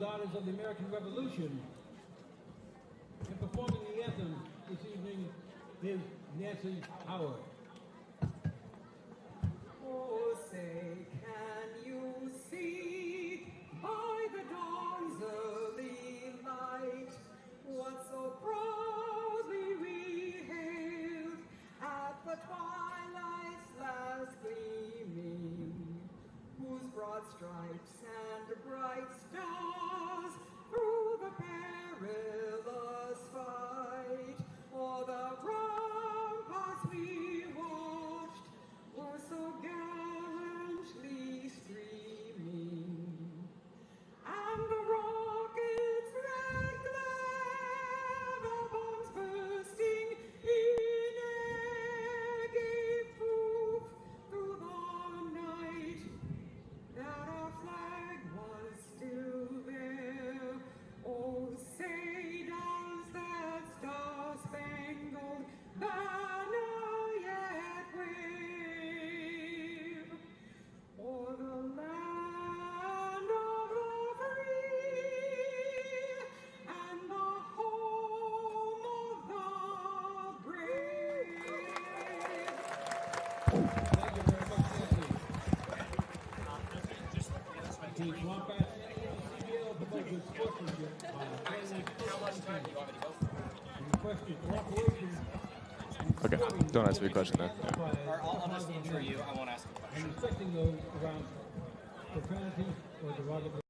Daughters of the American Revolution. And performing the anthem this evening is Nancy Howard. Oh, say, can you see by the dawn's early light what so proudly we hailed at the twilight's last gleaming, whose broad stripes and bright stars through the perilous fight o'er the ramparts we watched were so gallantly streaming, and the rockets' red glare, the bombs bursting in air, gave proof through the night that our flag was still there. Oh, say does that star-spangled banner yet wave o'er the land of the free and the home of the brave? Thank you very much, Nancy. The SwampBats CBL promotes its sportsmanship. How much time do you want me to go for? Requested cooperation. Okay, don't ask me a question then. Or I'll just intro you. I won't ask a question. And respecting those around profanity or derogatory.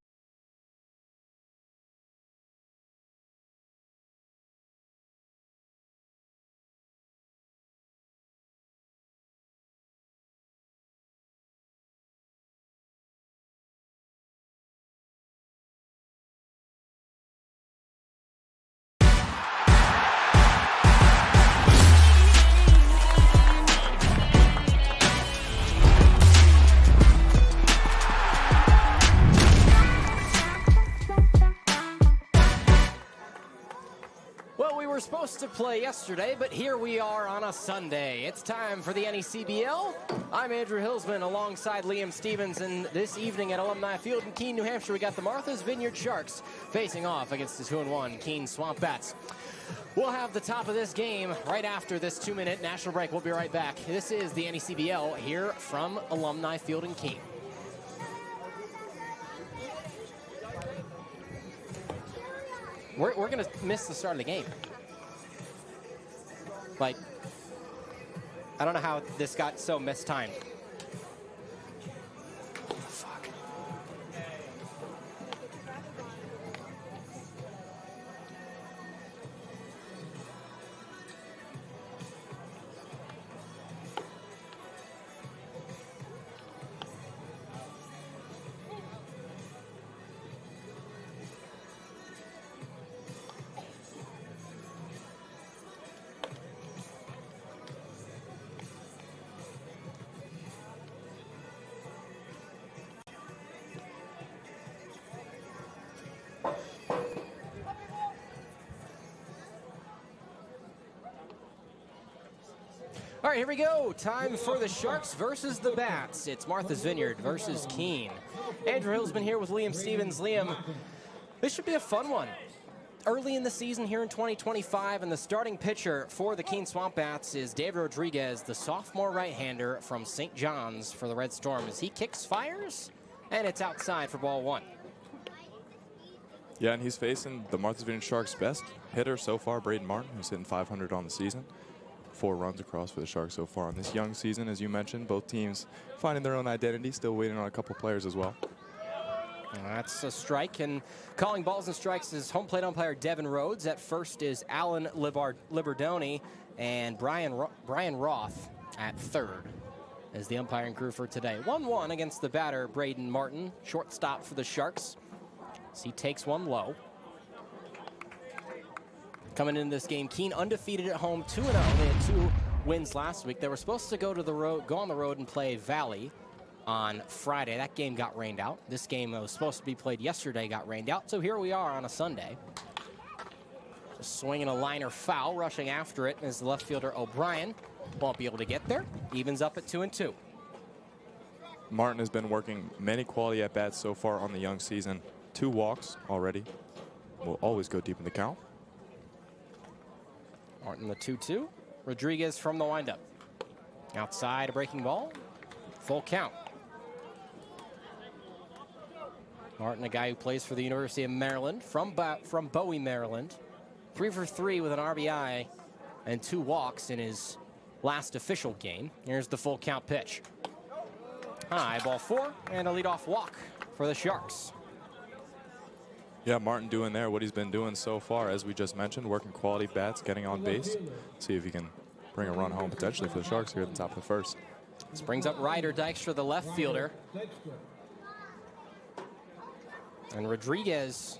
Well, we were supposed to play yesterday, but here we are on a Sunday. It's time for the NECBL. I'm Andrew Hillsman alongside Liam Stevens, and this evening at Alumni Field in Keene, New Hampshire, we got the Martha's Vineyard Sharks facing off against the 2-1 Keene SwampBats. We'll have the top of this game right after this 2-minute national break. We'll be right back. This is the NECBL here from Alumni Field in Keene. We're going to miss the start of the game. Like, I don't know how this got so mistimed. Fuck. All right, here we go. Time for the Sharks versus the Bats. It's Martha's Vineyard versus Keene. Andrew Hillsman here with Liam Stevens. Liam, this should be a fun one. Early in the season here in 2025, and the starting pitcher for the Keene SwampBats is David Rodriguez, the sophomore right-hander from St. John's for the Red Storm. As he kicks, fires, and it's outside for ball one. Yeah, and he's facing the Martha's Vineyard Sharks' best hitter so far, Braden Martin, who's hitting .500 on the season. 4 runs across for the Sharks so far on this young season, as you mentioned. Both teams finding their own identity, still waiting on a couple players as well. That's a strike, and calling balls and strikes is home plate umpire Devin Rhodes. At first is Alan Liberdoni, and Brian Roth at third as the umpiring crew for today. 1-1 against the batter, Braden Martin, shortstop for the Sharks. So he takes one low. Coming into this game, Keene undefeated at home, 2-0. They had 2 wins last week. They were supposed to go on the road and play Valley on Friday. That game got rained out. This game that was supposed to be played yesterday got rained out. So here we are on a Sunday. Just swinging a liner foul, rushing after it as the left fielder O'Brien won't be able to get there. Evens up at 2-2. Martin has been working many quality at-bats so far on the young season. 2 walks already. Will always go deep in the count. Martin the 2-2. Rodriguez from the windup. Outside, a breaking ball. Full count. Martin, a guy who plays for the University of Maryland, from Bowie, Maryland. 3 for 3 with an RBI and 2 walks in his last official game. Here's the full count pitch. High, ball 4, and a leadoff walk for the Sharks. Yeah, Martin doing there what he's been doing so far, as we just mentioned, working quality bats, getting on base. See if he can bring a run home potentially for the Sharks here at the top of the first. This brings up Ryder Dykstra, the left fielder. And Rodriguez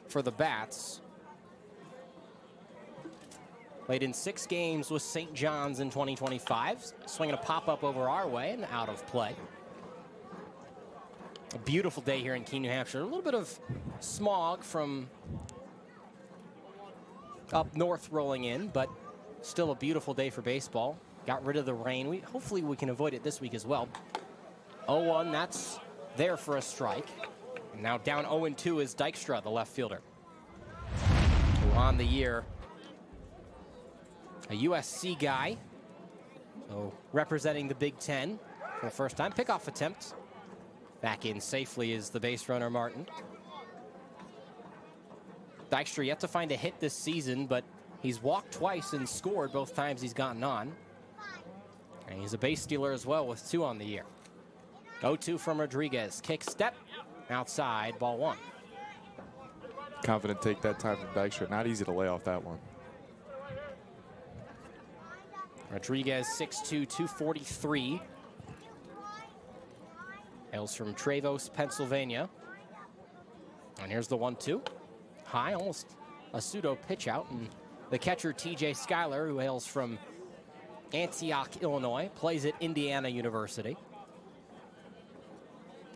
for the Bats. Played in 6 games with St. John's in 2025. Swinging a pop-up over our way and out of play. A beautiful day here in Keene, New Hampshire. A little bit of smog from up north rolling in, but still a beautiful day for baseball. Got rid of the rain. Hopefully we can avoid it this week as well. 0-1, that's there for a strike. And now down 0-2 is Dykstra, the left fielder, who on the year, a USC guy, so representing the Big Ten for the first time. Pickoff attempt. Back in safely is the base runner, Martin. Dykstra yet to find a hit this season, but he's walked twice and scored both times he's gotten on. And he's a base stealer as well with 2 on the year. 0-2 from Rodriguez. Kick step. Outside, ball 1. Confident take that time from Dykstra. Not easy to lay off that one. Rodriguez, 6'2", 243. Hails from Trevose, Pennsylvania. And here's the 1-2. High, almost a pseudo pitch out. And the catcher, TJ Schuyler, who hails from Antioch, Illinois, plays at Indiana University.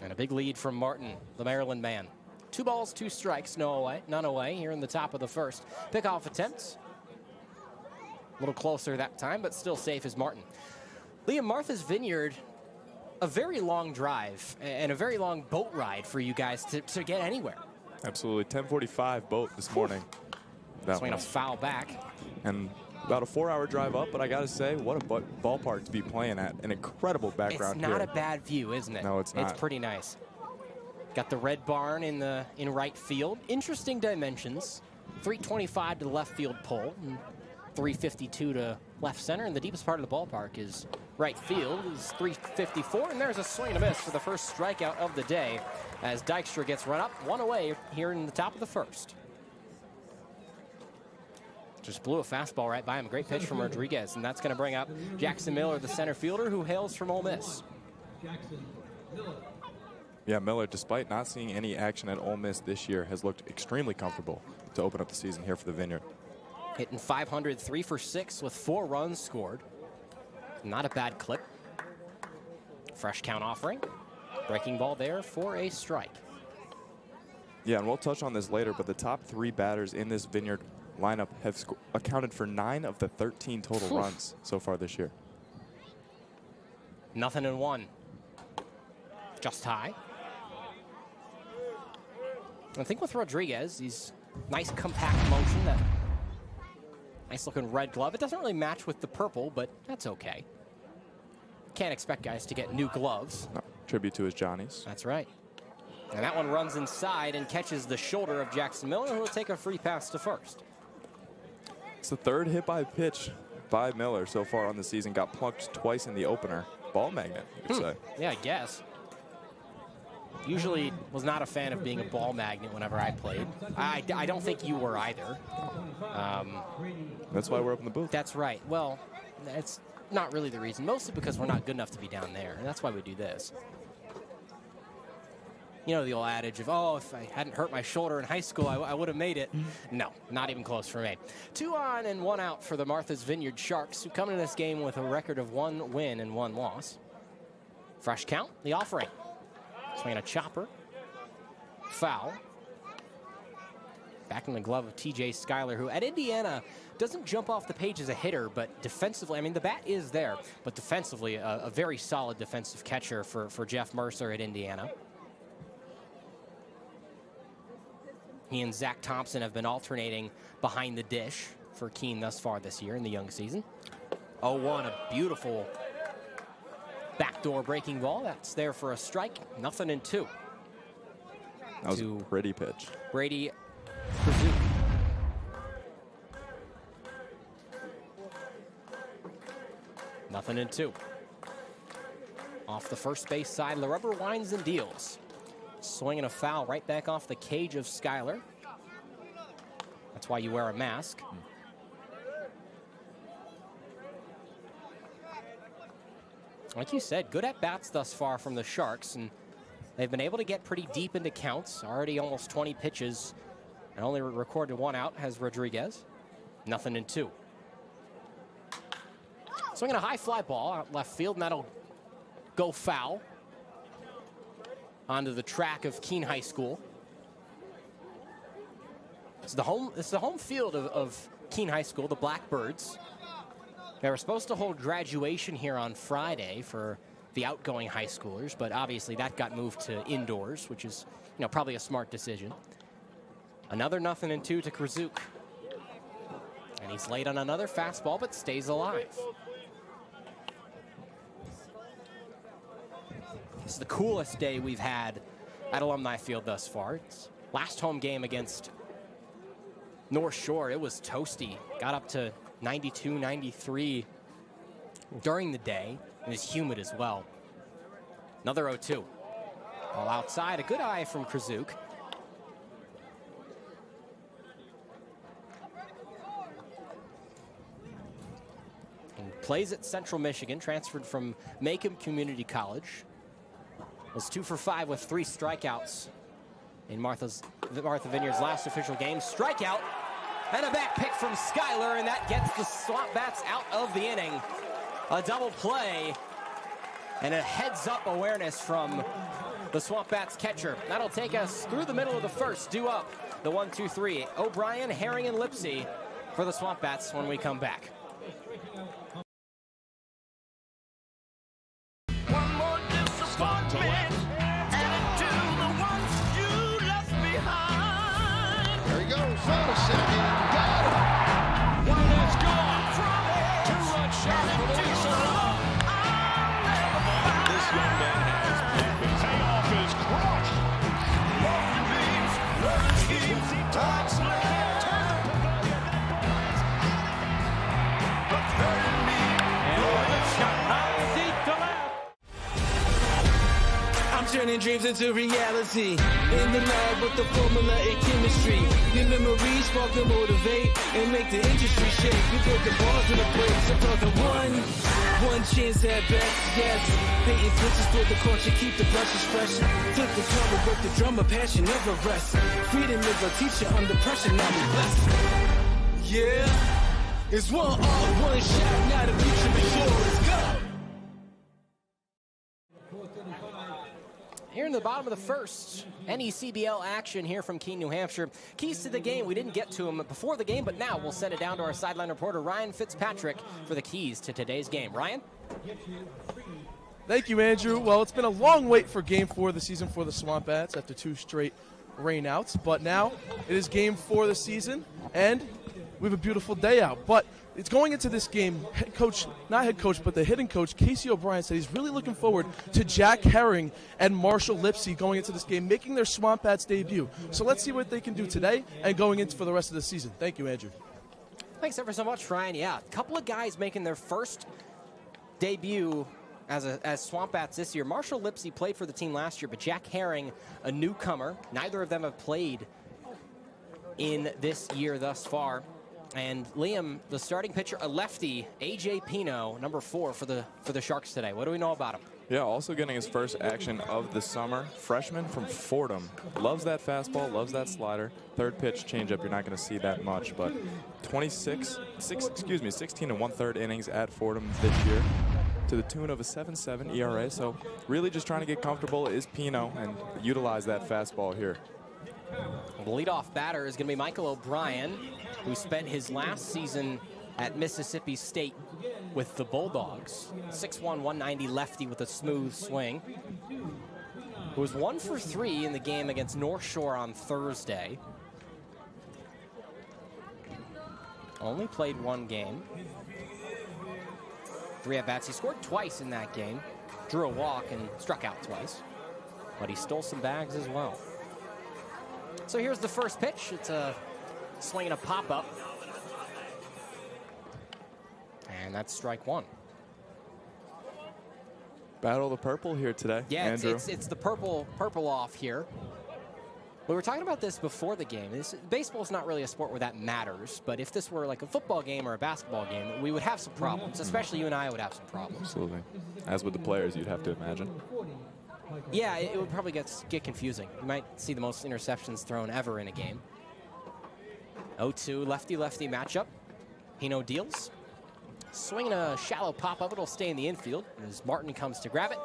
And a big lead from Martin, the Maryland man. 2 balls, 2 strikes, none away here in the top of the first. Pickoff attempts. A little closer that time, but still safe as Martin. Liam, Martha's Vineyard, a very long drive and a very long boat ride for you guys to get anywhere. Absolutely. 10:45 boat this morning. Swinging a foul back. And about a 4-hour drive up, but I got to say, what a ballpark to be playing at. An incredible background here. It's not here. a bad view, isn't it? No, it's not. It's pretty nice. Got the red barn in right field. Interesting dimensions. 325 to the left field pole. And 352 to left center, and the deepest part of the ballpark is right field, is 354, and there's a swing and a miss for the first strikeout of the day as Dykstra gets run up 1 away here in the top of the first. Just blew a fastball right by him. Great pitch from Rodriguez, and that's going to bring up Jackson Miller, the center fielder, who hails from Ole Miss. Yeah, Miller, despite not seeing any action at Ole Miss this year, has looked extremely comfortable to open up the season here for the Vineyard. Hitting .500, 3 for 6 with 4 runs scored. Not a bad clip. Fresh count offering. Breaking ball there for a strike. Yeah, and we'll touch on this later, but the top 3 batters in this Vineyard lineup have accounted for 9 of the 13 total runs so far this year. Nothing in 1. Just high. I think with Rodriguez, he's nice compact motion, that nice looking red glove. It doesn't really match with the purple, but that's okay. Can't expect guys to get new gloves. No, tribute to his Johnnies. That's right. And that one runs inside and catches the shoulder of Jackson Miller, who will take a free pass to first. It's the 3rd hit by pitch by Miller so far on the season. Got plunked twice in the opener. Ball magnet, you could say. Yeah, I guess. Usually was not a fan of being a ball magnet whenever I played. I don't think you were either. That's why we're up in the booth. That's right. Well, that's not really the reason. Mostly because we're not good enough to be down there. And that's why we do this. You know the old adage of, oh, if I hadn't hurt my shoulder in high school, I would have made it. No, not even close for me. 2 on and 1 out for the Martha's Vineyard Sharks, who come into this game with a record of 1 win and 1 loss. Fresh count, the offering. Swinging a chopper. Foul. Back in the glove of TJ Schuyler, who at Indiana doesn't jump off the page as a hitter, but defensively, I mean, the bat is there, but defensively, a very solid defensive catcher for Jeff Mercer at Indiana. He and Zach Thompson have been alternating behind the dish for Keene thus far this year in the young season. 0-1, a beautiful backdoor breaking ball. That's there for a strike. 0-2. That was a pretty pitch. Brady Krzyzuk. 0-2. Off the first base side, LaRubber winds and deals. Swinging a foul right back off the cage of Skyler. That's why you wear a mask. Like you said, good at-bats thus far from the Sharks, and they've been able to get pretty deep into counts. Already almost 20 pitches, and only recorded 1 out has Rodriguez. 0-2. Swinging a high fly ball out left field, and that'll go foul onto the track of Keene High School. It's the home field of Keene High School, the Blackbirds. They were supposed to hold graduation here on Friday for the outgoing high schoolers, but obviously that got moved to indoors, which is, probably a smart decision. Another 0-2 to Krzyzuk. And he's late on another fastball, but stays alive. This is the coolest day we've had at Alumni Field thus far. It's last home game against North Shore, it was toasty. Got up to 92, 93 during the day. It was humid as well. Another 0-2. All outside, a good eye from Krzyzuk. And plays at Central Michigan, transferred from Macomb Community College. Was 2 for 5 with 3 strikeouts in Martha Vineyard's last official game. Strikeout and a back pick from Skyler, and that gets the SwampBats out of the inning. A double play and a heads-up awareness from the SwampBats catcher. That'll take us through the middle of the first. Due up the 1-2-3. O'Brien, Herring, and Lipsy for the SwampBats when we come back. Turning dreams into reality. In the lab with the formula and chemistry. Your memories spark to motivate and make the industry shake. We put the bars in the brakes above the one chance at best, yes. Painting pictures for the culture, keep the brushes fresh. Flip the cover, work the drummer, passion never rests. Freedom is a teacher under pressure, now we blessed. Yeah, it's one all, one shot, now the future is yours. Let's go. Here in the bottom of the first, NECBL action here from Keene, New Hampshire. Keys to the game, we didn't get to them before the game, but now we'll send it down to our sideline reporter, Ryan Fitzpatrick, for the keys to today's game. Ryan? Thank you, Andrew. Well, it's been a long wait for Game 4 of the season for the SwampBats after 2 straight rainouts, but now it is Game 4 of the season, and we have a beautiful day out. But it's going into this game, not head coach, but the hitting coach, Casey O'Brien, said he's really looking forward to Jack Herring and Marshall Lipsy going into this game, making their SwampBats debut. So let's see what they can do today and going into for the rest of the season. Thank you, Andrew. Thanks ever so much, Ryan. Yeah, a couple of guys making their first debut as SwampBats this year. Marshall Lipsy played for the team last year, but Jack Herring, a newcomer. Neither of them have played in this year thus far. And Liam, the starting pitcher, a lefty, A.J. Pino, number 4 for the Sharks today. What do we know about him? Yeah, also getting his first action of the summer. Freshman from Fordham. Loves that fastball, loves that slider. Third pitch changeup, you're not going to see that much, but 16 and 1/3 innings at Fordham this year to the tune of a 7.7 ERA. So really just trying to get comfortable is Pino and utilize that fastball here. The leadoff batter is going to be Michael O'Brien, who spent his last season at Mississippi State with the Bulldogs. 6'1", 190 lefty with a smooth swing. Who was 1 for 3 in the game against North Shore on Thursday. Only played one game. 3 at-bats. He scored twice in that game. Drew a walk and struck out twice. But he stole some bags as well. So here's the first pitch. It's a swing and a pop-up. And that's strike one. Battle of the purple here today. Yeah, Andrew. it's the purple off here. We were talking about this before the game. Baseball is not really a sport where that matters, but if this were like a football game or a basketball game, we would have some problems, especially you and I would have some problems. Absolutely. As with the players, you'd have to imagine. Yeah, it would probably get confusing. You might see the most interceptions thrown ever in a game. 0-2 lefty-lefty matchup. Pino deals. Swinging a shallow pop-up. It'll stay in the infield as Martin comes to grab it.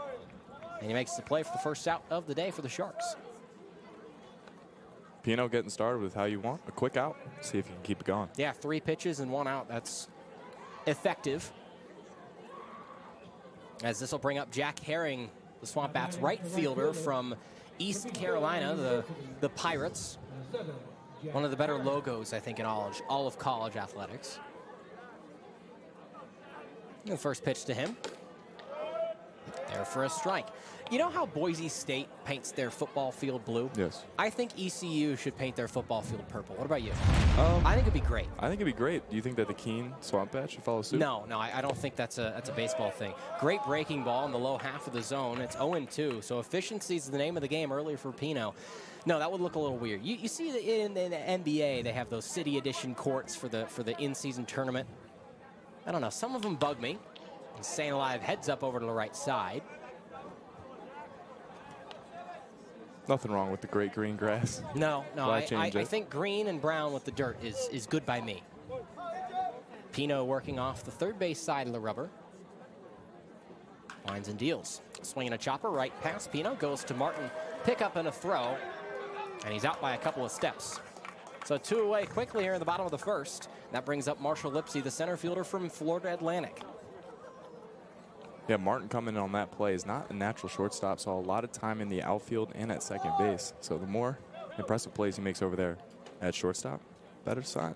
And he makes the play for the first out of the day for the Sharks. Pino getting started with how you want. A quick out. See if you can keep it going. Yeah, 3 pitches and 1 out. That's effective. As this will bring up Jack Herring, the SwampBats right fielder from East Carolina, the Pirates. One of the better logos, I think, in all of college athletics. And the first pitch to him. There for a strike. You know how Boise State paints their football field blue? Yes. I think ECU should paint their football field purple. What about you? I think it'd be great. I think it'd be great. Do you think that the Keene SwampBats should follow suit? No, I don't think that's a baseball thing. Great breaking ball in the low half of the zone. It's 0-2, so efficiency is the name of the game earlier for Pino. No, that would look a little weird. You see that in the NBA, they have those city edition courts for the in-season tournament. I don't know. Some of them bug me. And St. Alive heads up over to the right side. Nothing wrong with the great green grass. No, Why I change it? think green and brown with the dirt is good by me. Pino working off the third base side of the rubber. Winds and deals. Swinging a chopper right past Pino. Goes to Martin. Pick up and a throw. And he's out by a couple of steps. So 2 away quickly here in the bottom of the first. That brings up Marshall Lipsy, the center fielder from Florida Atlantic. Yeah, Martin coming in on that play is not a natural shortstop, so a lot of time in the outfield and at second base. So the more impressive plays he makes over there at shortstop, better sign.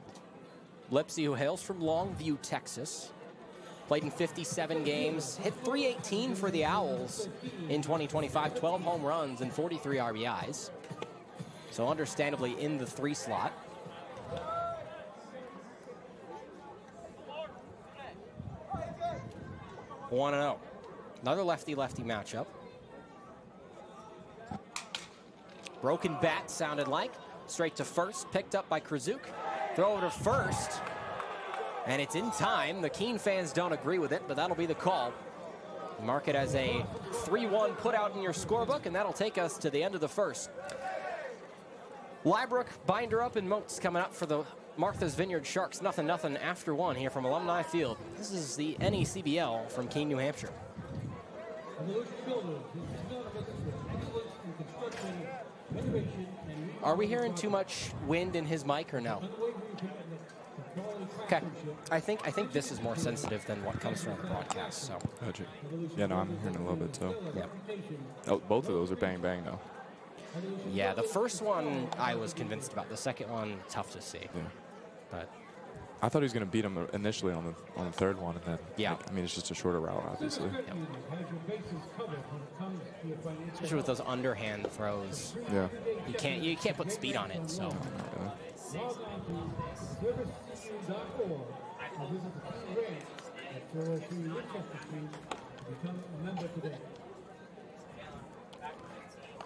Lipsy, who hails from Longview, Texas, played in 57 games, hit .318 for the Owls in 2025, 12 home runs and 43 RBIs. So understandably in the 3 slot. One and 0. Another lefty-lefty matchup. Broken bat sounded like. Straight to first, picked up by Krzyzuk. Throw over to first. And it's in time. The Keene fans don't agree with it, but that'll be the call. Mark it as a 3-1 put out in your scorebook, and that'll take us to the end of the first. Liebrook, Binder Up, and Moats coming up for the Martha's Vineyard Sharks. 0-0 after 1 here from Alumni Field. This is the NECBL from Keene, New Hampshire. Are we hearing too much wind in his mic or no? Okay, I think this is more sensitive than what comes from the broadcast. So. Gotcha. Yeah, no, I'm hearing a little bit too. Yeah. Oh, both of those are bang bang though. Yeah, the first one I was convinced about. The second one, tough to see. Yeah. But I thought he was going to beat him initially on the third one, and then yeah. I mean, it's just a shorter route, obviously. Yep. Especially with those underhand throws. Yeah. You can't put speed on it. So.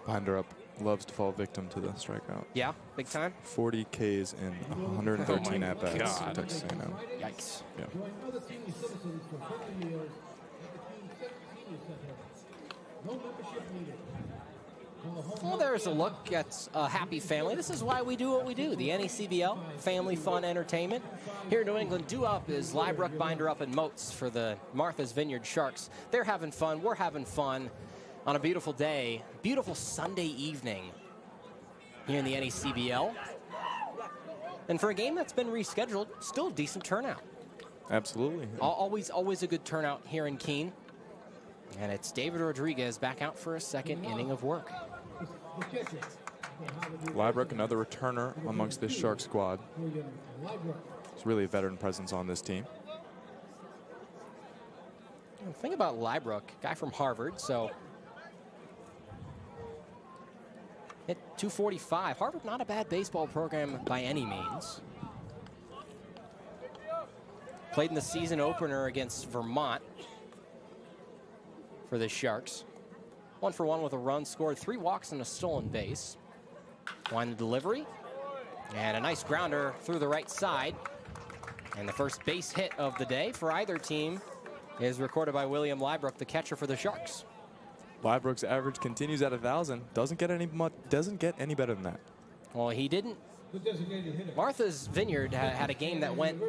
Binder Up loves to fall victim to the strikeout. Yeah, big time. 40 Ks in 113 at-bats at Texas A&M. Yikes. Yeah. Well, there's a look at a happy family. This is why we do what we do. The NECBL, family fun entertainment. Here in New England, Due Up is Liebrook, Binder Up, and Moats for the Martha's Vineyard Sharks. They're having fun. We're having fun on a beautiful day, beautiful Sunday evening here in the NECBL. And for a game that's been rescheduled, still a decent turnout. Absolutely. Always a good turnout here in Keene. And it's David Rodriguez back out for a second inning of work. Liebrook, another returner amongst this Shark squad. It's really a veteran presence on this team. The thing about Liebrook, guy from Harvard, so hit 245. Harvard, not a bad baseball program by any means. Played in the season opener against Vermont for the Sharks. 1-for-1 with a run scored, 3 walks and a stolen base. Line the delivery, and a nice grounder through the right side. And the first base hit of the day for either team is recorded by William Liebrook, the catcher for the Sharks. Liebrook's average continues at 1,000. Doesn't get any better than that. Well, he didn't. The designated hitter. Martha's Vineyard had a game that went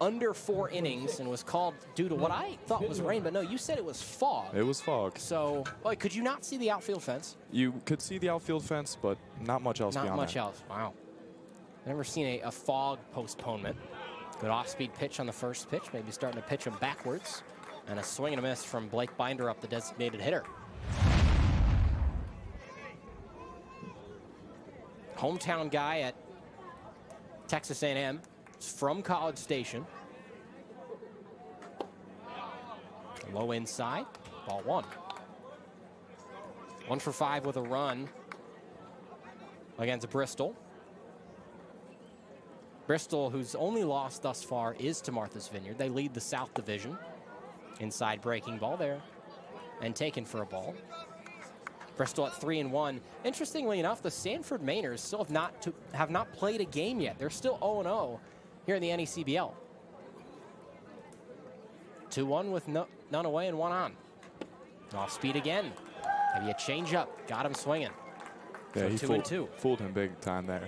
under 4 innings and was called due to what I thought was rain, but no, you said it was fog. It was fog. So, could you not see the outfield fence? You could see the outfield fence, but not much else beyond that. Not much else. Wow. Never seen a fog postponement. Good off-speed pitch on the first pitch, maybe starting to pitch him backwards. And a swing and a miss from Blake Binder up, the designated hitter. Hometown guy at Texas A&M, from College Station. Low inside, ball 1. 1 for 5 with a run against Bristol. Bristol, whose only loss thus far is to Martha's Vineyard. They lead the South Division. Inside breaking ball there and taken for a ball. Bristol at 3-1. Interestingly enough, the Sanford Mainers still have not played a game yet. They're still 0-0 here in the NECBL. 2-1 with none away and 1 on. Off speed again. Maybe a changeup. Got him swinging. Yeah, so he 2-2. Fooled him big time there.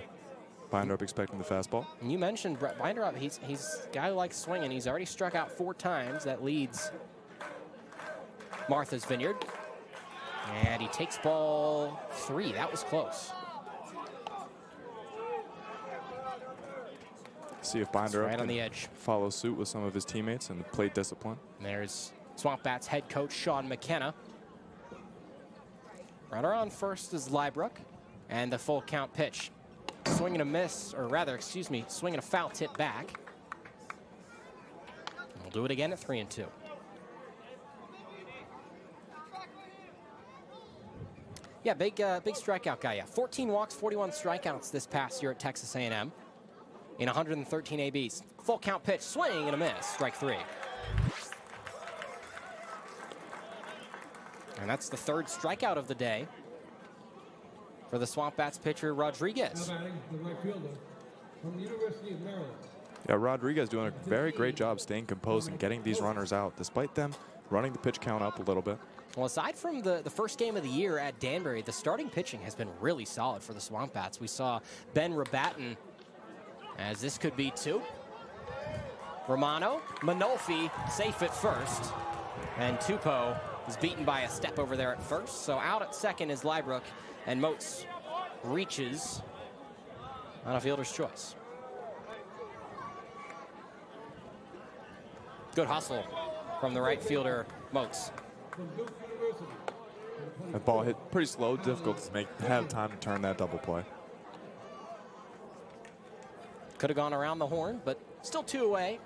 Binder up expecting the fastball. And you mentioned Brett Binder up. He's a guy who likes swinging. He's already struck out 4 times. That leads Martha's Vineyard. And he takes ball 3. That was close. See if Binder Right up on the edge. follows suit with some of his teammates and plate discipline. And there's SwampBats head coach Sean McKenna. Runner on first is Liebrook. And the full count pitch. Swing and a miss, or rather, excuse me, swing and a foul tip back. We'll do it again at 3-2. Yeah, big strikeout guy. Yeah, 14 walks, 41 strikeouts this past year at Texas A&M in 113 ABs. Full count pitch, swing and a miss, strike 3. And that's the 3rd strikeout of the day for the SwampBats pitcher Rodriguez. Now batting, the right fielder from the University of Maryland. Yeah, Rodriguez doing a very great job staying composed and getting these runners out, despite them running the pitch count up a little bit. Well, aside from the first game of the year at Danbury, the starting pitching has been really solid for the SwampBats. We saw Ben Rabatin, as this could be 2. Romano, Manolfi safe at first. And Tupou is beaten by a step over there at first. So out at second is Liebrook, and Moats reaches on a fielder's choice. Good hustle from the right fielder, Moats. That ball hit pretty slow, difficult to have time to turn that double play. Could have gone around the horn, but still 2 away.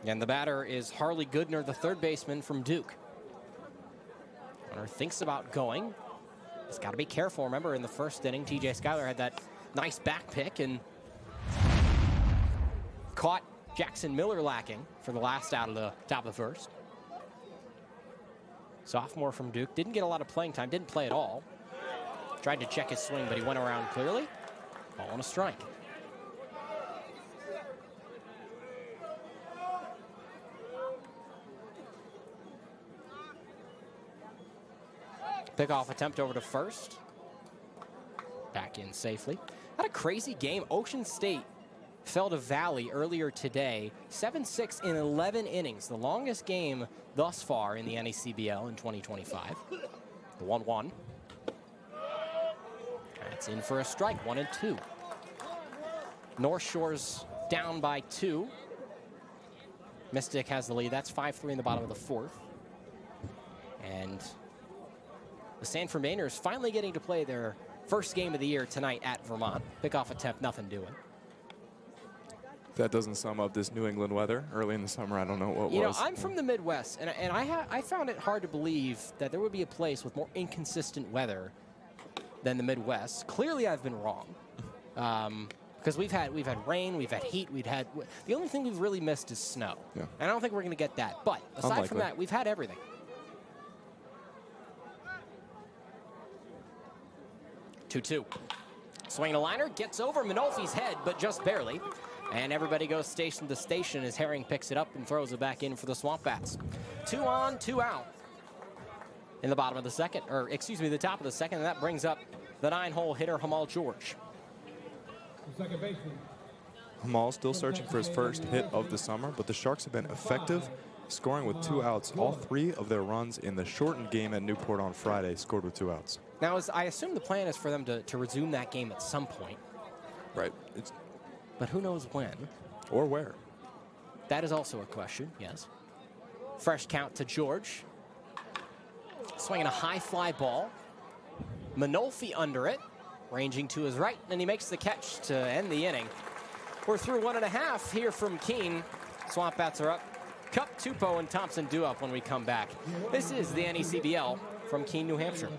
And the batter is Harley Goodner, the 3rd baseman from Duke. Runner thinks about going. He's got to be careful. Remember, in the first inning, TJ Schuyler had that nice back pick and caught Jackson Miller lacking for the last out of the top of the 1st. Sophomore from Duke, didn't get a lot of playing time, didn't play at all. Tried to check his swing, but he went around clearly. Ball on a strike. Pickoff attempt over to first. Back in safely. Had a crazy game. Ocean State fell to Valley earlier today. 7-6 in 11 innings. The longest game thus far in the NECBL in 2025. The 1-1. That's in for a strike. 1-2. North Shore's down by 2. Mystic has the lead. That's 5-3 in the bottom of the 4th. And the Sanford Mainers finally getting to play their first game of the year tonight at Vermont. Pickoff attempt, nothing doing. That doesn't sum up this New England weather. Early in the summer, I don't know what You know, was. I'm from the Midwest, and I found it hard to believe that there would be a place with more inconsistent weather than the Midwest. Clearly, I've been wrong. Because we've had rain, we've had heat, the only thing we've really missed is snow. Yeah. And I don't think we're going to get that. But aside from that, we've had everything. 2-2. Swinging a liner, gets over Minolfi's head, but just barely. And everybody goes station to station as Herring picks it up and throws it back in for the SwampBats. 2 on, 2 out in the bottom of the second, or excuse me, the top of the second, and that brings up the 9-hole hitter, Hamal George. Second baseman. Hamal still searching for his first hit of the summer, but the Sharks have been effective, scoring with 2 outs. All 3 of their runs in the shortened game at Newport on Friday scored with 2 outs. Now, I assume the plan is for them to resume that game at some point. Right. But who knows when? Or where. That is also a question, yes. Fresh count to George. Swinging a high fly ball. Minolfi under it, ranging to his right, and he makes the catch to end the inning. We're through 1.5 here from Keene. SwampBats are up. Cup, Tupou, and Thompson do up when we come back. This is the NECBL from Keene, New Hampshire.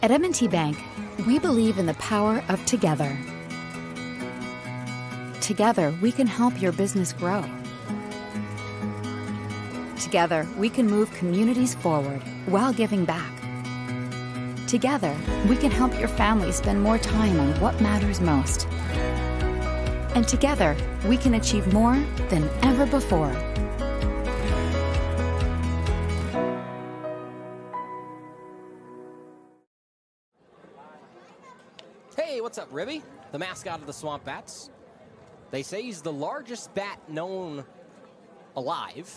At M&T Bank, we believe in the power of together. Together, we can help your business grow. Together, we can move communities forward while giving back. Together, we can help your family spend more time on what matters most. And together, we can achieve more than ever before. Hey, what's up, Ribby? The mascot of the SwampBats. They say he's the largest bat known alive,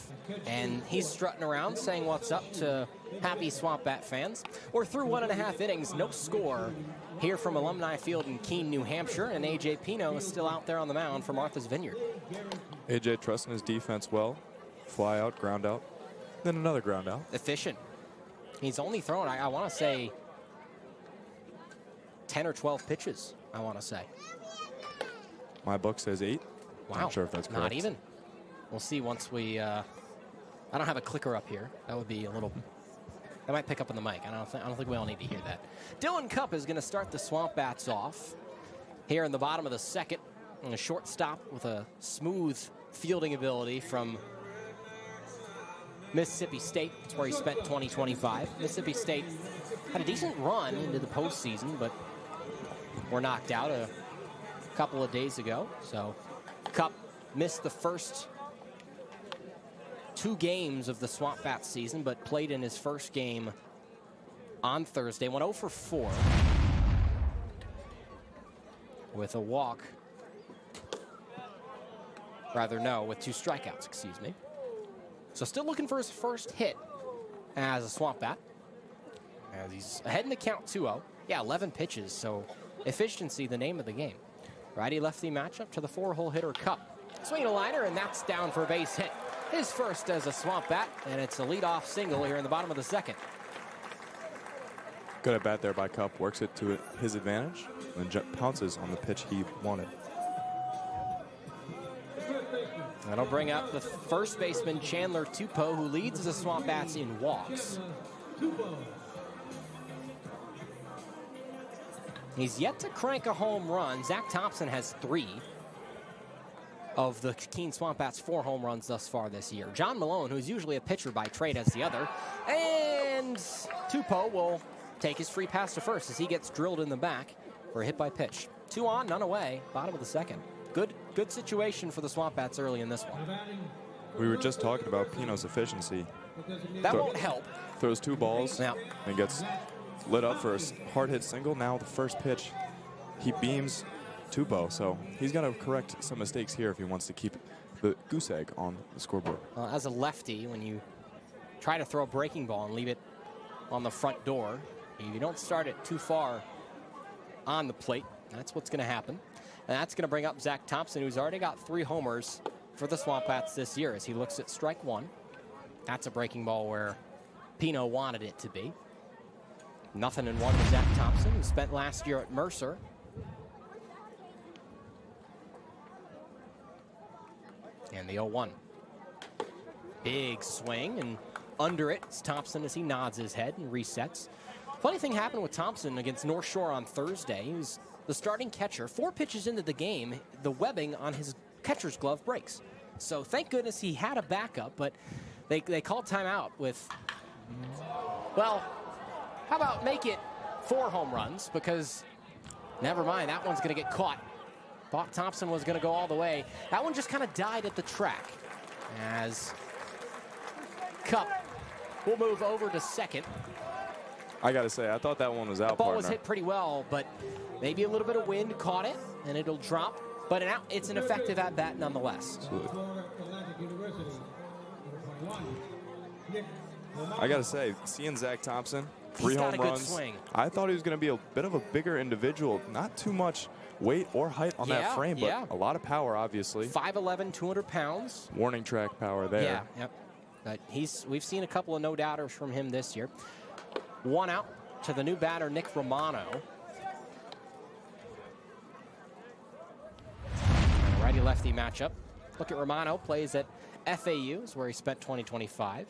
and he's strutting around saying what's up to happy SwampBat fans. We're through 1.5 innings, no score here from Alumni Field in Keene, New Hampshire, and A.J. Pino is still out there on the mound for Martha's Vineyard. A.J. trusting his defense well. Fly out, ground out, then another ground out. Efficient. He's only thrown, I want to say, 10 or 12 pitches, I want to say. My book says 8. Wow. Not sure if that's correct. Not even. We'll see once we, I don't have a clicker up here. That would be a little, that might pick up on the mic. I don't think we all need to hear that. Dylan Cupp is going to start the SwampBats off here in the bottom of the second. And a shortstop with a smooth fielding ability from Mississippi State. That's where he spent 2025. Mississippi State had a decent run into the postseason, but were knocked out a couple of days ago. So Cupp missed the first 2 games of the SwampBats season, but played in his first game on Thursday. Went 0 for 4 with a walk. Rather, no, with 2 strikeouts, excuse me. So still looking for his first hit as a SwampBat. As he's ahead in the count 2-0. Yeah, 11 pitches, so efficiency, the name of the game. Righty-lefty matchup to the 4-hole hitter Cupp. Swinging a liner, and that's down for a base hit. His first as a SwampBat, and it's a leadoff single here in the bottom of the second. Good at bat there by Cupp. Works it to his advantage and pounces on the pitch he wanted. That'll bring up the first baseman, Chandler Tupou, who leads the SwampBats in walks. He's yet to crank a home run. Zach Thompson has 3 of the Keene SwampBats' 4 home runs thus far this year. John Malone, who's usually a pitcher by trade, has the other. And Tupou will take his free pass to first as he gets drilled in the back for a hit by pitch. 2 on, none away, bottom of the second. Good situation for the SwampBats early in this one. We were just talking about Pino's efficiency. That won't help. Throws 2 balls Yeah. and gets lit up for a hard hit single. Now the first pitch, he beams Tupou. So he's got to correct some mistakes here if he wants to keep the goose egg on the scoreboard. As a lefty, when you try to throw a breaking ball and leave it on the front door, you don't start it too far on the plate. That's what's going to happen. And that's going to bring up Zach Thompson, who's already got 3 homers for the SwampBats this year as he looks at strike 1. That's a breaking ball where Pino wanted it to be. 0-1 with Zach Thompson, who spent last year at Mercer. And the 0-1. Big swing, and under it is Thompson as he nods his head and resets. Funny thing happened with Thompson against North Shore on Thursday. He was the starting catcher. 4 pitches into the game, the webbing on his catcher's glove breaks. So thank goodness he had a backup, but they called timeout with, well, how about make it 4 home runs, because never mind, that one's going to get caught. Thought Thompson was going to go all the way. That one just kind of died at the track as Cup will move over to second. I got to say, I thought that one was out, The ball partner. was hit pretty well, but maybe a little bit of wind caught it, and it'll drop. But it's an effective at-bat nonetheless. Absolutely. I got to say, seeing Zach Thompson, 3 home runs. Swing. I thought he was going to be a bit of a bigger individual. Not too much weight or height on that frame, but a lot of power, obviously. 5'11", 200 pounds. Warning track power there. Yeah, yep. But we've seen a couple of no-doubters from him this year. 1 out to the new batter, Nick Romano. And a righty-lefty matchup. Look at Romano, plays at FAU, is where he spent 2025.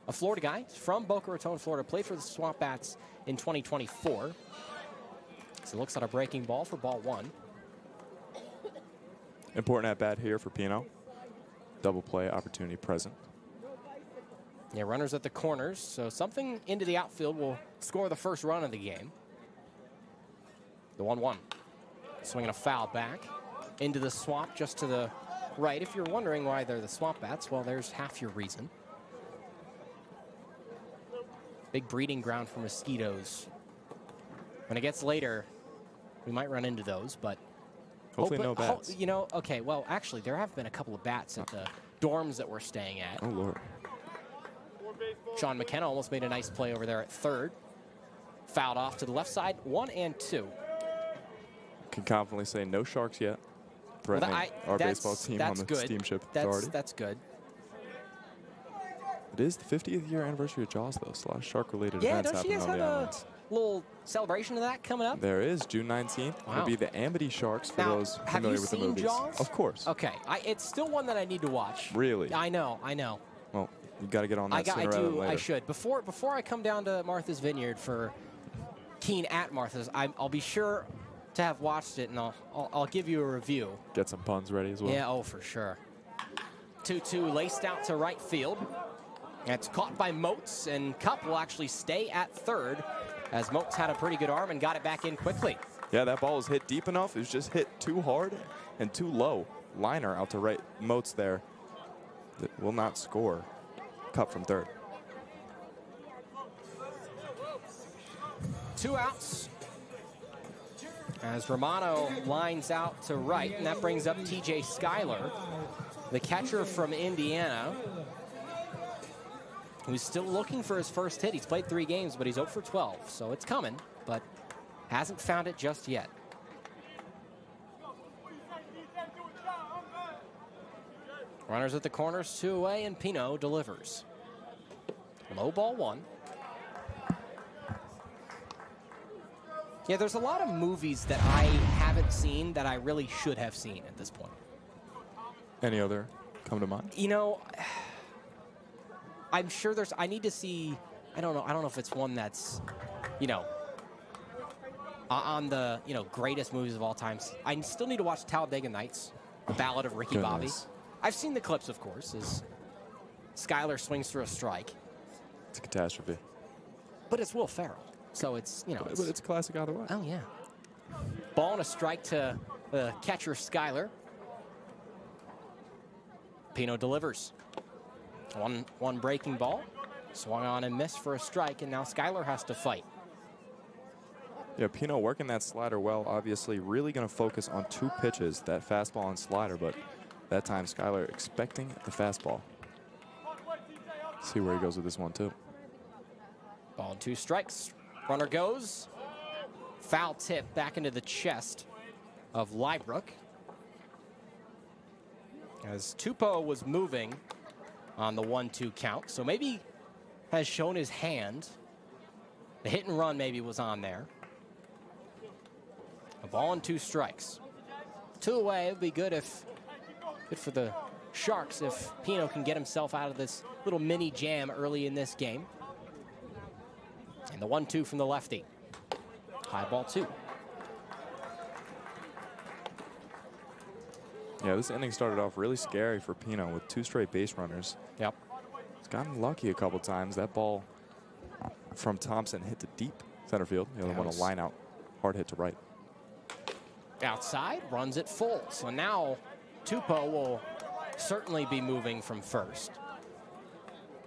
A Florida guy from Boca Raton, Florida, played for the SwampBats in 2024. So looks at a breaking ball for ball 1. Important at bat here for Pino. Double play opportunity present. Yeah, runners at the corners, so something into the outfield will score the first run of the game. The 1-1. Swinging a foul back into the swamp just to the right. If you're wondering why they're the SwampBats, well, there's half your reason. Big breeding ground for mosquitoes. When it gets later, we might run into those, but hopefully no bats. You know, okay, well, actually, there have been a couple of bats at the dorms that we're staying at. Oh, Lord. Sean McKenna almost made a nice play over there at third. Fouled off to the left side, 1 and 2. Can confidently say no Sharks yet. Threatening our baseball team on the steamship authority. That's good. It is the 50th year anniversary of Jaws, though. So a lot of shark-related events don't you happening guys on the have islands. a little celebration of that coming up? There is, June 19th. Wow. Will be the Amity Sharks for Now, those have familiar you with the seen movies. Jaws? Of course. Okay, it's still one that I need to watch. Really? I know. Well, you got to get on that sooner rather than later. I should. Before I come down to Martha's Vineyard for Keene at Martha's, I'll be sure to have watched it, and I'll give you a review. Get some puns ready as well. Yeah, oh, for sure. 2-2 laced out to right field. That's caught by Moats, and Cup will actually stay at third as Moats had a pretty good arm and got it back in quickly. Yeah, that ball was hit deep enough. It was just hit too hard and too low. Liner out to right. Moats there that will not score. Cup from third. 2 outs as Romano lines out to right, and that brings up TJ Schuyler, the catcher from Indiana, who's still looking for his first hit. He's played 3 games, but he's 0 for 12, so it's coming, but hasn't found it just yet. Runners at the corners, 2 away, and Pino delivers. Low ball 1. Yeah, there's a lot of movies that I haven't seen that I really should have seen at this point. Any other come to mind? You know, I'm sure I need to see, I don't know if it's one that's, you know, on the, greatest movies of all time. I still need to watch Talladega Nights, The Ballad of Ricky Bobby. I've seen the clips, of course, as Schuyler swings through a strike. It's a catastrophe. But it's Will Ferrell, so it's, But it's a classic either way. Oh, yeah. Ball and a strike to the catcher, Schuyler. Pino delivers. One breaking ball. Swung on and missed for a strike, and now Schuyler has to fight. Yeah, Pino working that slider well. Obviously, really going to focus on 2 pitches, that fastball and slider. But that time, Skylar expecting the fastball. See where he goes with this one, too. Ball and 2 strikes. Runner goes. Foul tip back into the chest of Lybrook. As Tupou was moving on the 1-2 count. So maybe has shown his hand. The hit and run maybe was on there. A ball and 2 strikes. 2 away. It would be good for the Sharks if Pino can get himself out of this little mini jam early in this game. And the 1-2 from the lefty. High ball 2. Yeah, this inning started off really scary for Pino with 2 straight base runners. Yep. He's gotten lucky a couple times. That ball from Thompson hit to deep center field. The other one a line out, hard hit to right. Outside, runs it full. So now Tupou will certainly be moving from first.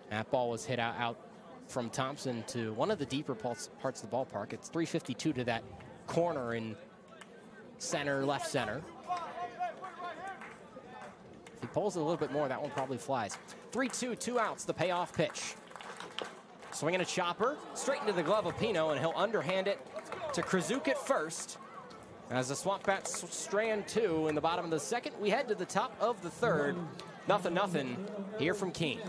That ball was hit out from Thompson to one of the deeper parts of the ballpark. It's 352 to that corner in center, left center. If he pulls it a little bit more, that one probably flies. 3-2, 2 outs, the payoff pitch. Swinging a chopper, straight into the glove of Pino, and he'll underhand it to Krzyzuk at first. As the SwampBats strand 2 in the bottom of the second, we head to the top of the third. 0-0 here from Keene.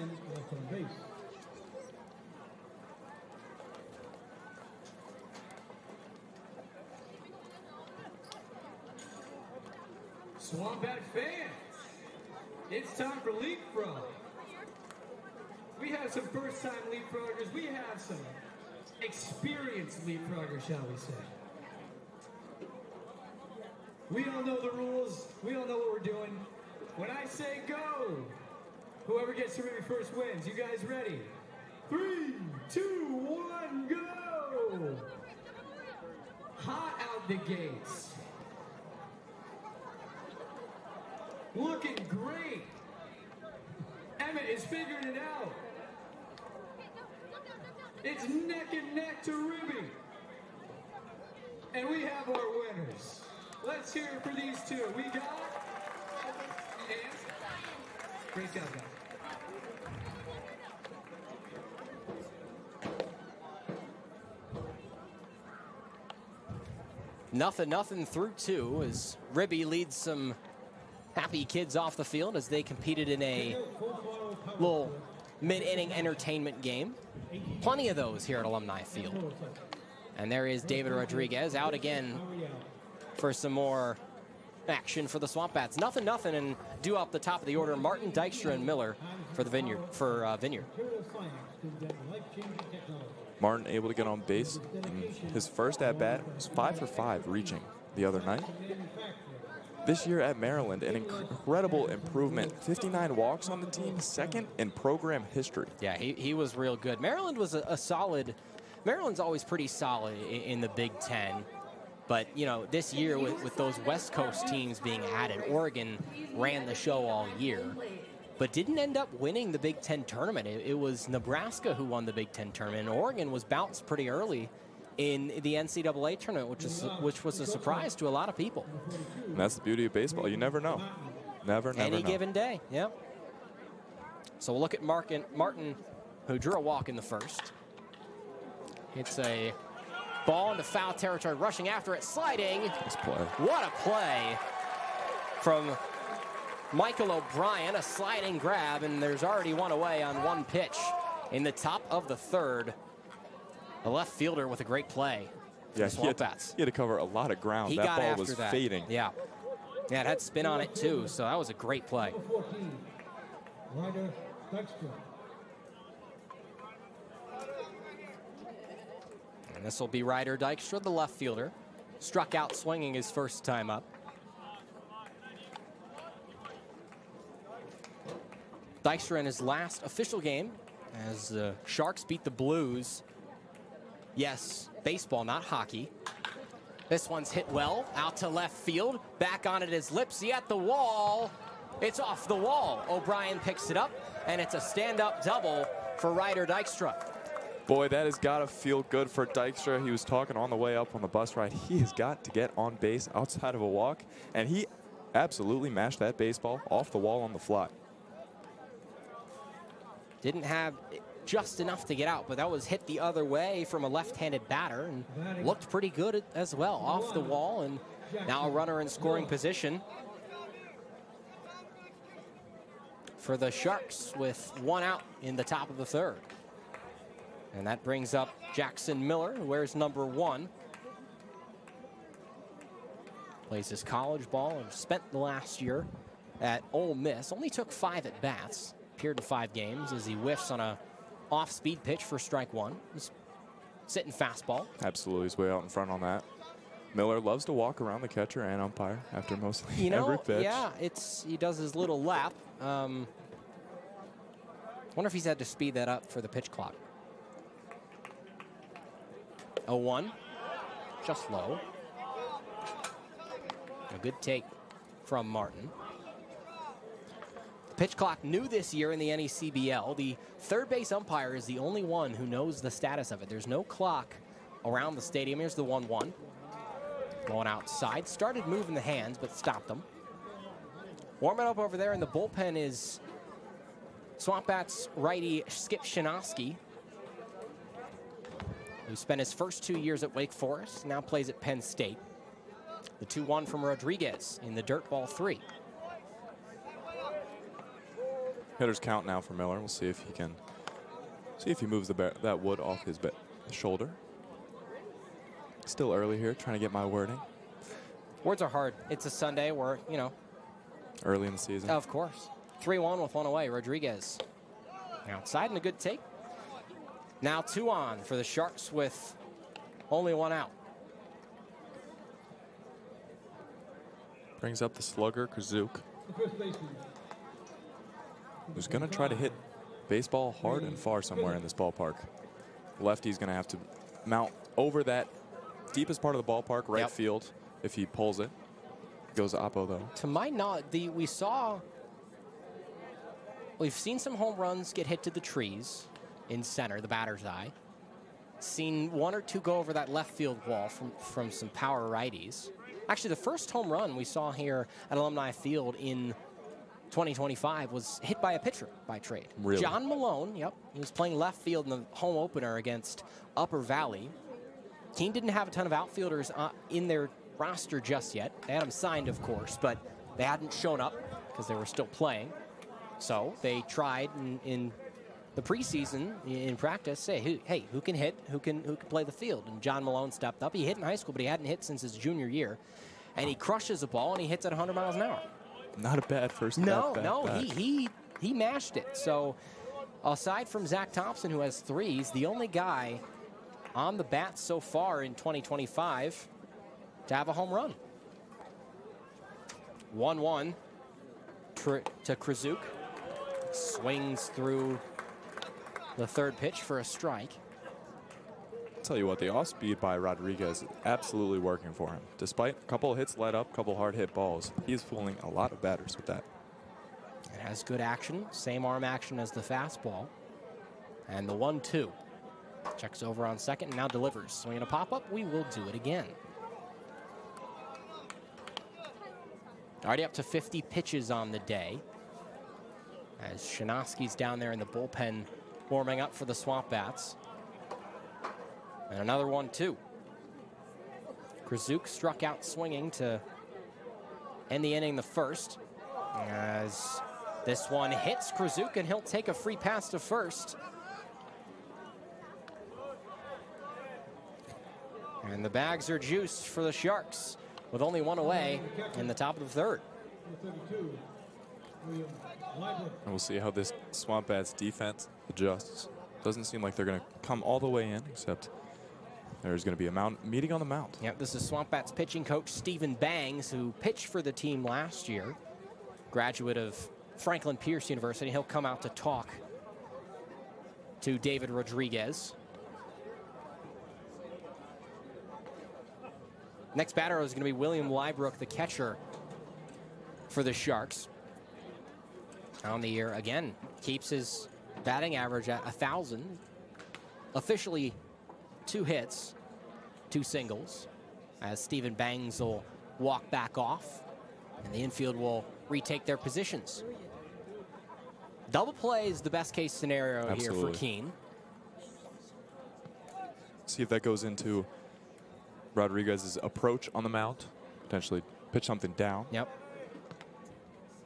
SwampBat fans, it's time for leapfrog. We have some first-time leapfroggers. We have some experienced leapfroggers, shall we say. We all know the rules. We all know what we're doing. When I say go, whoever gets to Ruby first wins. You guys ready? 3, 2, 1, go! Hot out the gates. Looking great. Emmett is figuring it out. It's neck and neck to Ruby. And we have our winners. Let's hear it for these 2. We got and great job, guys. Nothing through 2 as Ribby leads some happy kids off the field as they competed in a little mid-inning entertainment game. Plenty of those here at Alumni Field. And there is David Rodriguez out again for some more action for the SwampBats. 0-0 and due up the top of the order, Martin, Dykstra, and Miller for the Vineyard. Martin able to get on base. His first at-bat was 5 for 5 reaching the other night. This year at Maryland, an incredible improvement. 59 walks on the team, 2nd in program history. Yeah, he was real good. Maryland was a solid. Maryland's always pretty solid in the Big Ten. But, you know, this year with those West Coast teams being added, Oregon ran the show all year, but didn't end up winning the Big Ten tournament. It was Nebraska who won the Big Ten tournament, and Oregon was bounced pretty early in the NCAA tournament, which was a surprise to a lot of people. And that's the beauty of baseball. You never know. Never Any know. given day, yeah. So we'll look at Martin, who drew a walk in the first. It's a ball into foul territory, rushing after it, sliding. Nice play. What a play from Michael O'Brien, a sliding grab, and there's already one away on 1 pitch in the top of the third. A left fielder with a great play. Yeah, he had to cover a lot of ground. That ball was fading. Yeah, it had spin on it too, so that was a great play. Ryder Dykstra. And this will be Ryder Dykstra, the left fielder. Struck out swinging his first time up. Dykstra in his last official game as the Sharks beat the Blues. Yes, baseball, not hockey. This one's hit well, out to left field. Back on it is Lipsy at the wall. It's off the wall. O'Brien picks it up, and it's a stand-up double for Ryder Dykstra. Boy, that has got to feel good for Dykstra. He was talking on the way up on the bus ride. He has got to get on base outside of a walk, and he absolutely mashed that baseball off the wall on the fly. Didn't have just enough to get out, but that was hit the other way from a left-handed batter and looked pretty good as well, off the wall, and now a runner in scoring position for the Sharks with 1 out in the top of the 3rd. And that brings up Jackson Miller, who wears number 1. Plays his college ball and spent the last year at Ole Miss. Only took 5 at bats. Appeared in 5 games as he whiffs on a off-speed pitch for strike 1. He's sitting fastball. Absolutely, he's way out in front on that. Miller loves to walk around the catcher and umpire after mostly every pitch. Yeah, he does his little lap. Wonder if he's had to speed that up for the pitch clock. 0-1, just low. A good take from Martin. The pitch clock new this year in the NECBL. The third base umpire is the only one who knows the status of it. There's no clock around the stadium. Here's the 1-1. Going outside, started moving the hands, but stopped them. Warming up over there in the bullpen is SwampBats righty Skip Shinoski, who spent his first 2 years at Wake Forest, now plays at Penn State. The 2-1 from Rodriguez in the dirt ball 3. Hitter's count now for Miller. We'll see if he moves that wood off his shoulder. Still early here, trying to get my wording. Words are hard. It's a Sunday where, Early in the season. Of course. 3-1 with 1 away. Rodriguez outside and a good take. Now 2 on for the Sharks with only 1 out. Brings up the slugger, Krzyuk, who's going to try to hit baseball hard and far somewhere in this ballpark. Lefty's going to have to mount over that deepest part of the ballpark, right field, if he pulls it. Goes oppo, though. To my knowledge, we've seen some home runs get hit to the trees in center, the batter's eye. Seen 1 or 2 go over that left field wall from some power righties. Actually, the first home run we saw here at Alumni Field in 2025 was hit by a pitcher by trade. Really? John Malone, he was playing left field in the home opener against Upper Valley. Keene didn't have a ton of outfielders in their roster just yet. They had them signed, of course, but they hadn't shown up because they were still playing. So they tried in the preseason in practice, say, hey, who can hit, who can play the field? And John Malone stepped up. He hit in high school, but he hadn't hit since his junior year. And he crushes a ball, and he hits at 100 miles an hour. Not a bad first No, bat. he mashed it. So aside from Zach Thompson, who has 3s, the only guy on the bats so far in 2025 to have a home run. 1-1 to Krzyuk. Swings through the 3rd pitch for a strike. I'll tell you what, the off-speed by Rodriguez is absolutely working for him. Despite a couple of hits let up, a couple hard hit balls, he's fooling a lot of batters with that. It has good action, same arm action as the fastball. And the 1-2. Checks over on second and now delivers. Swinging a pop-up, we will do it again. Already up to 50 pitches on the day, as Shinoski's down there in the bullpen warming up for the SwampBats. And another 1-2. Krzyuk struck out swinging to end the inning the first. As this one hits Krzyuk, and he'll take a free pass to first. And the bags are juiced for the Sharks with only 1 away in the top of the 3rd. And we'll see how this SwampBats defense adjusts. Doesn't seem like they're going to come all the way in, except there's going to be a meeting on the mound. Yep, this is SwampBats pitching coach Stephen Bangs, who pitched for the team last year. Graduate of Franklin Pierce University. He'll come out to talk to David Rodriguez. Next batter is going to be William Lybrook, the catcher for the Sharks. On the year again, keeps his batting average at 1,000. officially 2 hits, 2 singles, as Steven Bangs will walk back off, and the infield will retake their positions. Double play is the best case scenario here for Keene. See if that goes into Rodriguez's approach on the mound. Potentially pitch something down. Yep.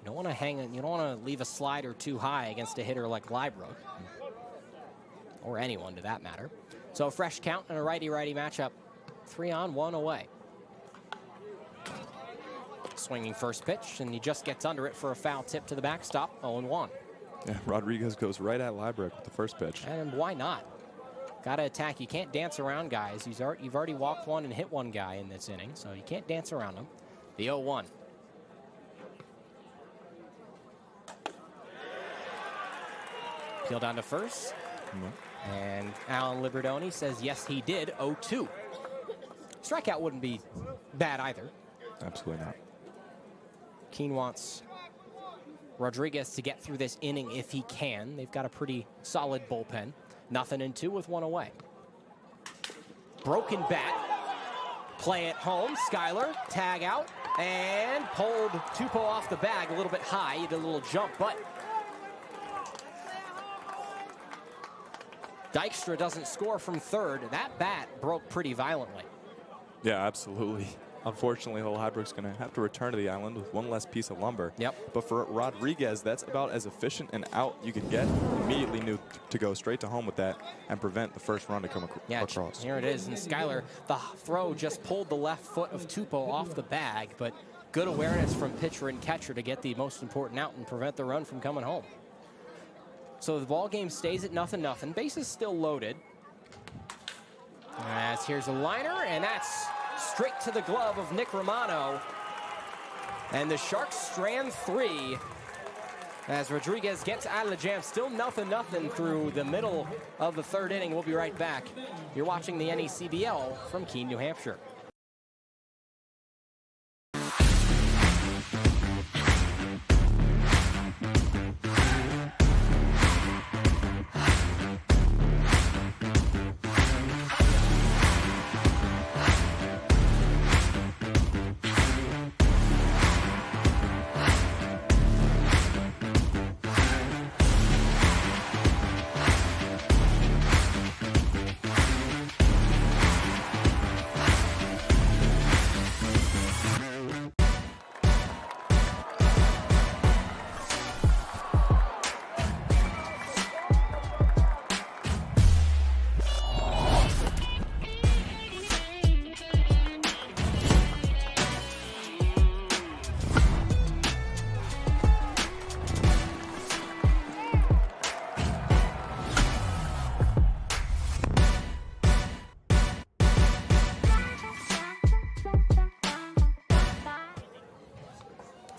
You don't want to hang it. You don't want to leave a slider too high against a hitter like Liebrook, or anyone to that matter. So a fresh count and a righty-righty matchup. 3 on, 1 away. Swinging first pitch, and he just gets under it for a foul tip to the backstop. 0-1. Yeah, Rodriguez goes right at Liebrook with the first pitch. And why not? Got to attack. You can't dance around guys. You've already walked one and hit one guy in this inning, so you can't dance around them. The 0-1. Peel down to first. And Alan Liberdoni says yes, he did. 0-2. Strikeout wouldn't be bad either. Absolutely not. Keene wants Rodriguez to get through this inning if he can. They've got a pretty solid bullpen. 0-2 with 1 away. Broken bat. Play at home. Schuyler, tag out, and pulled Tupou off the bag a little bit high. He did a little jump, but Dykstra doesn't score from third. That bat broke pretty violently. Yeah, absolutely. Unfortunately, Liebrook's going to have to return to the island with 1 less piece of lumber. Yep. But for Rodriguez, that's about as efficient an out you could get. Immediately knew to go straight to home with that and prevent the first run to come across. Here it is. And Schuyler, the throw just pulled the left foot of Tupou off the bag, but good awareness from pitcher and catcher to get the most important out and prevent the run from coming home. So the ball game stays at 0-0. Bases still loaded. As here's a liner, and that's straight to the glove of Nick Romano. And the Sharks strand 3 as Rodriguez gets out of the jam. Still 0-0 through the middle of the 3rd inning. We'll be right back. You're watching the NECBL from Keene, New Hampshire.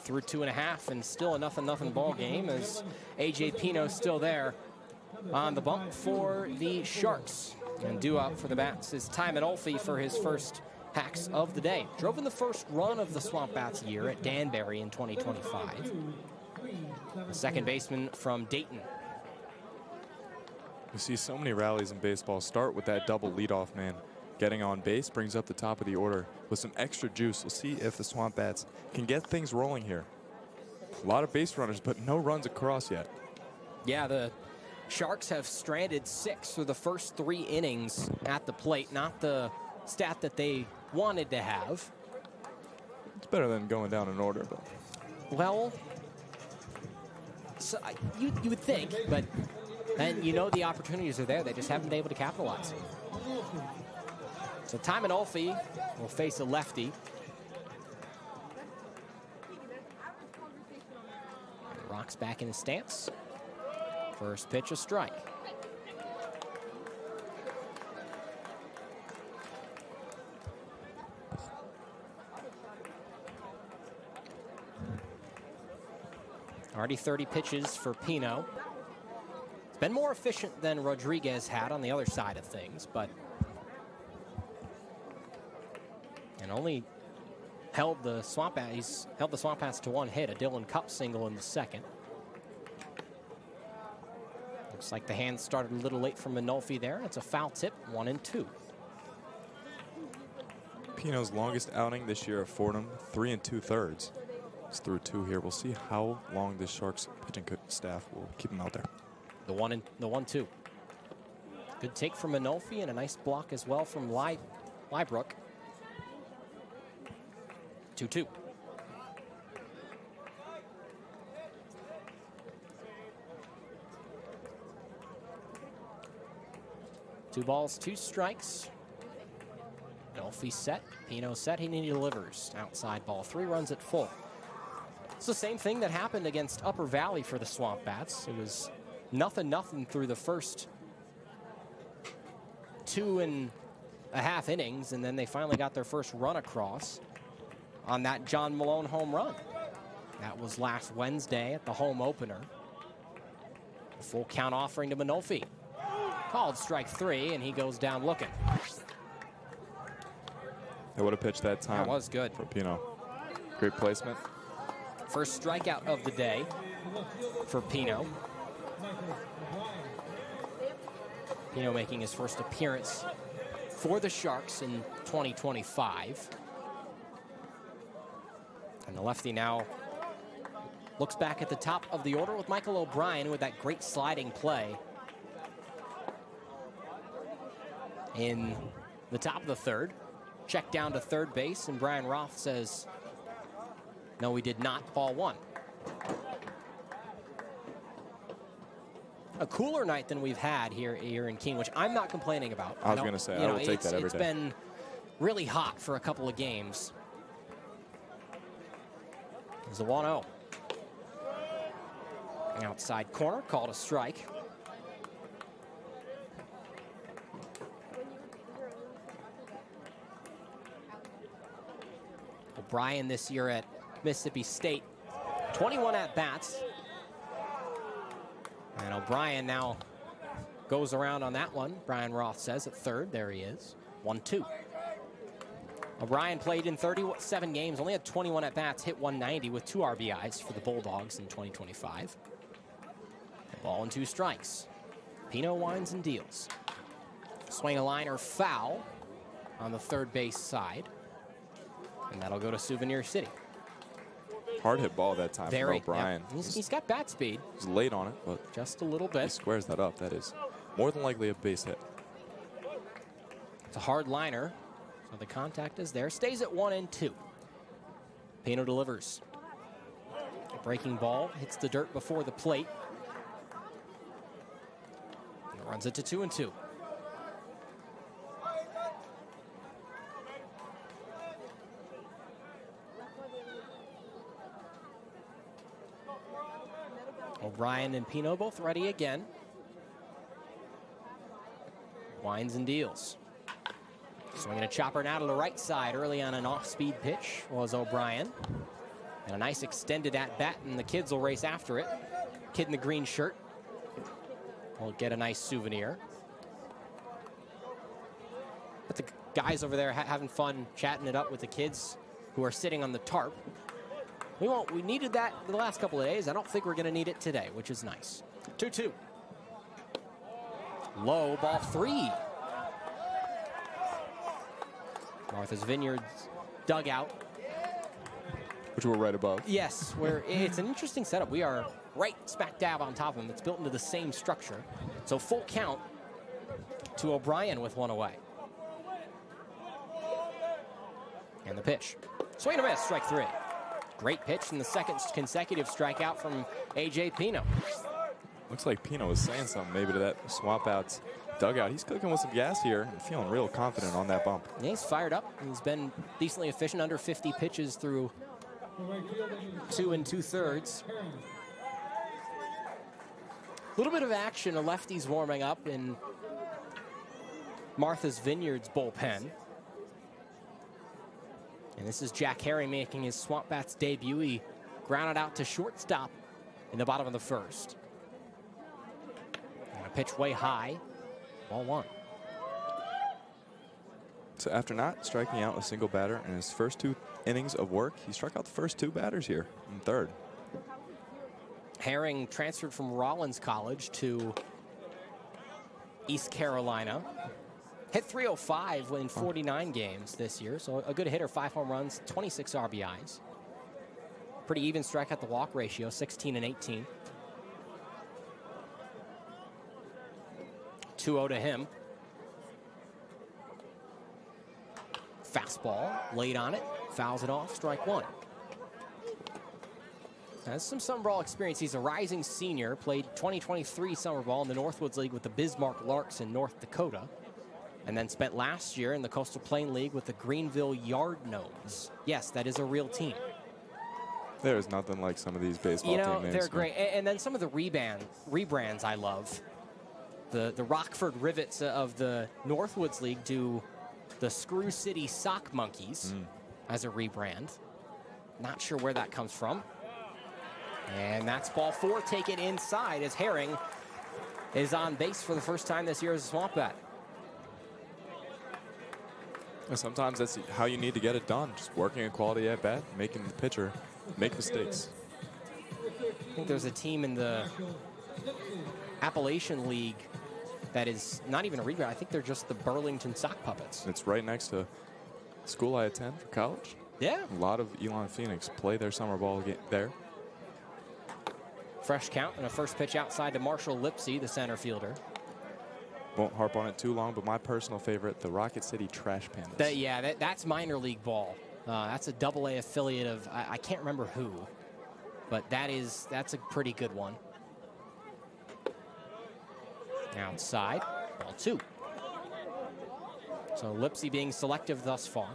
Through 2.5 and still a 0-0 ball game as AJ Pino's still there on the bump for the Sharks. And due up for the Bats is Timon Olfey for his first hacks of the day. Drove in the first run of the SwampBats year at Danbury in 2025. The second baseman from Dayton. You see so many rallies in baseball start with that double leadoff man. Getting on base brings up the top of the order with some extra juice. We'll see if the SwampBats can get things rolling here. A lot of base runners, but no runs across yet. Yeah, the Sharks have stranded 6 through the first 3 innings at the plate. Not the stat that they wanted to have. It's better than going down in order, but. Well, so you would think, but and you know the opportunities are there. They just haven't been able to capitalize. So Timon Olfey will face a lefty. Rocks back in his stance. First pitch, a strike. Already 30 pitches for Pino. It's been more efficient than Rodriguez had on the other side of things, but and only held the SwampBats. He's held the SwampBats to 1 hit, a Dylan Cup single in the second. Looks like the hand started a little late from Manolfi there. It's a foul tip, 1-2. Pino's longest outing this year at Fordham, 3 2/3. He's through 2 here. We'll see how long the Sharks pitching staff will keep him out there. The 1-2. Good take from Manolfi and a nice block as well from Liebrook. 2-2. Two balls, 2 strikes. Manolfi set, Pino set, he delivers. Outside ball, 3 runs at full. It's the same thing that happened against Upper Valley for the SwampBats. It was 0-0 through the first 2.5 innings, and then they finally got their first run across on that John Malone home run. That was last Wednesday at the home opener. A full count offering to Manolfi. Called strike 3, and he goes down looking. They would have pitched that time. That was good. For Pino. Great placement. First strikeout of the day for Pino. Pino making his first appearance for the Sharks in 2025. And the lefty now looks back at the top of the order with Michael O'Brien with that great sliding play in the top of the third. Check down to third base, and Brian Roth says, no, we did not, ball 1. A cooler night than we've had here in Keene, which I'm not complaining about. I was going to say, I will take that every day. It's been really hot for a couple of games. There's a 1-0. Outside corner, called a strike. O'Brien this year at Mississippi State, 21 at-bats. And O'Brien now goes around on that one. Brian Roth says at third. There he is. 1-2. O'Brien played in 37 games, only had 21 at-bats, hit 190 with 2 RBIs for the Bulldogs in 2025. Ball and 2 strikes. Pino winds and deals. Swing a liner foul on the third base side. And that'll go to Souvenir City. Hard hit ball that time from O'Brien. Yeah. He's got bat speed. He's late on it, but just a little bit. He squares that up. That is more than likely a base hit. It's a hard liner, so the contact is there. Stays at 1-2. Pino delivers. A breaking ball hits the dirt before the plate. And runs it to 2-2. O'Brien and Pino both ready again. Winds and deals. Swinging a chopper now to the right side. Early on an off-speed pitch was O'Brien. And a nice extended at-bat, and the kids will race after it. Kid in the green shirt will get a nice souvenir. But the guys over there having fun chatting it up with the kids who are sitting on the tarp. We needed that the last couple of days. I don't think we're going to need it today, which is nice. 2-2. Low, ball 3. Martha's Vineyard's dugout. Which we're right above. Yes, where it's an interesting setup. We are right smack dab on top of them. It's built into the same structure. So full count to O'Brien with 1 away. And the pitch. Swing and a miss, strike 3. Great pitch and the second consecutive strikeout from A.J. Pino. Looks like Pino was saying something maybe to that SwampBats dugout. He's cooking with some gas here and feeling real confident on that bump. Yeah, he's fired up. He's been decently efficient, under 50 pitches through 2 2/3. A little bit of action, a lefty's warming up in Martha's Vineyard's bullpen. And this is Jack Herring making his SwampBats debut. He grounded out to shortstop in the bottom of the first. And a pitch way high, ball 1. So after not striking out a single batter in his first 2 innings of work, he struck out the first 2 batters here in third. Herring transferred from Rollins College to East Carolina. Hit 305 in 49 games this year, so a good hitter, 5 home runs, 26 RBIs. Pretty even strike at the walk ratio, 16 and 18. 2-0 to him. Fastball, late on it, fouls it off, strike one. Has some summer ball experience. He's a rising senior, played 2023 summer ball in the Northwoods League with the Bismarck Larks in North Dakota, and then spent last year in the Coastal Plain League with the Greenville Yard Gnomes. Yes, that is a real team. There is nothing like some of these baseball team names. They're great. And then some of the rebrands I love. The Rockford Rivets of the Northwoods League do the Screw City Sock Monkeys as a rebrand. Not sure where that comes from. And that's ball 4, taken inside as Herring is on base for the first time this year as a Swamp Bat. And sometimes that's how you need to get it done. Just working a quality at bat, making the pitcher make mistakes. I think there's a team in the Appalachian League that is not even a rebrand. I think they're just the Burlington Sock Puppets. It's right next to the school I attend for college. Yeah. A lot of Elon Phoenix play their summer ball game there. Fresh count and a first pitch outside to Marshall Lipsy, the center fielder. Won't harp on it too long, but my personal favorite, the Rocket City Trash Pandas. That's minor league ball. That's a AA affiliate of, I can't remember who, but that's a pretty good one. Outside, ball 2. So Lipsy being selective thus far.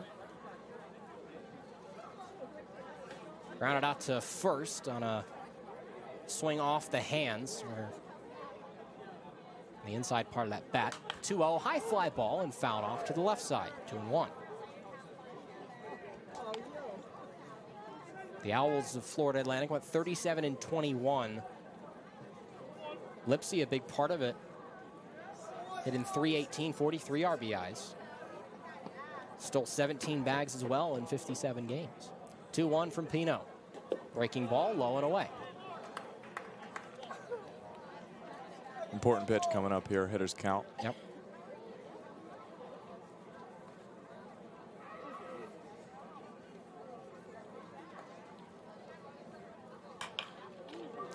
Grounded out to first on a swing off the hands. The inside part of that bat. 2-0, high fly ball and fouled off to the left side. 2-1. The Owls of Florida Atlantic went 37 and 21. Lipsy, a big part of it. Hitting .318, 43 RBIs. Stole 17 bags as well in 57 games. 2-1 from Pino. Breaking ball, low and away. Important pitch coming up here, hitter's count. Yep.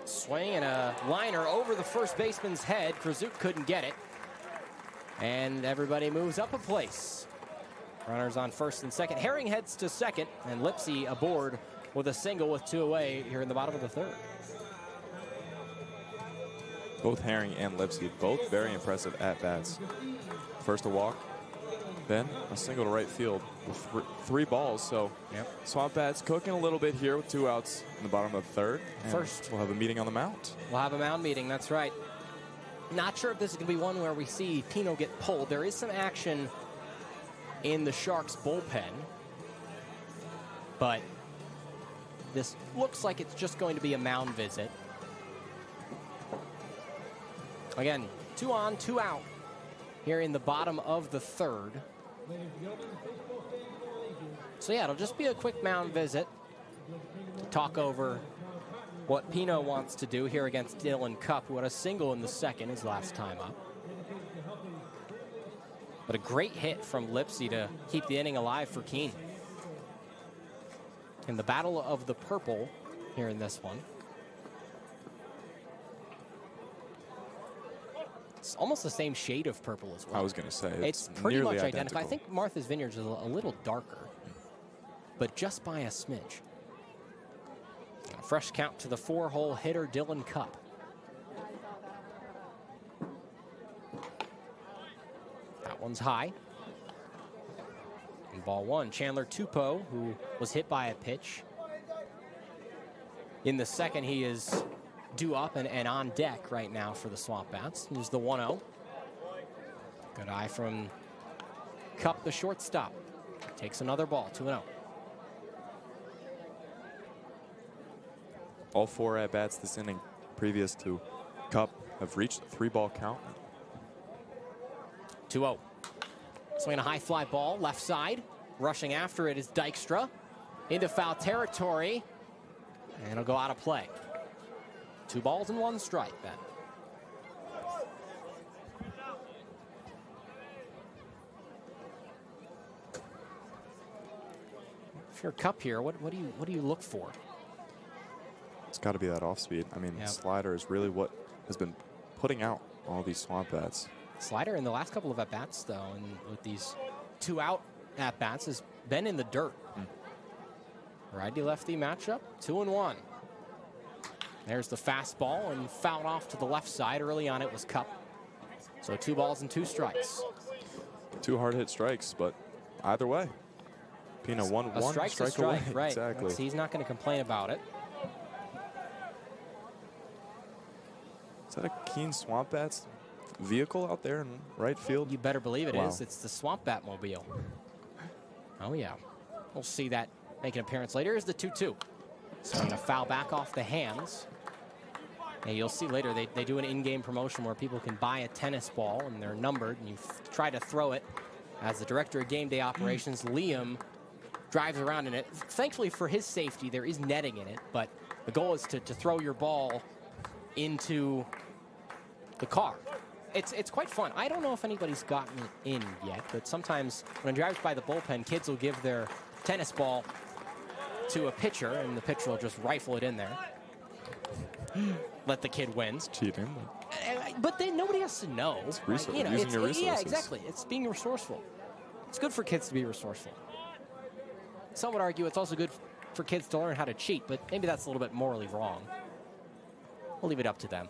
Swing and a liner over the first baseman's head. Krasuk couldn't get it. And everybody moves up a place. Runners on first and second. Herring heads to second, and Lipsy aboard with a single with 2 away here in the bottom of the 3rd. Both Herring and Lipsy, both very impressive at-bats. First a walk, then a single to right field with 3 balls. So Swamp Bats cooking a little bit here with 2 outs in the bottom of the 3rd. First, we'll have a meeting on the mound. We'll have a mound meeting, that's right. Not sure if this is going to be one where we see Pino get pulled. There is some action in the Sharks bullpen, but this looks like it's just going to be a mound visit. Again, 2 on, 2 out here in the bottom of the 3rd. So yeah, it'll just be a quick mound visit to talk over what Pino wants to do here against Dylan Cupp, who had a single in the 2nd his last time up. But a great hit from Lipsy to keep the inning alive for Keene. In the battle of the purple here in this one. It's almost the same shade of purple as well. I was going to say, it's pretty much identical. I think Martha's Vineyard is a little darker, but just by a smidge. A fresh count to the 4-hole hitter, Dylan Cupp. That one's high. And ball 1, Chandler Tupou, who was hit by a pitch. In the 2nd, he is due up and on deck right now for the Swamp Bats. Here's the 1-0. Good eye from Cupp, the shortstop. Takes another ball, 2-0. All 4 at-bats this inning previous to Cupp have reached a 3-ball count. 2-0. Swinging a high fly ball, left side. Rushing after it is Dykstra. Into foul territory. And it'll go out of play. 2 balls and 1 strike then. If you're Cup here, what do you look for? It's got to be that off speed. I mean, slider is really what has been putting out all these SwampBats. Slider in the last couple of at-bats, though, and with these 2 out at-bats, has been in the dirt. Righty-lefty matchup, 2-1. There's the fastball, and fouled off to the left side. Early on, it was Cup. So 2 balls and 2 strikes. 2 hard-hit strikes, but either way, Pino one strike away. Right. Exactly. He's not going to complain about it. Is that a Keene SwampBats vehicle out there in right field? You better believe it Wow. is. It's the SwampBat mobile. Oh, yeah. We'll see that make an appearance later. Here's the 2-2. So I'm going to foul back off the hands. And you'll see later they do an in-game promotion where people can buy a tennis ball, and they're numbered, and you try to throw it. As the director of game day operations, Liam, drives around in it. Thankfully for his safety, there is netting in it, but the goal is to throw your ball into the car. It's quite fun. I don't know if anybody's gotten it in yet, but sometimes when it drives by the bullpen, kids will give their tennis ball to a pitcher, and the pitcher will just rifle it in there. Let the kid win. It's cheating. But then nobody has to know. It's right? using your resources. Yeah, exactly. It's being resourceful. It's good for kids to be resourceful. Some would argue it's also good for kids to learn how to cheat, but maybe that's a little bit morally wrong. We'll leave it up to them.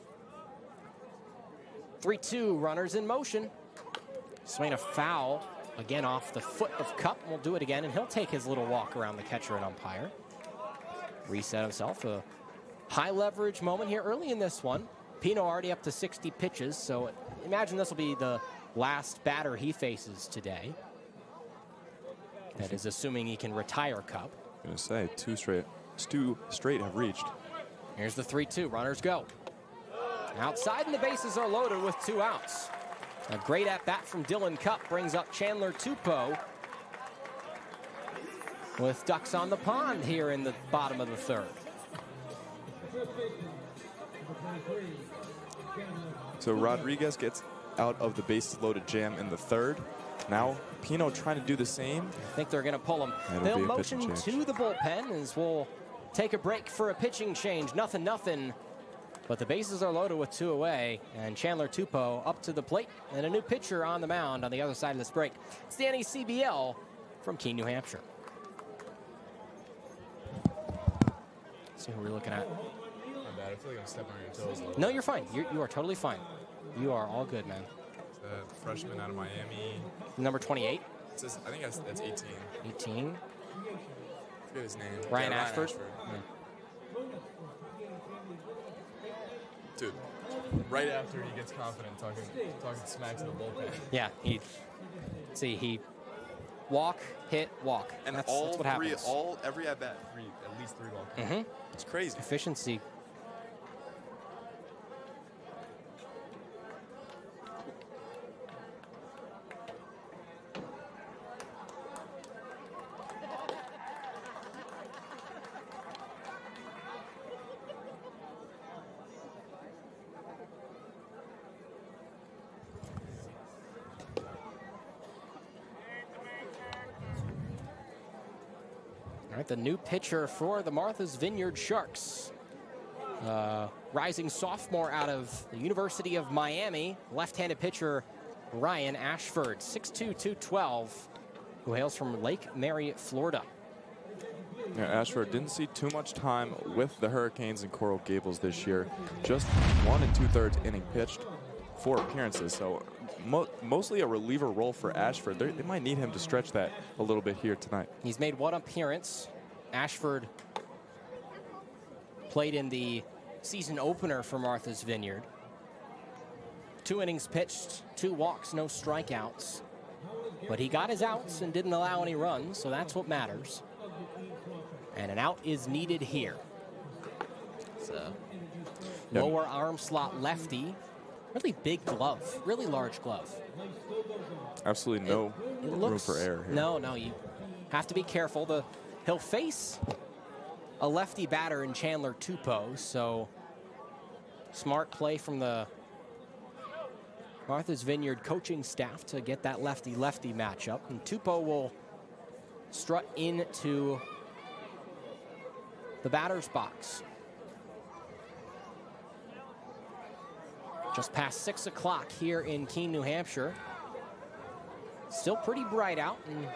3-2, runners in motion. Swing a foul, again off the foot of Cup. We'll do it again, and he'll take his little walk around the catcher and umpire. Reset himself. A high leverage moment here early in this one. Pino already up to 60 pitches, so imagine this will be the last batter he faces today. That is assuming he can retire Cup. I'm going to say two straight have reached. Here's the 3-2, runners go. Outside, and the bases are loaded with 2 outs. A great at-bat from Dylan Cup brings up Chandler Tupou with ducks on the pond here in the bottom of the 3rd. So Rodriguez gets out of the bases loaded jam in the 3rd. Now Pino trying to do the same. I think they're going to pull him. They'll motion to the bullpen as we'll take a break for a pitching change. 0-0. But the bases are loaded with 2 away, and Chandler Tupou up to the plate, and a new pitcher on the mound on the other side of this break. It's the NECBL from Keene, New Hampshire. Let's see who we're looking at. My bad. I feel like I'm stepping on your toes. No, you're fine. You are totally fine. You are all good, man. It's a freshman out of Miami. Number 28. It says, I think that's 18. 18. I forget his name. Ryan Ashford. Yeah. Dude, right after he gets confident talking smack to the bullpen. Yeah, he walk, hit, walk. And that's all what happens. Every at bat, at least 3 balls. Mm-hmm. It's crazy. Efficiency. All right, the new pitcher for the Martha's Vineyard Sharks. Rising sophomore out of the University of Miami, left-handed pitcher Ryan Ashford, 6'2", 212, who hails from Lake Mary, Florida. Yeah, Ashford didn't see too much time with the Hurricanes and Coral Gables this year. Just 1 2/3 inning pitched, 4 appearances. So mostly a reliever role for Ashford. They might need him to stretch that a little bit here tonight. He's made 1 appearance. Ashford played in the season opener for Martha's Vineyard. 2 innings pitched, 2 walks, no strikeouts. But he got his outs and didn't allow any runs, so that's what matters. And an out is needed here. It's a lower arm slot lefty. Really big glove, really large glove. Absolutely no room for error here. No, you have to be careful. He'll face a lefty batter in Chandler Tupou, so smart play from the Martha's Vineyard coaching staff to get that lefty-lefty matchup. And Tupou will strut into the batter's box. Just past 6 o'clock here in Keene, New Hampshire. Still pretty bright out and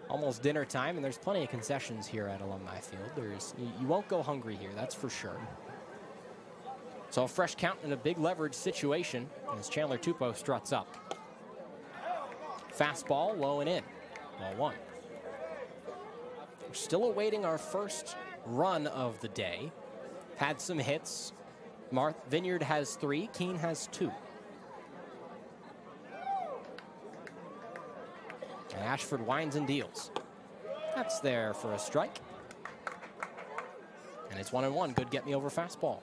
almost dinner time, and there's plenty of concessions here at Alumni Field. You won't go hungry here, that's for sure. So a fresh count in a big leverage situation as Chandler Tupou struts up. Fastball low and in. Ball 1. We're still awaiting our first run of the day. Had some hits. Vineyard has 3, Keene has 2. And Ashford winds and deals. That's there for a strike. And it's 1-1. Good get me over fastball.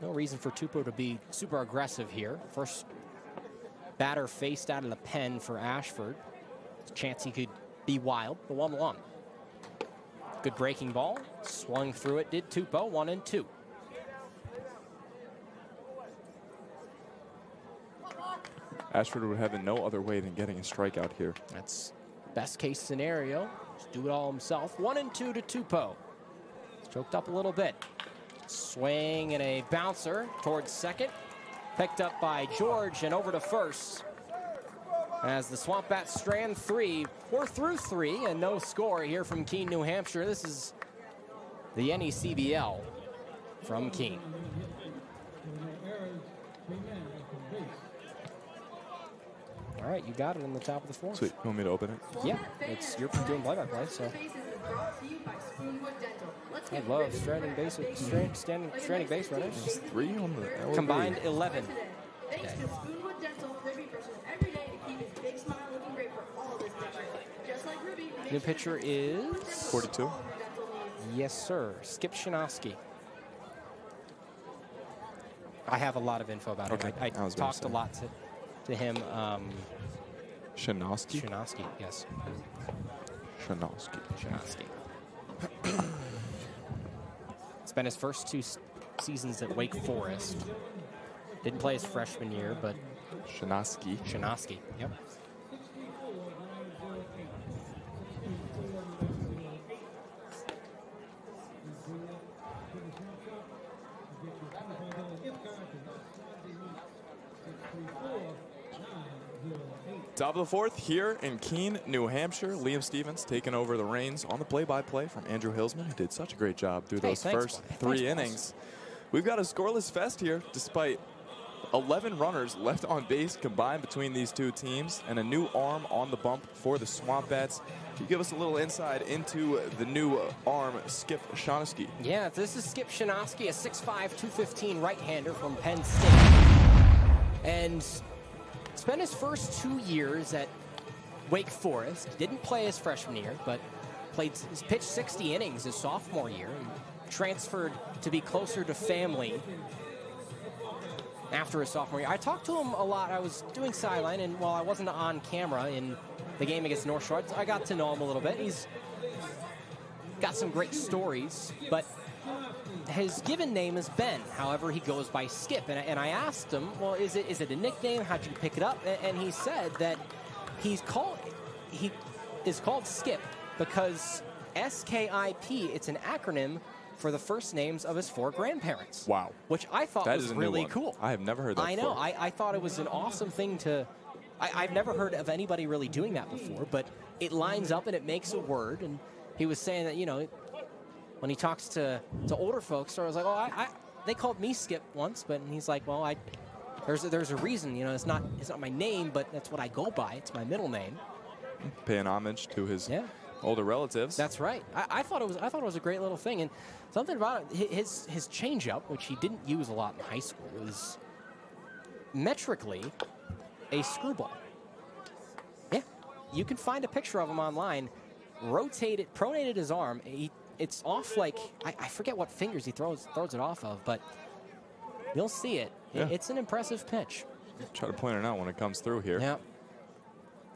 No reason for Tupou to be super aggressive here. First batter faced out of the pen for Ashford. Chance he could be wild. The 1-1. Good breaking ball. Swung through it, did Tupou. 1-2. Ashford would have it no other way than getting a strikeout here. That's best case scenario. Just do it all himself. 1-2 to Tupou. Choked up a little bit. Swing and a bouncer towards second. Picked up by George and over to first. As the SwampBats strand 3. We're through 3 and no score here from Keene, New Hampshire. This is the NECBL from Keene. All right, you got it in the top of the 4th. Sweet. You want me to open it? Yeah, you're doing play-by-play, so. I love stranding base runners. It's 3 on the Combined 11. Thanks to Spoonwood Dental, Ruby brushes every day to keep his big smile looking great for all of his pictures. Just like Ruby, New pitcher is 42. Yes, sir. Skip Shinosky. I have a lot of info about him. I talked a lot to him. Shinosky? Shinosky, yes. Shinosky. Spent his first 2 seasons at Wake Forest. Didn't play his freshman year, but Shinosky, yep. Top of the 4th here in Keene, New Hampshire. Liam Stevens taking over the reins on the play-by-play from Andrew Hillsman, who did such a great job through those first 3 innings. We've got a scoreless fest here, despite 11 runners left on base combined between these 2 teams, and a new arm on the bump for the SwampBats. Can you give us a little insight into the new arm, Skip Shinosky? Yeah, this is Skip Shinosky, a 6'5", 215 right-hander from Penn State. And spent his first 2 years at Wake Forest. Didn't play his freshman year, but pitched 60 innings his sophomore year and transferred to be closer to family after his sophomore year. I talked to him a lot. I was doing sideline, and while I wasn't on camera in the game against North Shore, I got to know him a little bit. He's got some great stories, but his given name is Ben. However, he goes by Skip. And I asked him, well, is it a nickname? How'd you pick it up? And he said that he is called Skip because SKIP, it's an acronym for the first names of his 4 grandparents. Wow. Which I thought was really cool. I have never heard that I know. I thought it was an awesome thing to... I've never heard of anybody really doing that before, but it lines up and it makes a word. And he was saying that, you know, when he talks to older folks, so I was like, oh, they called me Skip once, but he's like, well, there's a reason, you know, it's not my name, but that's what I go by. It's my middle name. Paying homage to his older relatives. That's right. I thought it was a great little thing, and something about it, his changeup, which he didn't use a lot in high school, was metrically a screwball. Yeah, you can find a picture of him online. Pronated his arm. It's off like I forget what fingers he throws it off of, but you'll see it. Yeah. It's an impressive pitch. Try to point it out when it comes through here. Yeah.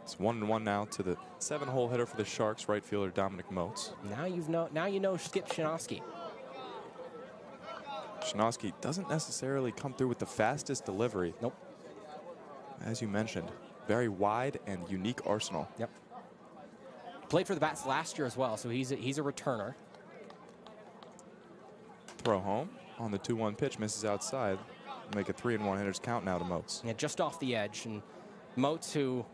It's 1-1 now to the 7-hole hitter for the Sharks, right fielder Dominic Moats. Now you know Skip Shinosky. Shinosky doesn't necessarily come through with the fastest delivery. Nope. As you mentioned, very wide and unique arsenal. Yep. Played for the Bats last year as well, so he's a returner. Throw home on the 2-1 pitch, misses outside. Make a 3-1 hitters count now to Moats. Yeah, just off the edge. And Moats, who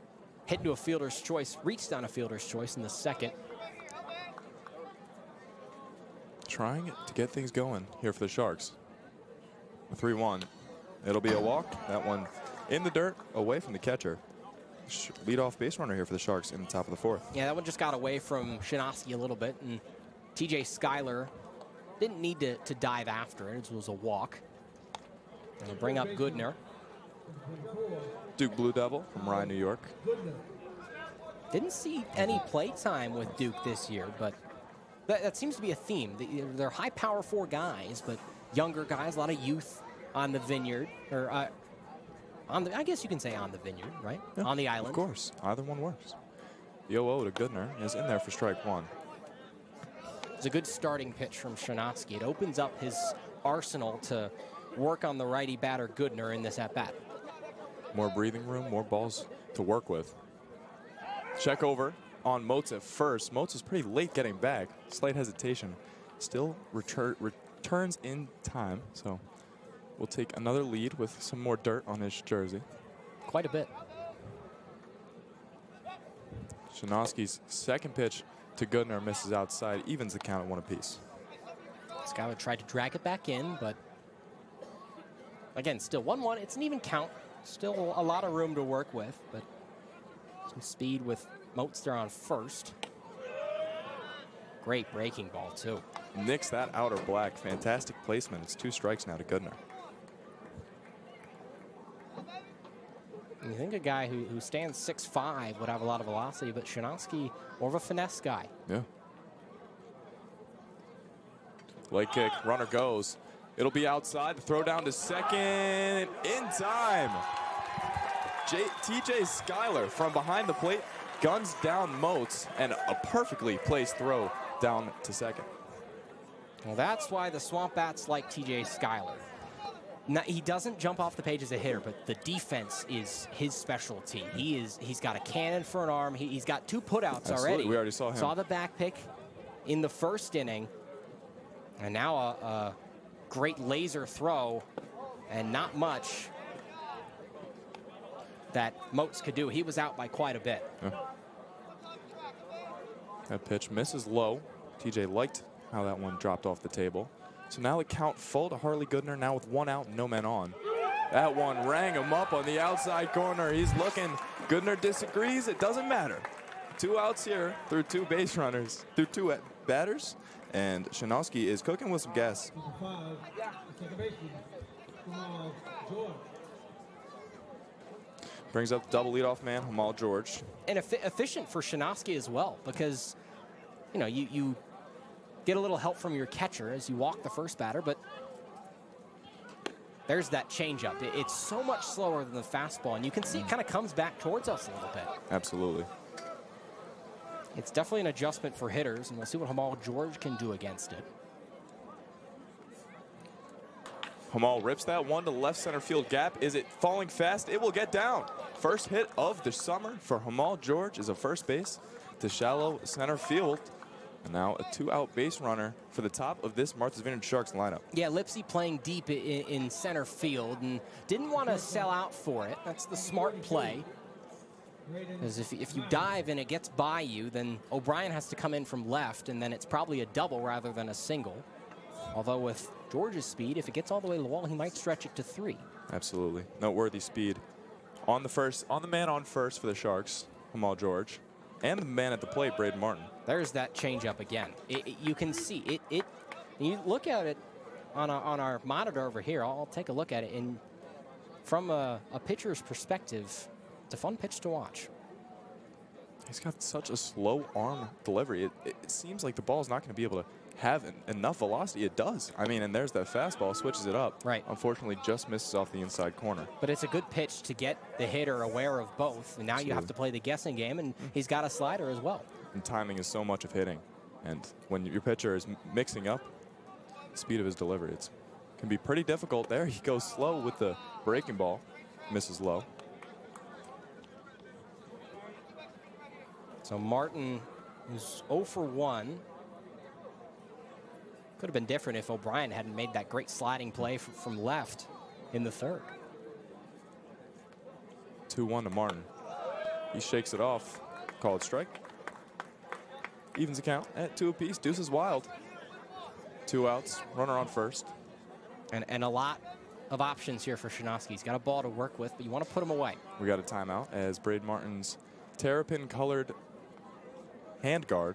hit into a fielder's choice, reached on a fielder's choice in the second. Trying to get things going here for the Sharks. 3-1. It'll be a walk. That one in the dirt, away from the catcher. Leadoff base runner here for the Sharks in the top of the 4th. Yeah, that one just got away from Shinosky a little bit, and TJ Schuyler didn't need to dive after it. It was a walk. And we'll bring up Goodner. Duke Blue Devil from Rye, New York. Didn't see any play time with Duke this year, but that seems to be a theme. They're high power 4 guys, but younger guys, a lot of youth on the Vineyard, or I guess you can say on the Vineyard, right? Yeah, on the island. Of course, either one works. The 0-0 to Goodner is in there for strike 1. It's a good starting pitch from Shinosky. It opens up his arsenal to work on the righty batter Goodner in this at-bat. More breathing room, more balls to work with. Check over on Moats at first. Moats is pretty late getting back. Slight hesitation. Still returns in time, so we'll take another lead with some more dirt on his jersey. Quite a bit. Shinosky's second pitch to Goodner misses outside, evens the count at 1 apiece. Schuyler tried to drag it back in, but again, still 1-1. It's an even count. Still a lot of room to work with, but some speed with Moats there on first. Great breaking ball, too. Nicks that outer black. Fantastic placement. It's 2 strikes now to Goodner. You think a guy who stands 6'5" would have a lot of velocity, but Shinosky, more of a finesse guy. Yeah. Leg kick, runner goes. It'll be outside, throw down to second, in time. TJ Schuyler from behind the plate guns down Moats, and a perfectly placed throw down to second. Well, that's why the SwampBats like TJ Schuyler. Now, he doesn't jump off the page as a hitter, but the defense is his specialty. He's got a cannon for an arm. He's got 2 putouts already. We already saw him. Saw the back pick in the first inning, and now a great laser throw, and not much that Moats could do. He was out by quite a bit. Yeah. That pitch misses low. TJ liked how that one dropped off the table. So now the count full to Harley Goodner, now with 1 out and no men on. That one rang him up on the outside corner. He's looking. Goodner disagrees. It doesn't matter. 2 outs here through 2 base runners, through 2 batters. And Shinosky is cooking with some gas. Brings up the double leadoff man, Hamal George. And efficient for Shinosky as well, because, you know, you get a little help from your catcher as you walk the first batter, but there's that changeup. It's so much slower than the fastball, and you can see it kind of comes back towards us a little bit. Absolutely. It's definitely an adjustment for hitters, and we'll see what Hamal George can do against it. Hamal rips that one to the left center field gap. Is it falling fast? It will get down. First hit of the summer for Hamal George is a first base to shallow center field. And now a 2-out base runner for the top of this Martha's Vineyard Sharks lineup. Yeah, Lipsy playing deep in center field and didn't want to sell out for it. That's the smart play. Because if you dive and it gets by you, then O'Brien has to come in from left, and then it's probably a double rather than a single. Although with George's speed, if it gets all the way to the wall, he might stretch it to 3. Absolutely. Noteworthy speed. On the man on first for the Sharks, Hamal George. And the man at the plate, Braden Martin. There's that changeup again. You can see it. You look at it on our monitor over here. I'll take a look at it. And from a pitcher's perspective, it's a fun pitch to watch. He's got such a slow arm delivery. It seems like the ball's not going to be able to have enough velocity. It does. I mean, and there's that fastball, switches it up. Right. Unfortunately, just misses off the inside corner. But it's a good pitch to get the hitter aware of both. And now you have to play the guessing game, and he's got a slider as well. And timing is so much of hitting. And when your pitcher is mixing up the speed of his delivery, it can be pretty difficult there. He goes slow with the breaking ball, misses low. So Martin who's 0 for 1. Could have been different if O'Brien hadn't made that great sliding play from left in the third. 2-1 to Martin. He shakes it off. Called strike. Evens the count at 2 apiece. Deuce is wild. 2 outs. Runner on first. And a lot of options here for Shinosky. He's got a ball to work with, but you want to put him away. We got a timeout as Braden Martin's terrapin colored handguard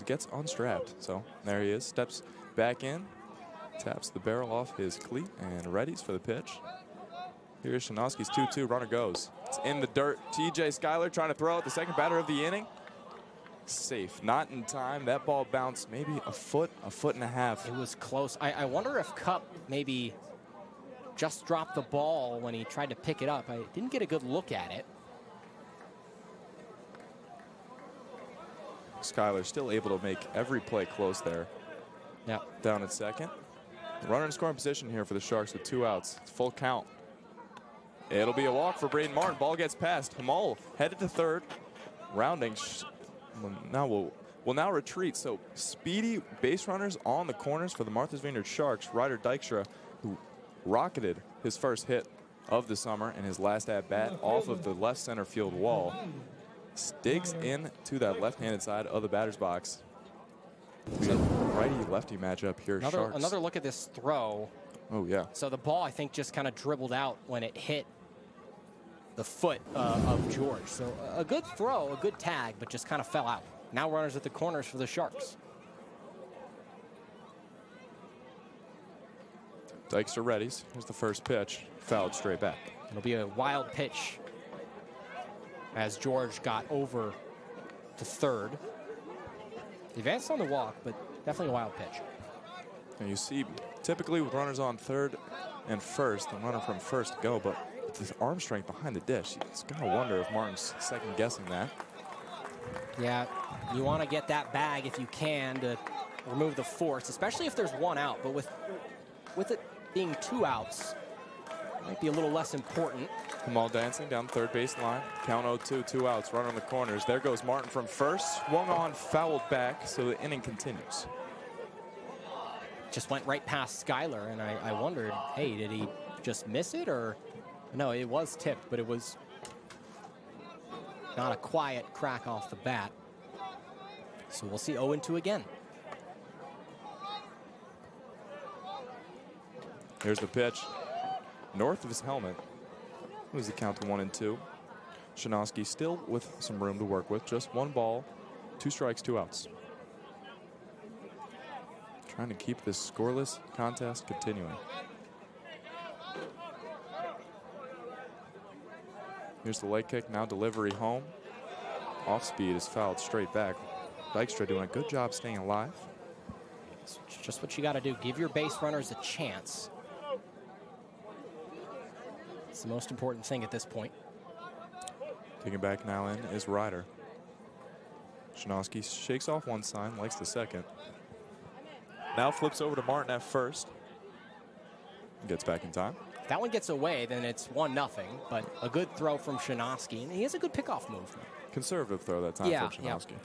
gets unstrapped. So there he is. Steps back in. Taps the barrel off his cleat and readies for the pitch. Here's Shinosky's 2-2. Runner goes. It's in the dirt. TJ Schuyler trying to throw out the second batter of the inning. Safe. Not in time. That ball bounced maybe a foot and a half. It was close. I wonder if Cup maybe just dropped the ball when he tried to pick it up. I didn't get a good look at it. Schuyler still able to make every play close there. Yeah. Down at second. Runner in scoring position here for the Sharks with 2 outs. It's full count. It'll be a walk for Braden Martin. Ball gets past. Hamal headed to third. Rounding. Will now retreat. So speedy base runners on the corners for the Martha's Vineyard Sharks. Ryder Dykstra, who rocketed his first hit of the summer in his last at bat off of the left center field wall, digs into that left-handed side of the batter's box. Righty-lefty matchup here. Sharks. Another look at this throw. Oh yeah. So the ball, I think, just kind of dribbled out when it hit the foot of George. So a good throw, a good tag, but just kind of fell out. Now runners at the corners for the Sharks. Dykstra readies. Here's the first pitch. Fouled straight back. It'll be a wild pitch as George got over to third. He advanced on the walk, but definitely a wild pitch. And you see, typically with runners on third and first, the runner from first go, but with his arm strength behind the dish, it's got to wonder if Martin's second guessing that. Yeah, you want to get that bag if you can to remove the force, especially if there's 1 out. But with it being 2 outs, it might be a little less important. Hamal dancing down the third base line. Count 0-2, 2 outs, runner in the corners. There goes Martin from first. Swung on, fouled back, so the inning continues. Just went right past Schuyler, and I wondered, hey, did he just miss it? Or no, it was tipped, but it was not a quiet crack off the bat. So we'll see 0-2 again. Here's the pitch. North of his helmet. Moves the count to 1-2. Shinosky still with some room to work with. Just 1 ball, 2 strikes, 2 outs. Trying to keep this scoreless contest continuing. Here's the leg kick, now delivery home. Off speed is fouled straight back. Dykstra doing a good job staying alive. It's just what you got to do. Give your base runners a chance. It's the most important thing at this point. Taking back now in is Ryder. Shinosky shakes off one sign, likes the second. Now flips over to Martin at first. Gets back in time. If that one gets away, then it's 1-0. But a good throw from Shinosky, and he has a good pickoff move. Conservative throw that time Yeah, for Shinosky.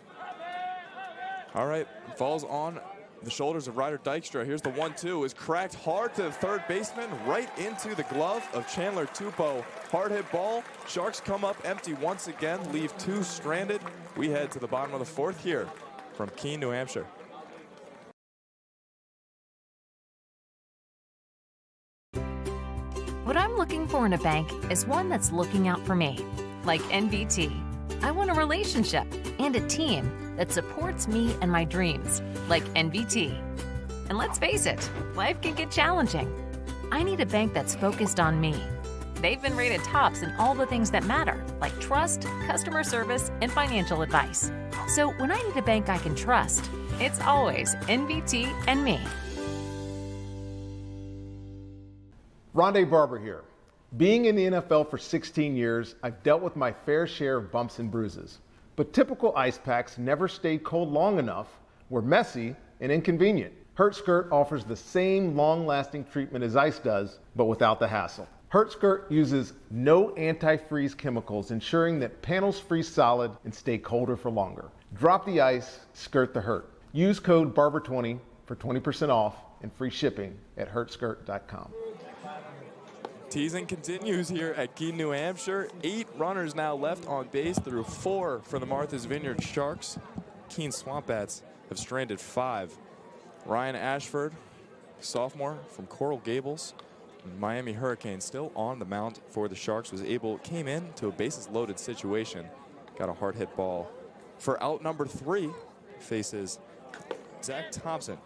All right, falls on the shoulders of Ryder Dykstra. Here's the 1-2, is cracked hard to the third baseman, right into the glove of Chandler Tupou. Hard hit ball. Sharks come up empty once again, leave 2 stranded. We head to the bottom of the 4th here from Keene, New Hampshire. What I'm looking for in a bank is one that's looking out for me, like NBT. I want a relationship and a team that supports me and my dreams, like NBT. And let's face it, life can get challenging. I need a bank that's focused on me. They've been rated tops in all the things that matter, like trust, customer service, and financial advice. So when I need a bank I can trust, it's always NBT and me. Rondé Barber here. Being in the NFL for 16 years, I've dealt with my fair share of bumps and bruises. But typical ice packs never stayed cold long enough, were messy and inconvenient. Hurt Skirt offers the same long-lasting treatment as ice does, but without the hassle. HurtSkirt uses no antifreeze chemicals, ensuring that panels freeze solid and stay colder for longer. Drop the ice, skirt the hurt. Use code BARBER20 for 20% off and free shipping at hurtskirt.com. Teasing continues here at Keene, New Hampshire. 8 runners now left on base through 4 for the Martha's Vineyard Sharks. Keene SwampBats have stranded 5. Ryan Ashford, sophomore from Coral Gables, Miami Hurricanes, still on the mound for the Sharks, came in to a bases loaded situation, got a hard hit ball. For out number 3 faces Zach Thompson,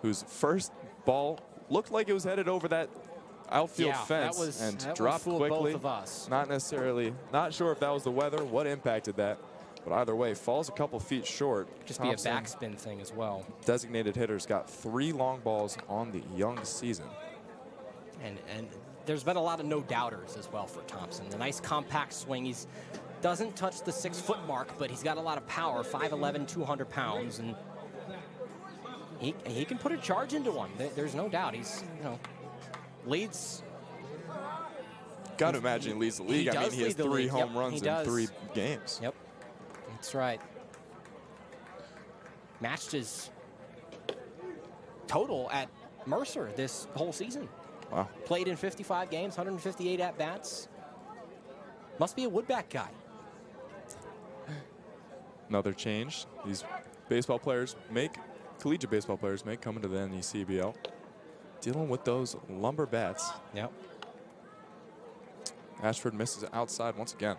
whose first ball looked like it was headed over that outfield fence and dropped quickly. Both of us. Not sure if that was the weather, what impacted that, but either way, falls a couple feet short. Just Thompson, be a backspin thing as well. Designated hitters got 3 long balls on the young season. And there's been a lot of no-doubters as well for Thompson. The nice compact swing. He doesn't touch the 6-foot mark, but he's got a lot of power, 5'11", 200 pounds, and he can put a charge into one. There's no doubt. He's, leads. Got to imagine he leads the league. I mean, he has 3 home runs in 3 games. Yep, that's right. Matched his total at Mercer this whole season. Wow. Played in 55 games, 158 at-bats. Must be a Woodback guy. Another change these baseball players make, collegiate baseball players make, coming to the NECBL. Dealing with those lumber bats. Yep. Ashford misses outside once again.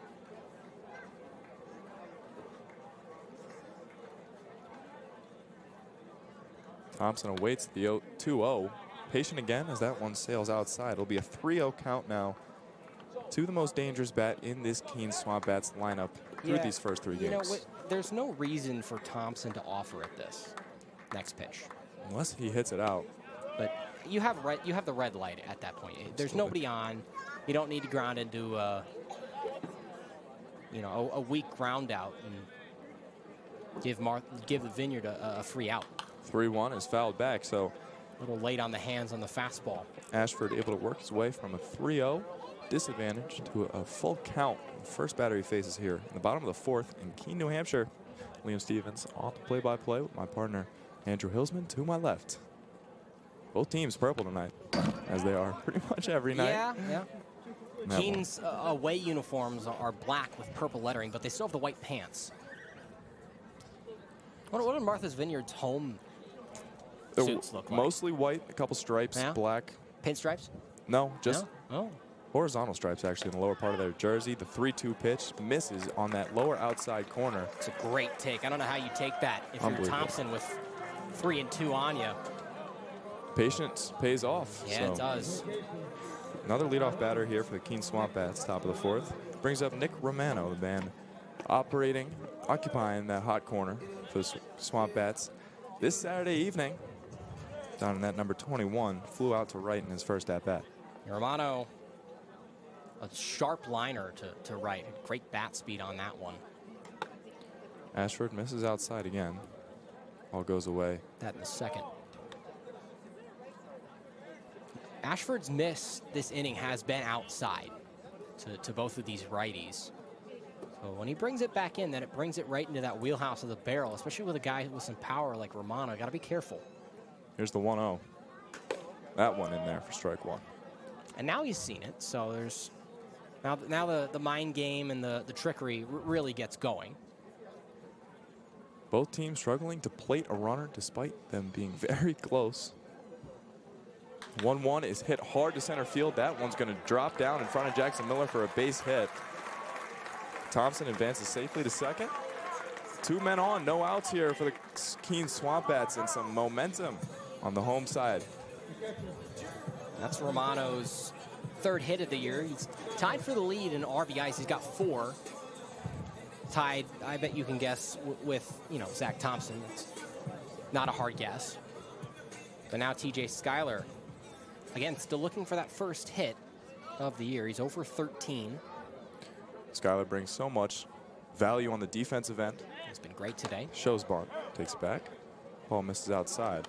Thompson awaits the 2-0. Patient again as that one sails outside. It'll be a 3-0 count now to the most dangerous bat in this Keene SwampBats lineup through these first 3 games. There's no reason for Thompson to offer at this next pitch. Unless he hits it out. But you have the red light at that point. There's nobody on. You don't need to ground into a weak ground out and give the Vineyard a free out. 3-1 is fouled back, so a little late on the hands on the fastball. Ashford able to work his way from a 3-0 disadvantage to a full count. First batter he faces here in the bottom of the 4th in Keene, New Hampshire. Liam Stevens on the play-by-play with my partner Andrew Hilsman to my left. Both teams purple tonight, as they are pretty much every night. Yeah. Keene's away uniforms are black with purple lettering, but they still have the white pants. What are Martha's Vineyard's home suits look like? Mostly white, a couple stripes, black. Pinstripes? No, just Oh. horizontal stripes actually in the lower part of their jersey. The 3-2 pitch misses on that lower outside corner. It's a great take. I don't know how you take that if you're Thompson with 3-2 on you. Patience pays off. Yeah, it does. Another leadoff batter here for the Keene SwampBats, top of the 4th. Brings up Nick Romano, the man occupying that hot corner for the SwampBats. This Saturday evening, down in that number 21, flew out to right in his first at-bat. Romano, a sharp liner to right. Great bat speed on that one. Ashford misses outside again. Ball goes away. That in the second. Ashford's miss this inning has been outside to both of these righties. So when he brings it back in, then it brings it right into that wheelhouse of the barrel, especially with a guy with some power like Romano. Got to be careful. Here's the 1-0. That one in there for strike 1. And now he's seen it, so there's now the mind game and the trickery really gets going. Both teams struggling to plate a runner despite them being very close. 1-1 is hit hard to center field. That one's going to drop down in front of Jackson Miller for a base hit. Thompson advances safely to second. 2 men on, no outs here for the Keene SwampBats and some momentum on the home side. That's Romano's 3rd hit of the year. He's tied for the lead in RBIs. He's got 4. Tied, I bet you can guess, with Zach Thompson. It's not a hard guess. But now TJ Schuyler, again, still looking for that first hit of the year. He's over 13. Schuyler brings so much value on the defensive end. He's been great today. Shosbart takes it back. Ball misses outside.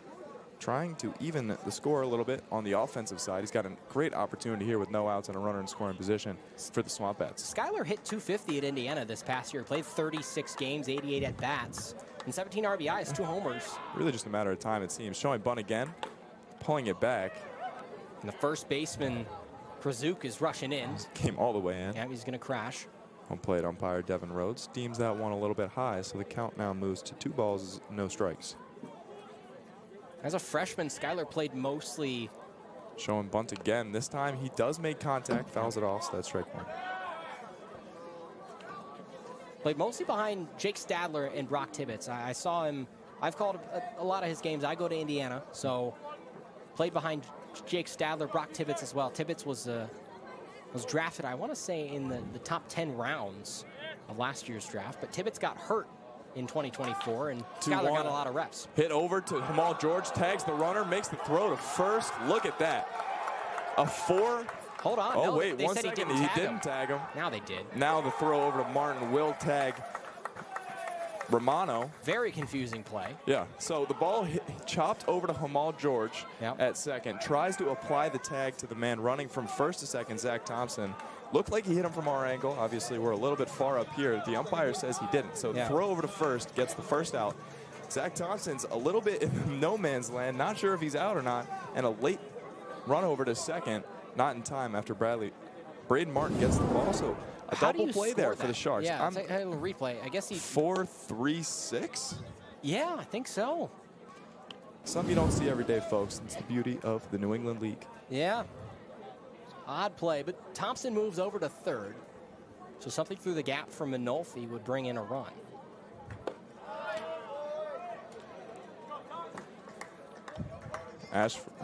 trying to even the score a little bit on the offensive side. He's got a great opportunity here with no outs and a runner in scoring position for the SwampBats. Skyler hit 250 at Indiana this past year. Played 36 games, 88 at bats, and 17 RBIs, 2 homers. Really just a matter of time, it seems. Showing bunt again, pulling it back. And the first baseman, Krasuk, is rushing in. Came all the way in. Yeah, he's going to crash. Home plate umpire Devin Rhodes deems that one a little bit high, so the count now moves to 2 balls, no strikes. As a freshman, Skyler played mostly. Showing bunt again. This time he does make contact, fouls it off, so that's strike 1. Played mostly behind Jake Stadler and Brock Tibbetts. I saw him. I've called a lot of his games. I go to Indiana, so played behind Jake Stadler, Brock Tibbetts as well. Tibbetts was drafted, I want to say, in the top 10 rounds of last year's draft, but Tibbetts got hurt in 2024, and Skyler got a lot of reps. Hit over to Jamal George, tags the runner, makes the throw to first. Look at that. A 4. Hold on. Oh, no, wait, they 1 said second. He He didn't tag him. Now they did. Now the throw over to Martin will tag Romano. Very confusing play. Yeah, so the ball chopped over to Jamal George at second. Tries to apply the tag to the man running from first to second, Zach Thompson. Looked like he hit him from our angle. Obviously, we're a little bit far up here. The umpire says he didn't. So throw over to first, gets the first out. Zach Thompson's a little bit in no man's land. Not sure if he's out or not. And a late run over to second. Not in time after Braden Martin gets the ball. So a double play there for the Sharks. Yeah, it's a replay. I guess he 4-3-6. Yeah, I think so. Something you don't see every day, folks. It's the beauty of the New England League. Yeah. Odd play, but Thompson moves over to third. So something through the gap from Manolfi would bring in a run.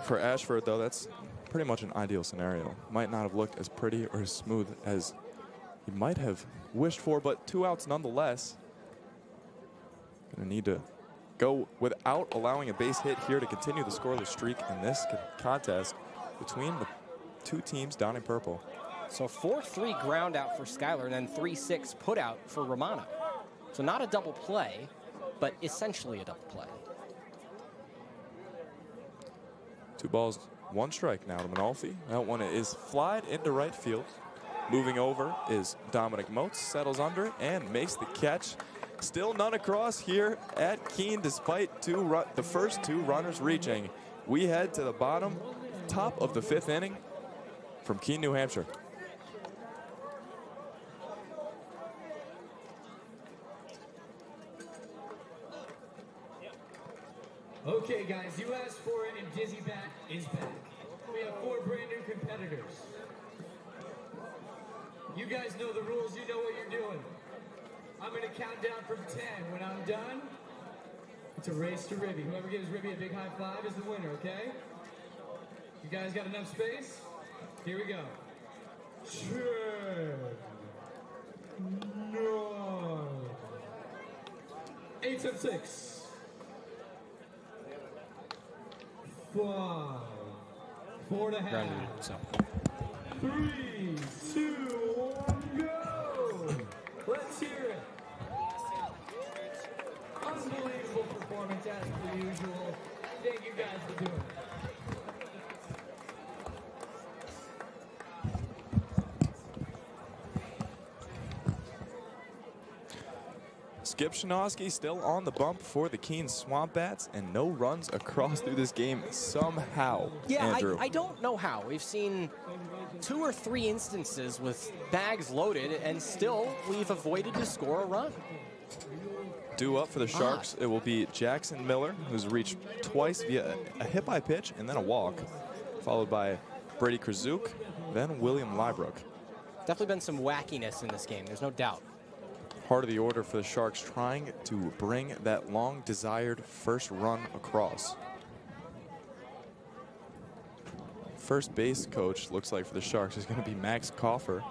For Ashford, though, that's pretty much an ideal scenario. Might not have looked as pretty or as smooth as he might have wished for, but 2 outs nonetheless. Gonna need to go without allowing a base hit here to continue the scoreless streak in this contest between the 2 teams down in purple. So 4-3 ground out for Skyler, and then 3-6 put out for Romano. So not a double play, but essentially a double play. 2 balls, 1 strike now to Manolfi. That one is flied into right field. Moving over is Dominic Moats, settles under and makes the catch. Still none across here at Keene, despite the first 2 runners reaching. We head to the top of the 5th inning from Keene, New Hampshire. Okay, guys, you asked for it, and Dizzy Bat is back. We have 4 brand new competitors. You guys know the rules, you know what you're doing. I'm gonna count down from 10. When I'm done, it's a race to Ribby. Whoever gives Ribby a big high five is the winner, okay? You guys got enough space? Here we go. 10, 9, 8 times 6. 5, 4.5. 3, 2, 1, go! Let's hear it. Unbelievable performance as per usual. Thank you guys for doing it. Skip Shinosky still on the bump for the Keene SwampBats, and no runs across through this game somehow. Yeah, Andrew. I don't know how. We've seen 2 or 3 instances with bags loaded, and still we've avoided to score a run. Due up for the Sharks, it will be Jackson Miller, who's reached twice via a hit by pitch and then a walk, followed by Brady Krasuk, then William Lybrook. Definitely been some wackiness in this game, there's no doubt. Part of the order for the Sharks, trying to bring that long desired first run across. First base coach looks like for the Sharks is going to be Max Coffer,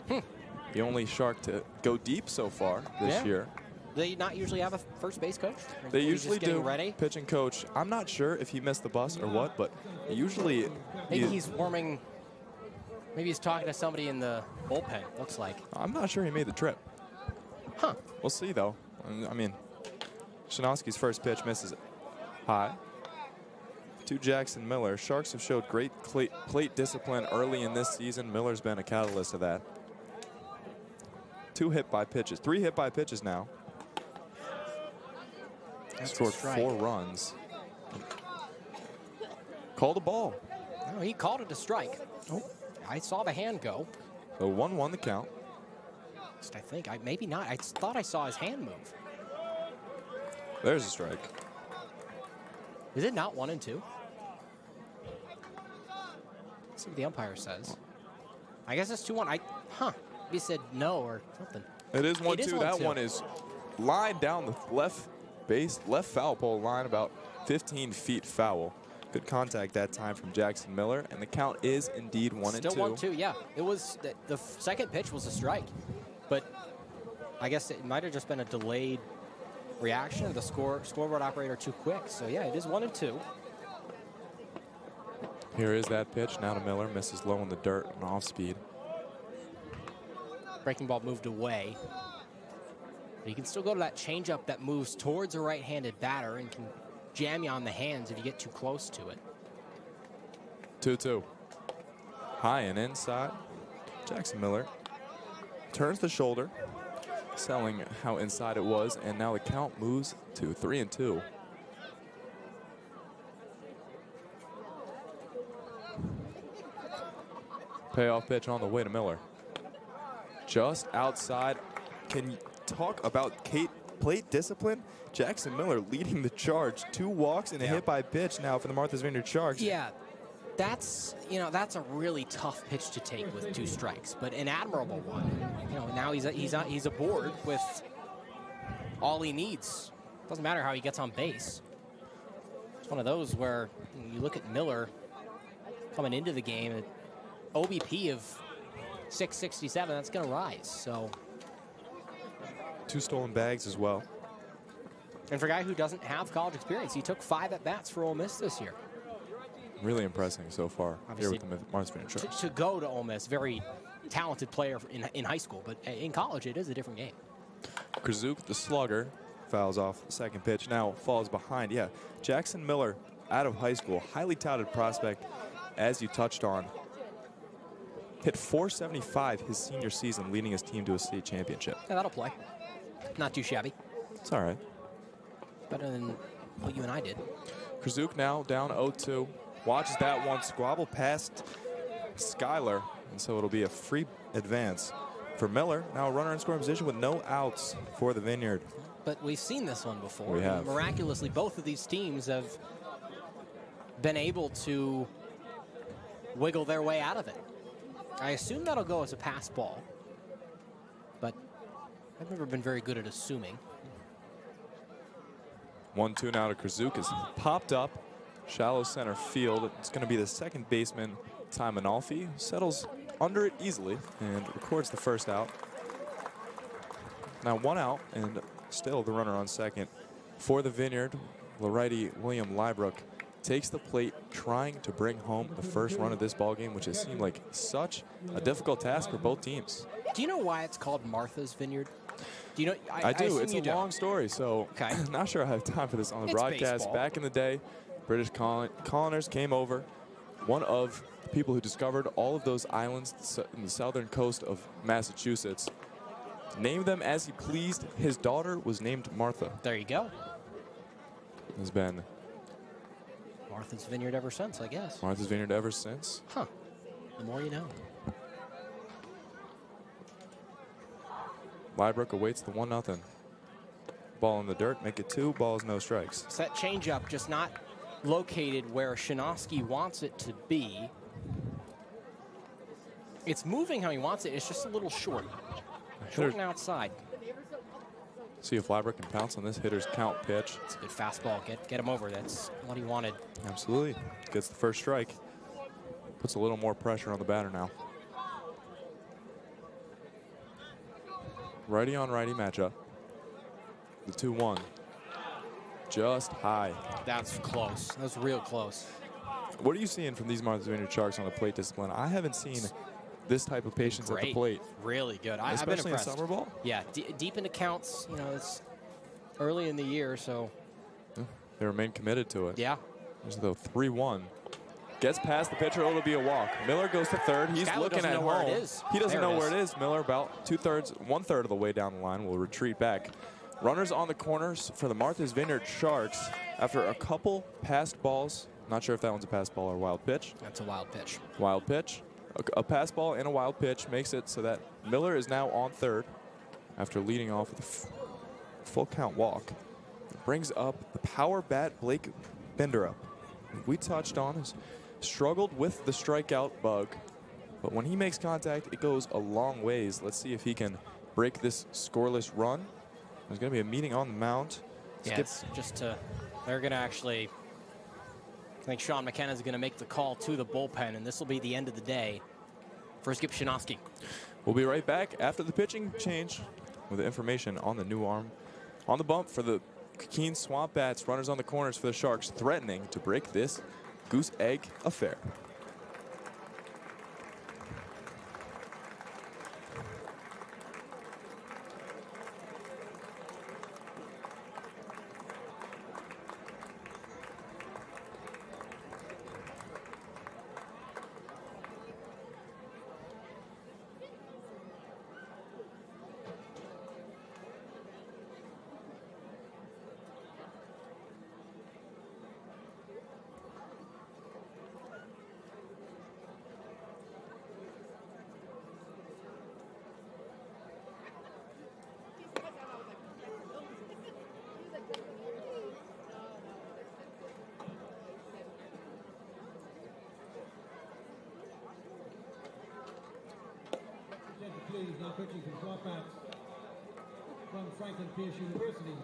the only Shark to go deep so far this year. They not usually have a first base coach? They usually do. Ready? Pitching coach. I'm not sure if he missed the bus or what, but usually maybe he's warming. Maybe he's talking to somebody in the bullpen. Looks like. I'm not sure he made the trip. Huh. We'll see though. I mean, Shinosky's first pitch misses high. to Jackson Miller. Sharks have showed great plate discipline early in this season. Miller's been a catalyst of that. 3 hit by pitches now. Scored 4 runs. Called a ball. No, he called it a strike. Oh, I saw the hand go. So 1-1 the count. I think, maybe not. I thought I saw his hand move. There's a strike. Is it not 1-2? Let's see what the umpire says. I guess it's 2-1. He said no or something. It is 1-2. That one is lined down the left foul pole line, about 15 feet foul. Good contact that time from Jackson Miller, and the count is indeed 1-2. Still 1-2, yeah. It was the second pitch was a strike, but I guess it might have just been a delayed reaction of the scoreboard operator too quick. So yeah, it is 1-2. Here is that pitch now to Miller, misses low in the dirt and off speed. Breaking ball moved away. But you can still go to that changeup that moves towards a right-handed batter and can jam you on the hands if you get too close to it. 2-2. High and inside. Jackson Miller turns the shoulder, selling how inside it was, and now the count moves to 3-2. Payoff pitch on the way to Miller. Just outside. Can you talk about plate discipline? Jackson Miller leading the charge. 2 walks and a hit by pitch now for the Martha's Vineyard Sharks. Yeah, that's a really tough pitch to take with 2 strikes, but an admirable one. Now he's aboard with all he needs. Doesn't matter how he gets on base. It's one of those where you look at Miller coming into the game, an OBP of 667. That's going to rise. So 2 stolen bags as well. And for a guy who doesn't have college experience, he took 5 at-bats for Ole Miss this year. Really impressing so far. Obviously, here with the Martha's Vineyard Sharks. To go to Ole Miss, very talented player in high school, but in college it is a different game. Krzyzuk, the slugger, fouls off the second pitch. Now falls behind. Yeah, Jackson Miller out of high school, highly touted prospect, as you touched on. Hit .475 his senior season, leading his team to a state championship. Yeah, that'll play. Not too shabby. It's all right. Better than what you and I did. Krzyzuk now down 0-2. Watches that one squabble past Skyler, and so it'll be a free advance for Miller. Now a runner in scoring position with no outs for the Vineyard. But we've seen this one before. We have. Miraculously, both of these teams have been able to wiggle their way out of it. I assume that'll go as a pass ball, but I've never been very good at assuming. 1-2 now to Krzyzuk is popped up. Shallow center field. It's going to be the second baseman, Ty Manalfi. Settles under it easily and records the first out. Now 1 out and still the runner on second. For the Vineyard, the righty William Liebrook takes the plate, trying to bring home the first run of this ballgame, which has seemed like such a difficult task for both teams. Do you know why it's called Martha's Vineyard? Do you know? I do. It's a long story, so okay. Not sure I have time for this on the It's broadcast. baseball. Back in the day, British coloners came over. One of the people who discovered all of those islands in the southern coast of Massachusetts named them as he pleased. His daughter was named Martha. There you go. Has been Martha's Vineyard ever since, I guess. Martha's Vineyard ever since. Huh. The more you know. Liebrook awaits the 1-0. Ball in the dirt, make it 2 balls, no strikes. It's that changeup just not located where Shinosky wants it to be. It's moving how he wants it. It's just a little short. Short and outside. See if Liebrook can pounce on this hitter's count pitch. It's a good fastball. Get him over. That's what he wanted. Absolutely. Gets the first strike. Puts a little more pressure on the batter now. Righty on righty matchup. The 2-1. Just high. That's close. That was real close. What are you seeing from these Martha's Vineyard Sharks on the plate discipline? I haven't seen this type of patience at the plate. Really good. I've been Especially impressed. in summer ball? Yeah, deep into counts. You know, it's early in the year, so. Yeah, they remain committed to it. Yeah. There's the 3-1. Gets past the pitcher, it'll be a walk. Miller goes to third. He's looking at home. He doesn't know where it is. Miller about 1/3 of the way down the line will retreat back. Runners on the corners for the Martha's Vineyard Sharks after a couple passed balls. Not sure if that one's a pass ball or a wild pitch. That's a wild pitch. Wild pitch. A pass ball and a wild pitch makes it so that Miller is now on third after leading off with a full count walk. It brings up the power bat Blake Binderup. We touched on his struggled with the strikeout bug, but when he makes contact, it goes a long ways. Let's see if he can break this scoreless run. There's going to be a meeting on the mound. Yes, they're going to actually, I think Sean McKenna is going to make the call to the bullpen, and this will be the end of the day for Skip Shinosky. We'll be right back after the pitching change with information on the new arm on the bump for the Keene SwampBats. Runners on the corners for the Sharks, threatening to break this goose egg affair. Please, now pitching from SwampBats from Franklin Pierce University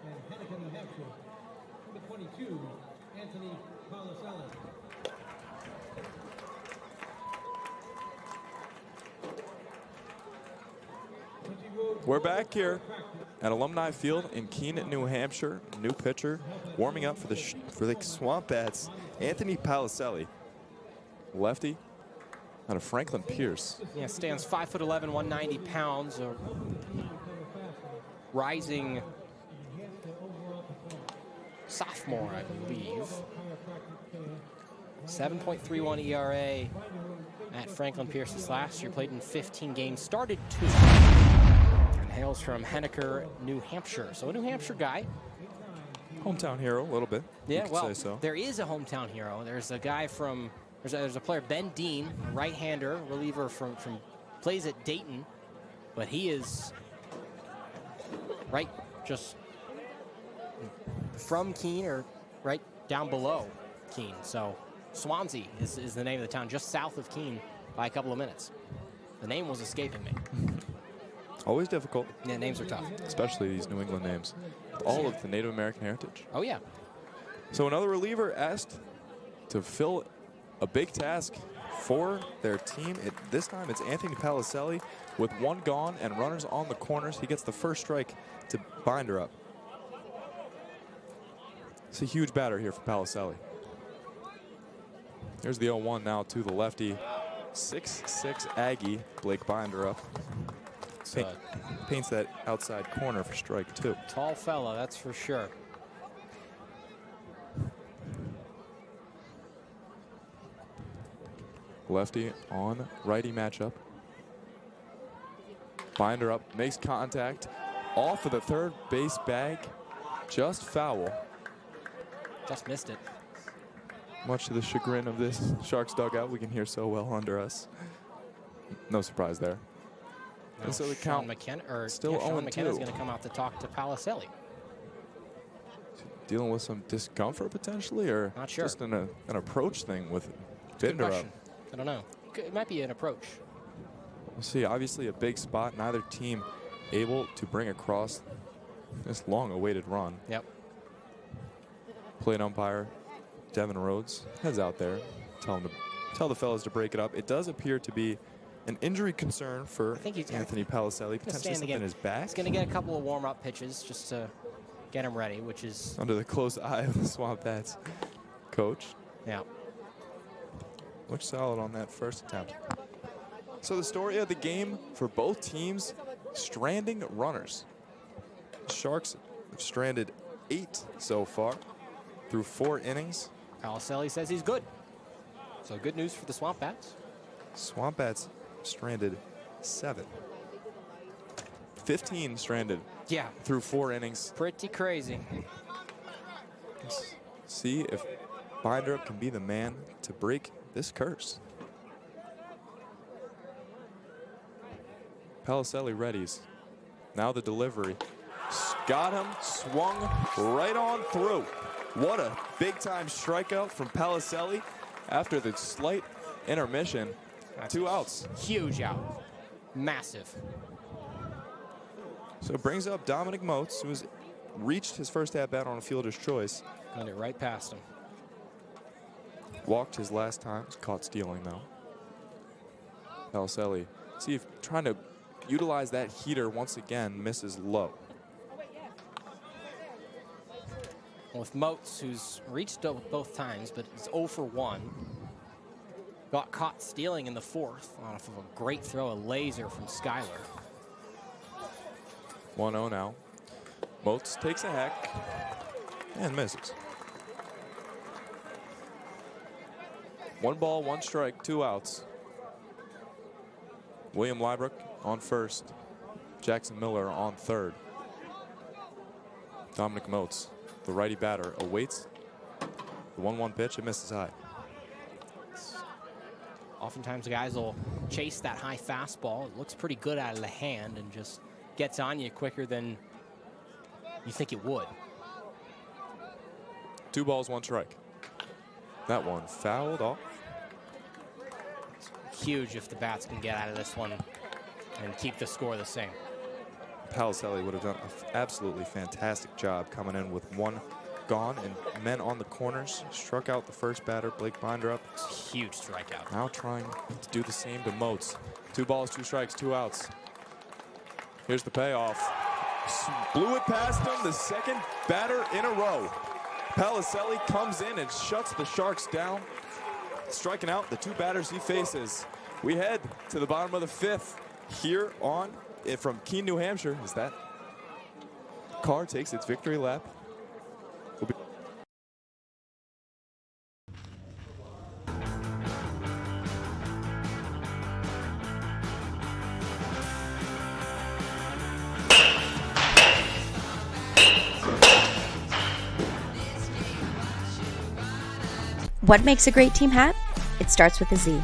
and Hennepin, New Hampshire. Number 22, Anthony Palaselli. We're back here at Alumni Field in Keene, New Hampshire. New pitcher warming up for the SwampBats, Anthony Palaselli. Lefty out of Franklin Pierce. Yeah, stands 5'11", 190 pounds. A rising sophomore, I believe. 7.31 ERA at Franklin Pierce this last year. Played in 15 games, started 2. And hails from Henniker, New Hampshire. So a New Hampshire guy. Hometown hero, a little bit. Yeah, well, say so. There is a hometown hero. There's a guy from, there's a player, Ben Dean, a right-hander, reliever from plays at Dayton, but he is right just from Keene or right down below Keene. So Swansea is the name of the town, just south of Keene by a couple of minutes. The name was escaping me. Always difficult. Yeah, names are tough. Especially these New England names. All of the Native American heritage. Oh, yeah. So another reliever asked to fill a big task for their team. This time it's Anthony Palaselli with one gone and runners on the corners. He gets the first strike to bind her up. It's a huge batter here for Palaselli. Here's the 0-1 now to the lefty. 6'6" Aggie, Blake Binder up. Paints that outside corner for strike 2. Tall fella, that's for sure. Lefty on righty matchup. Binder up, makes contact. Off of the third base bag. Just foul. Just missed it. Much to the chagrin of this Sharks dugout, we can hear so well under us. No surprise there. No, and so the Sean count McKenna, or still yeah, Sean 0-2. McKenna's going to come out to talk to Palaselli. Dealing with some discomfort potentially, or not sure. Just an approach thing with Good Binder up. question. I don't know. It might be an approach. We'll see. Obviously a big spot. Neither team able to bring across this long-awaited run. Yep. Plate umpire Devin Rhodes heads out there, tell the fellas to break it up. It does appear to be an injury concern for Anthony Palaselli, potentially something in his back. He's going to get a couple of warm-up pitches just to get him ready, which is under the close eye of the SwampBats coach. Yeah. Looks solid on that first attempt. So the story of the game for both teams, stranding runners. The Sharks have stranded 8 so far through 4 innings. Palicelli says he's good. So good news for the SwampBats. SwampBats stranded 7. 15 stranded. Yeah. Through 4 innings. Pretty crazy. Let's see if Binderup can be the man to break this curse. Palicelli readies. Now the delivery. Got him, swung right on through. What a big-time strikeout from Palicelli after the slight intermission. That's 2 outs. Huge out. Massive. So it brings up Dominic Moats, who's reached his first at-bat on a fielder's choice. Got it right past him. Walked his last time, was caught stealing though. Palicelli, see if trying to utilize that heater once again, misses low. With Moats, who's reached both times, but is 0 for 1. Got caught stealing in the 4th off of a great throw, a laser from Skyler. 1-0 now. Moats takes a hack and misses. 1 ball, 1 strike, 2 outs. William Lybrook on first. Jackson Miller on third. Dominic Moats, the righty batter, awaits the 1-1 pitch and misses high. Oftentimes the guys will chase that high fastball. It looks pretty good out of the hand and just gets on you quicker than you think it would. 2 balls, 1 strike. That one fouled off. Huge if the Bats can get out of this one and keep the score the same. Palicelli would have done an absolutely fantastic job coming in with 1 gone and men on the corners. Struck out the first batter, Blake Binderup. Huge strikeout. Now trying to do the same to Moats. 2 balls, 2 strikes, 2 outs. Here's the payoff. Blew it past him, the second batter in a row. Palicelli comes in and shuts the Sharks down, striking out the 2 batters he faces. We head to the bottom of the 5th here on from Keene, New Hampshire, as that car takes its victory lap. What makes a great team hat? It starts with a Z.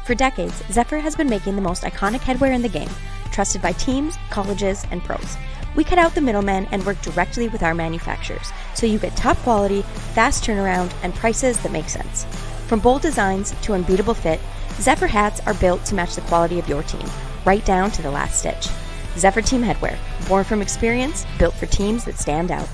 For decades, Zephyr has been making the most iconic headwear in the game, trusted by teams, colleges, and pros. We cut out the middlemen and work directly with our manufacturers, so you get top quality, fast turnaround, and prices that make sense. From bold designs to unbeatable fit, Zephyr hats are built to match the quality of your team, right down to the last stitch. Zephyr Team Headwear, born from experience, built for teams that stand out.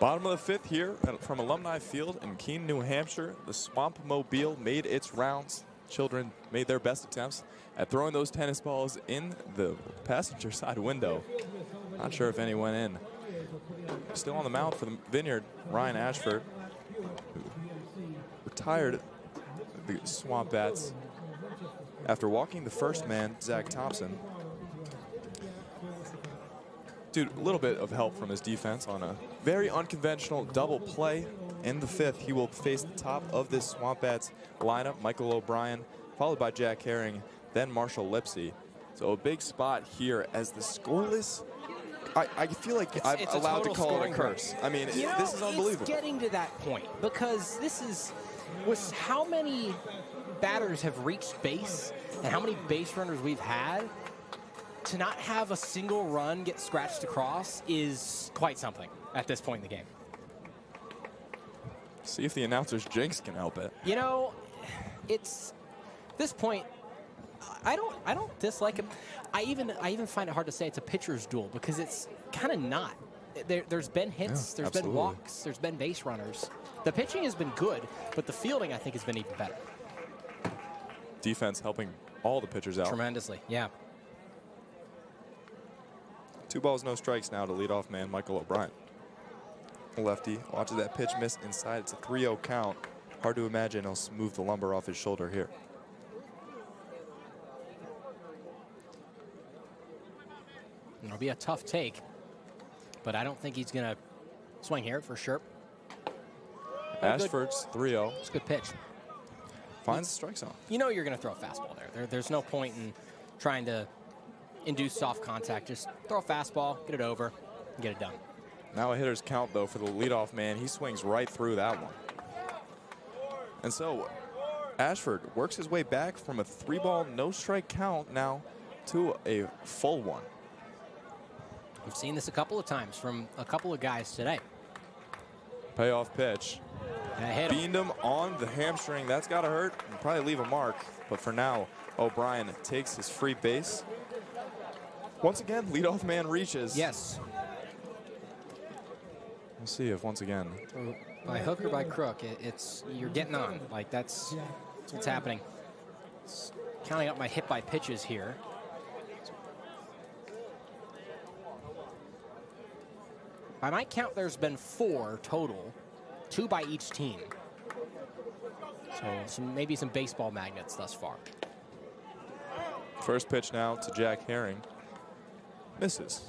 Bottom of the 5th here from Alumni Field in Keene, New Hampshire. The Swamp Mobile made its rounds. Children made their best attempts at throwing those tennis balls in the passenger side window. Not sure if any went in. Still on the mound for the Vineyard, Ryan Ashford, who retired the SwampBats after walking the first man, Zach Thompson. Dude, a little bit of help from his defense on a very unconventional double play in the 5th. He will face the top of this SwampBats lineup, Michael O'Brien, followed by Jack Herring, then Marshall Lipsy. So a big spot here as the scoreless. I feel like I'm allowed to call it a curse. I mean, this is unbelievable. It's getting to that point because this is with how many batters have reached base and how many base runners we've had. To not have a single run get scratched across is quite something at this point in the game. See if the announcer's jinx can help it. You know, it's this point. I don't dislike him. I even find it hard to say it's a pitcher's duel because it's kind of not. There's been hits, there's been walks, there's been base runners. The pitching has been good, but the fielding I think has been even better. Defense helping all the pitchers out tremendously. Yeah. 2 balls, no strikes now to leadoff man Michael O'Brien. Lefty watches that pitch miss inside. It's a 3-0 count. Hard to imagine he'll smooth the lumber off his shoulder here. It'll be a tough take, but I don't think he's going to swing here for sure. Ashford's 3-0. It's a good pitch. Finds the strike zone. You know you're going to throw a fastball there. There's no point in trying to induce soft contact. Just throw a fastball, get it over, and get it done. Now a hitter's count, though, for the leadoff man. He swings right through that one. And so Ashford works his way back from a 3-ball, no-strike count now to a full one. We've seen this a couple of times from a couple of guys today. Payoff pitch. Beamed him on the hamstring. That's got to hurt and probably leave a mark. But for now, O'Brien takes his free base. Once again, leadoff man reaches. Yes. We'll see if once again. By hook or by crook, you're getting on. Like that's what's happening. Counting up my hit by pitches here. By my count, there's been 4 total, 2 by each team. So maybe some baseball magnets thus far. First pitch now to Jack Herring. Misses.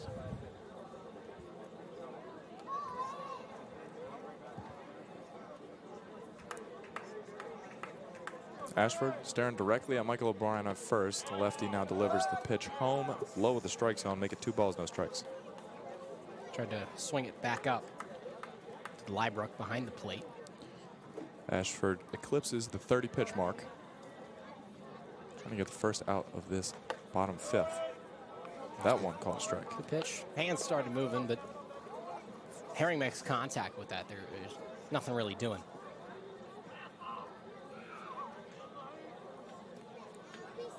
Ashford staring directly at Michael O'Brien at first. The lefty now delivers the pitch home, low of the strike zone, make it 2 balls, no strikes. Tried to swing it back up to Liebrook behind the plate. Ashford eclipses the 30 pitch mark. Trying to get the first out of this bottom 5th. That one called strike. Good pitch. Hands started moving, but Herring makes contact with that. There's nothing really doing.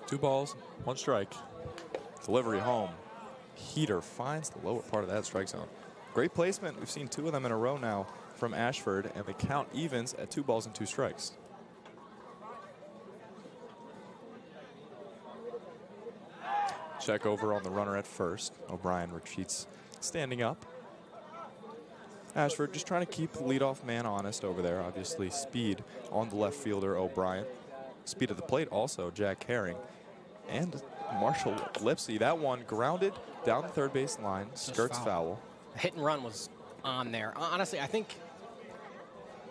Two balls, 1 strike. Delivery home. Heater finds the lower part of that strike zone. Great placement. We've seen 2 of them in a row now from Ashford, and the count evens at 2 balls and 2 strikes. Check over on the runner at first. O'Brien retreats standing up. Ashford just trying to keep the leadoff man honest over there. Obviously speed on the left fielder O'Brien. Speed at the plate also Jack Herring. And Marshall Lipsy. That one grounded down the third base line. Skirts foul. Hit and run was on there. Honestly, I think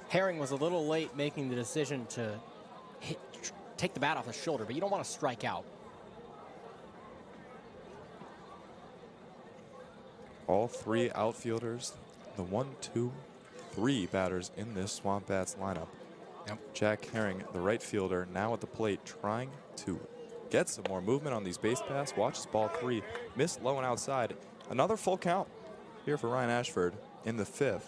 Herring was a little late making the decision to take the bat off the shoulder, but you don't want to strike out. All 3 outfielders, the 1, 2, 3 batters in this SwampBats lineup. Yep. Jack Herring, the right fielder, now at the plate trying to get some more movement on these base paths. Watches ball 3, missed low and outside. Another full count here for Ryan Ashford in the 5th.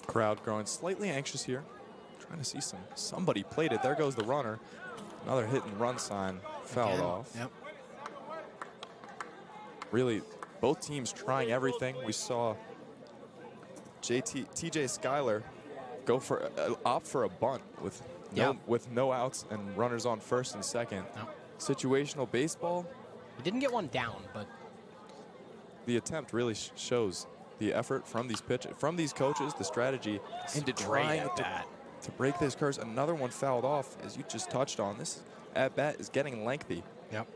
Crowd growing slightly anxious here. Trying to see somebody played it. There goes the runner. Another hit and run sign fouled off. Yep. Really, both teams trying everything. We saw TJ Schuyler go for opt for a bunt with no outs and runners on first and second. Yep. Situational baseball. He didn't get one down, but the attempt really shows the effort from these coaches, the strategy into trying to break this curse. Another one fouled off, as you just touched on. This at bat is getting lengthy. Yep.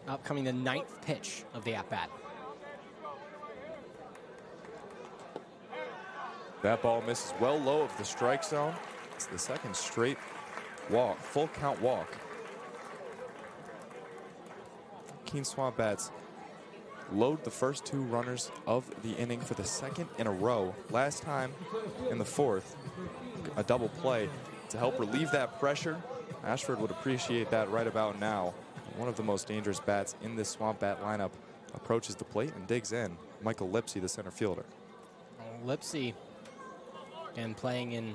Upcoming the 9th pitch of the at-bat. That ball misses well low of the strike zone. It's the 2nd straight walk, full count walk. Keene SwampBats load the first 2 runners of the inning for the 2nd in a row. Last time in the 4th, a double play to help relieve that pressure. Ashford would appreciate that right about now. One of the most dangerous bats in this SwampBat lineup approaches the plate and digs in. Michael Lipsy, the center fielder. Lipsy, and playing in.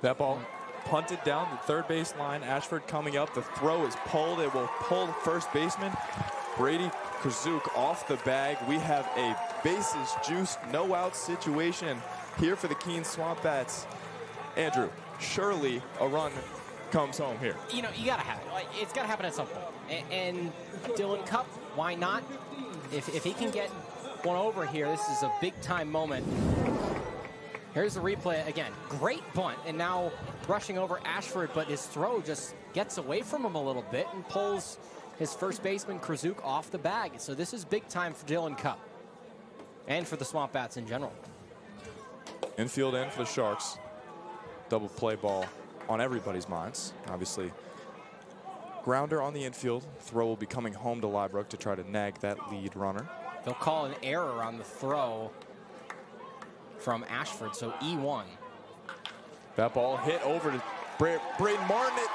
That ball punted down the third base line. Ashford coming up. The throw is pulled. It will pull the first baseman. Brady Krzyzuk off the bag. We have a bases juiced, no out situation here for the Keene SwampBats. Andrew, surely a run comes home here. You know, you gotta have it. Like, it's gotta happen at some point. And Dylan Cupp, why not? If he can get one over here, this is a big time moment. Here's the replay again. Great bunt, and now rushing over Ashford, but his throw just gets away from him a little bit and pulls his first baseman Krzyzuk off the bag. So this is big time for Dylan Cupp and for the SwampBats in general. Infield in for the Sharks. Double play ball on everybody's minds. Obviously, grounder on the infield. Throw will be coming home to Liebrook to try to nag that lead runner. They'll call an error on the throw from Ashford, so E1. That ball hit over to Braden Martin. It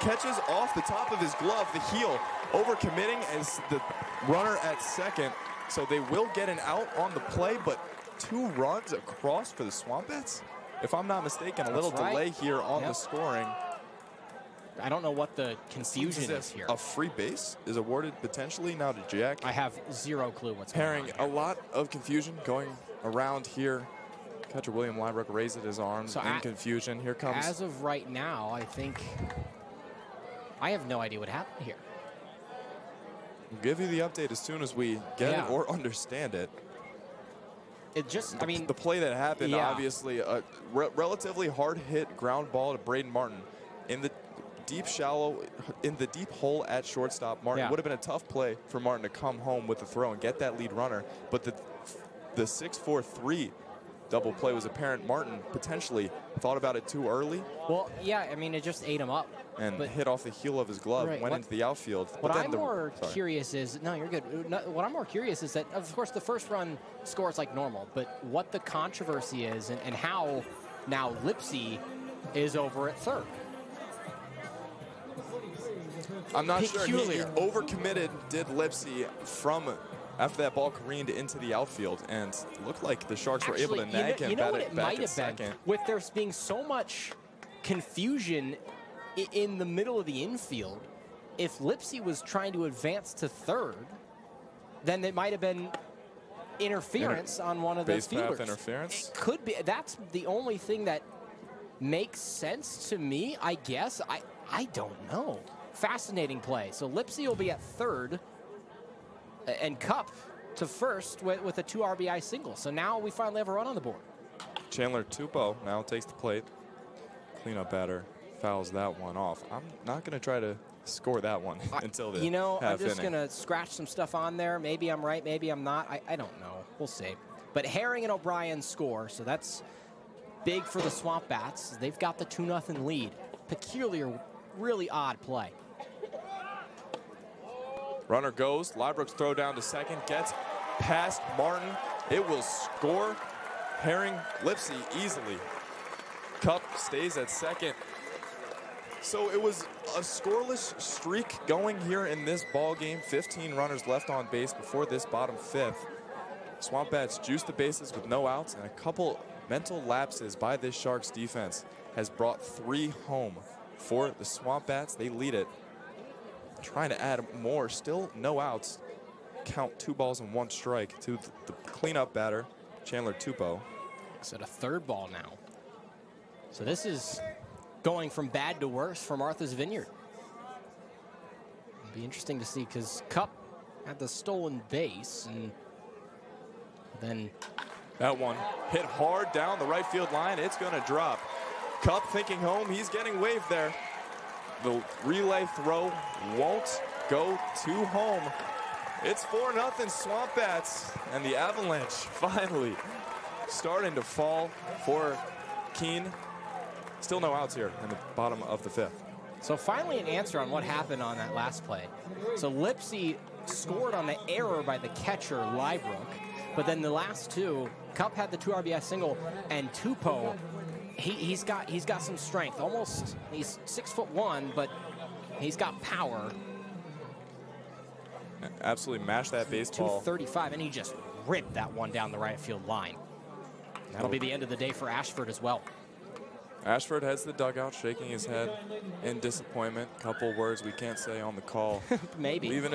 catches off the top of his glove, the heel, overcommitting as the runner at second. So they will get an out on the play, but 2 runs across for the SwampBats. If I'm not mistaken, a little delay here on the scoring. I don't know what the confusion is here. A free base is awarded potentially now to Jack. I have zero clue what's going on. A lot of confusion going around here. Catcher William Liebrook raises his arms in confusion. Here comes. As of right now, I think I have no idea what happened here. We'll give you the update as soon as we get it or understand it. It just, I mean, the play that happened, obviously, a relatively hard hit ground ball to Braden Martin in the deep hole at shortstop. Martin would have been a tough play for Martin to come home with the throw and get that lead runner. But the 6-4-3 double play was apparent. Martin potentially thought about it too early. Well, yeah, I mean, it just ate him up. And hit off the heel of his glove, went into the outfield. What I'm more curious is, no, you're good. What I'm more curious is that, of course, the first run scores like normal, but what the controversy is and how now Lipsy is over at third. I'm not sure. He overcommitted, did Lipsy from after that ball careened into the outfield, and looked like the Sharks were able to nag him back at second. With there being so much confusion in the middle of the infield, if Lipsy was trying to advance to third, then it might have been interference on one of the fielders. Path interference? It could be. That's the only thing that makes sense to me, I guess. I don't know. Fascinating play. So Lipsy will be at third, and Cupp to first with a 2 RBI single. So now we finally have a run on the board. Chandler Tupou now takes the plate. Cleanup batter fouls that one off. I'm not going to try to score that one until the I'm just going to scratch some stuff on there. Maybe I'm right, maybe I'm not. I don't know. We'll see. But Herring and O'Brien score, so that's big for the SwampBats. They've got the 2-0 lead. Peculiar, really odd play. Runner goes. Liebrook's throw down to second. Gets past Martin. It will score. Herring, Lipsy easily. Cupp stays at second. So it was a scoreless streak going here in this ball game. 15 runners left on base before this bottom 5th. SwampBats juiced the bases with no outs, and a couple mental lapses by this Sharks defense has brought 3 home for the SwampBats. They lead it. Trying to add more, still no outs. Count 2 balls and 1 strike to the cleanup batter, Chandler Tupou. It's at a 3rd ball now. So this is going from bad to worse for Martha's Vineyard. It'll be interesting to see because Cupp had the stolen base, and then that one hit hard down the right field line. It's going to drop. Cupp thinking home. He's getting waved there. The relay throw won't go to home. It's 4-0 SwampBats, and the avalanche finally starting to fall for Keene. Still no outs here in the bottom of the 5th. So finally an answer on what happened on that last play. So Lipsy scored on the error by the catcher, Liebrook, but then the last 2, Cupp had the 2 RBI single, and Tupou, he's got some strength. Almost, he's 6'1", but he's got power. Absolutely mashed that baseball. 235, and he just ripped that one down the right field line. That'll be the end of the day for Ashford as well. Ashford heads to the dugout, shaking his head in disappointment. Couple words we can't say on the call. Maybe. Leaving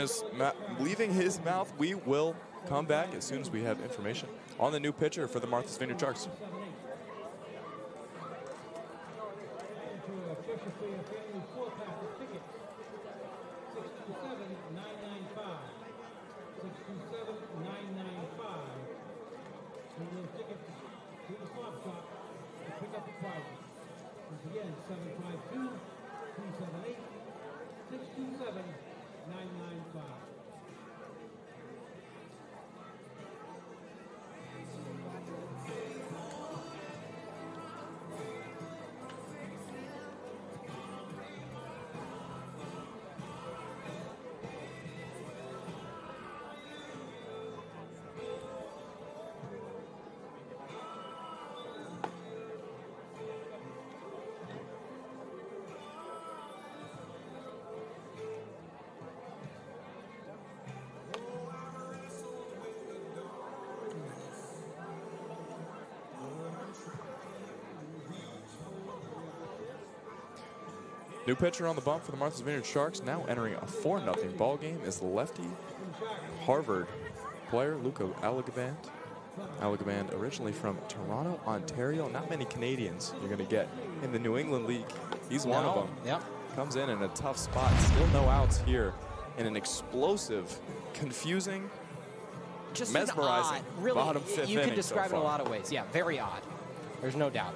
his mouth. We will come back as soon as we have information on the new pitcher for the Martha's Vineyard Sharks. Again, 752-278-627-995. New pitcher on the bump for the Martha's Vineyard Sharks, now entering a 4-0 ball game, is the lefty Harvard player Luca Alagaband. Alagaband, originally from Toronto, Ontario. Not many Canadians you're going to get in the New England League. He's one of them. Yep. Comes in a tough spot. Still no outs here in an explosive, confusing, Just mesmerizing odd, really, bottom fifth you inning could describe so it a far. lot of ways. Yeah, very odd. There's no doubt.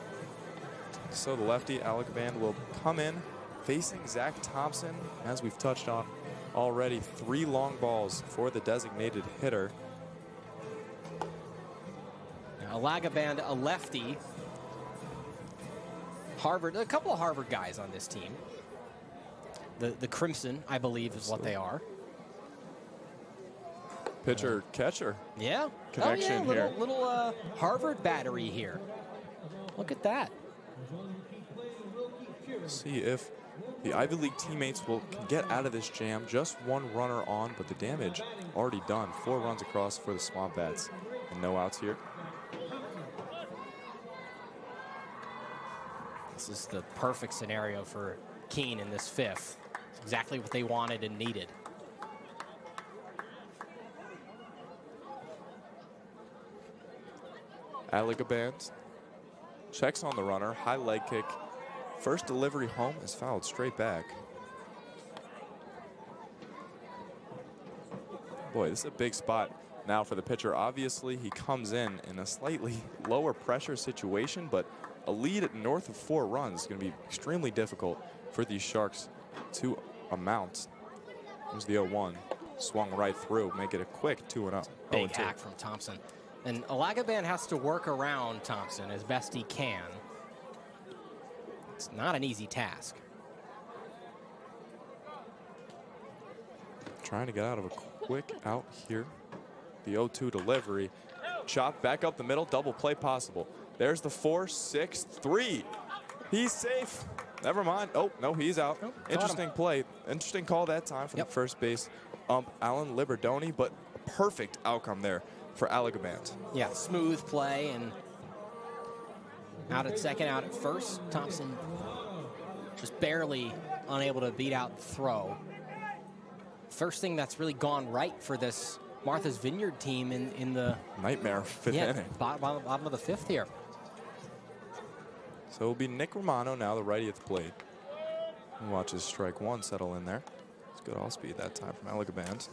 So the lefty Alagaband will come in facing Zach Thompson. As we've touched on already, 3 long balls for the designated hitter. Alagaband, a lefty. Harvard, a couple of Harvard guys on this team. The Crimson, I believe, is what they are. Pitcher catcher. Yeah. Connection here. Little Harvard battery here. Look at that. See if the Ivy League teammates can get out of this jam. Just 1 runner on, but the damage already done. 4 runs across for the SwampBats, and no outs here. This is the perfect scenario for Keene in this 5th. It's exactly what they wanted and needed. Alagaband checks on the runner, high leg kick. First delivery home is fouled straight back. Boy, this is a big spot now for the pitcher. Obviously, he comes in a slightly lower pressure situation, but a lead at north of 4 runs is going to be extremely difficult for these Sharks to amount. There's the 0-1. Swung right through, make it a quick 2-0. Big hack from Thompson. And Alagaband has to work around Thompson as best he can. It's not an easy task. Trying to get out of a quick out here. The 0-2 delivery. Chop back up the middle, double play possible. There's the 4-6-3. He's safe. Never mind. Oh, no, he's out. Nope, interesting play. Interesting call that time from the first base ump, Alan Liberdoni, but a perfect outcome there for Alagaband. Yeah, smooth play, and out at second, out at first. Thompson just barely unable to beat out the throw. First thing that's really gone right for this Martha's Vineyard team in the nightmare 5th inning. Bottom of the 5th here. So it'll be Nick Romano now, the righty at the plate. And watches strike 1 settle in there. It's good all speed that time from Alagaband.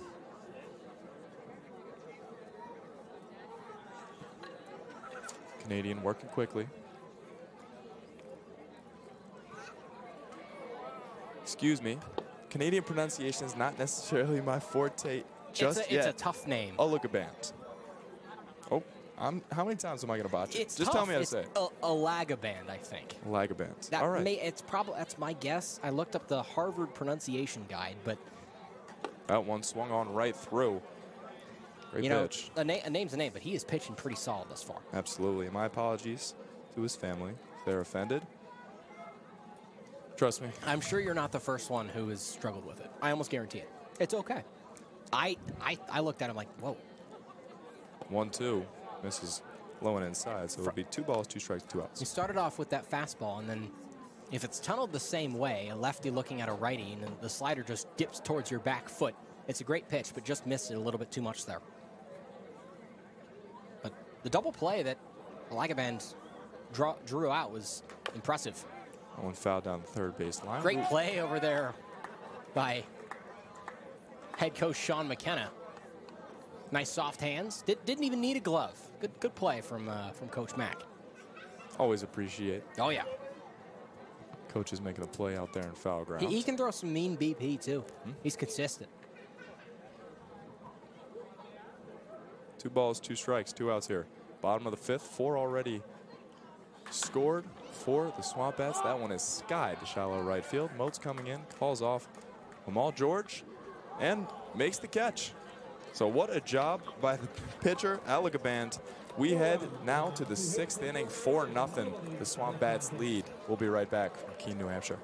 Canadian working quickly. Excuse me. Canadian pronunciation is not necessarily my forte just yet. It's a tough name. Alagaband. Oh, how many times am I going to botch it? Just tell me how to say it. Alagaband, I think. Alagaband. All right. That's my guess. I looked up the Harvard pronunciation guide, but that one swung on right through. Great pitch. A name's a name, but he is pitching pretty solid thus far. Absolutely. My apologies to his family. If they're offended. Trust me. I'm sure you're not the first one who has struggled with it. I almost guarantee it. It's okay. I looked at him like, whoa. 1-2. Misses low and inside, so it would be 2 balls, 2 strikes, 2 outs. You started off with that fastball, and then if it's tunneled the same way, a lefty looking at a righty, and the slider just dips towards your back foot, it's a great pitch, but just missed it a little bit too much there. But the double play that Alumni drew out was impressive. That one fouled down the third base line. Great play over there by head coach Sean McKenna. Nice soft hands. Didn't even need a glove. Good play from Coach Mack. Always appreciate. Oh yeah. Coach is making a play out there in foul ground. He can throw some mean BP too. He's consistent. 2 balls, 2 strikes, 2 outs here. Bottom of the 5th, 4 already scored for the SwampBats. That one is skied to shallow right field. Moats coming in, calls off Jamal George, and makes the catch. So what a job by the pitcher, Alumni. We head now to the 6th inning, 4-0. The SwampBats lead. We'll be right back from Keene, New Hampshire.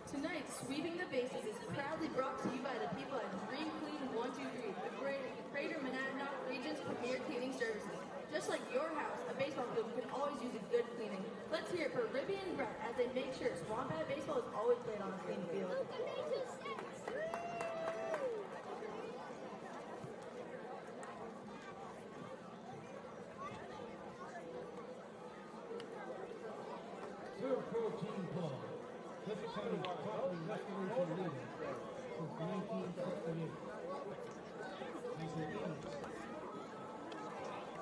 Tonight, Sweeping the Bases is proudly brought to you by the people at Dream Clean 123, the Greater Monadnock Region's premier cleaning services. Just like your house, a baseball field can always use a good cleaning. Let's hear it for Ribby and Brett as they make sure SwampBat baseball is always played on a clean field. Third protein ball. Let's County Property Restoration Leader since 1968.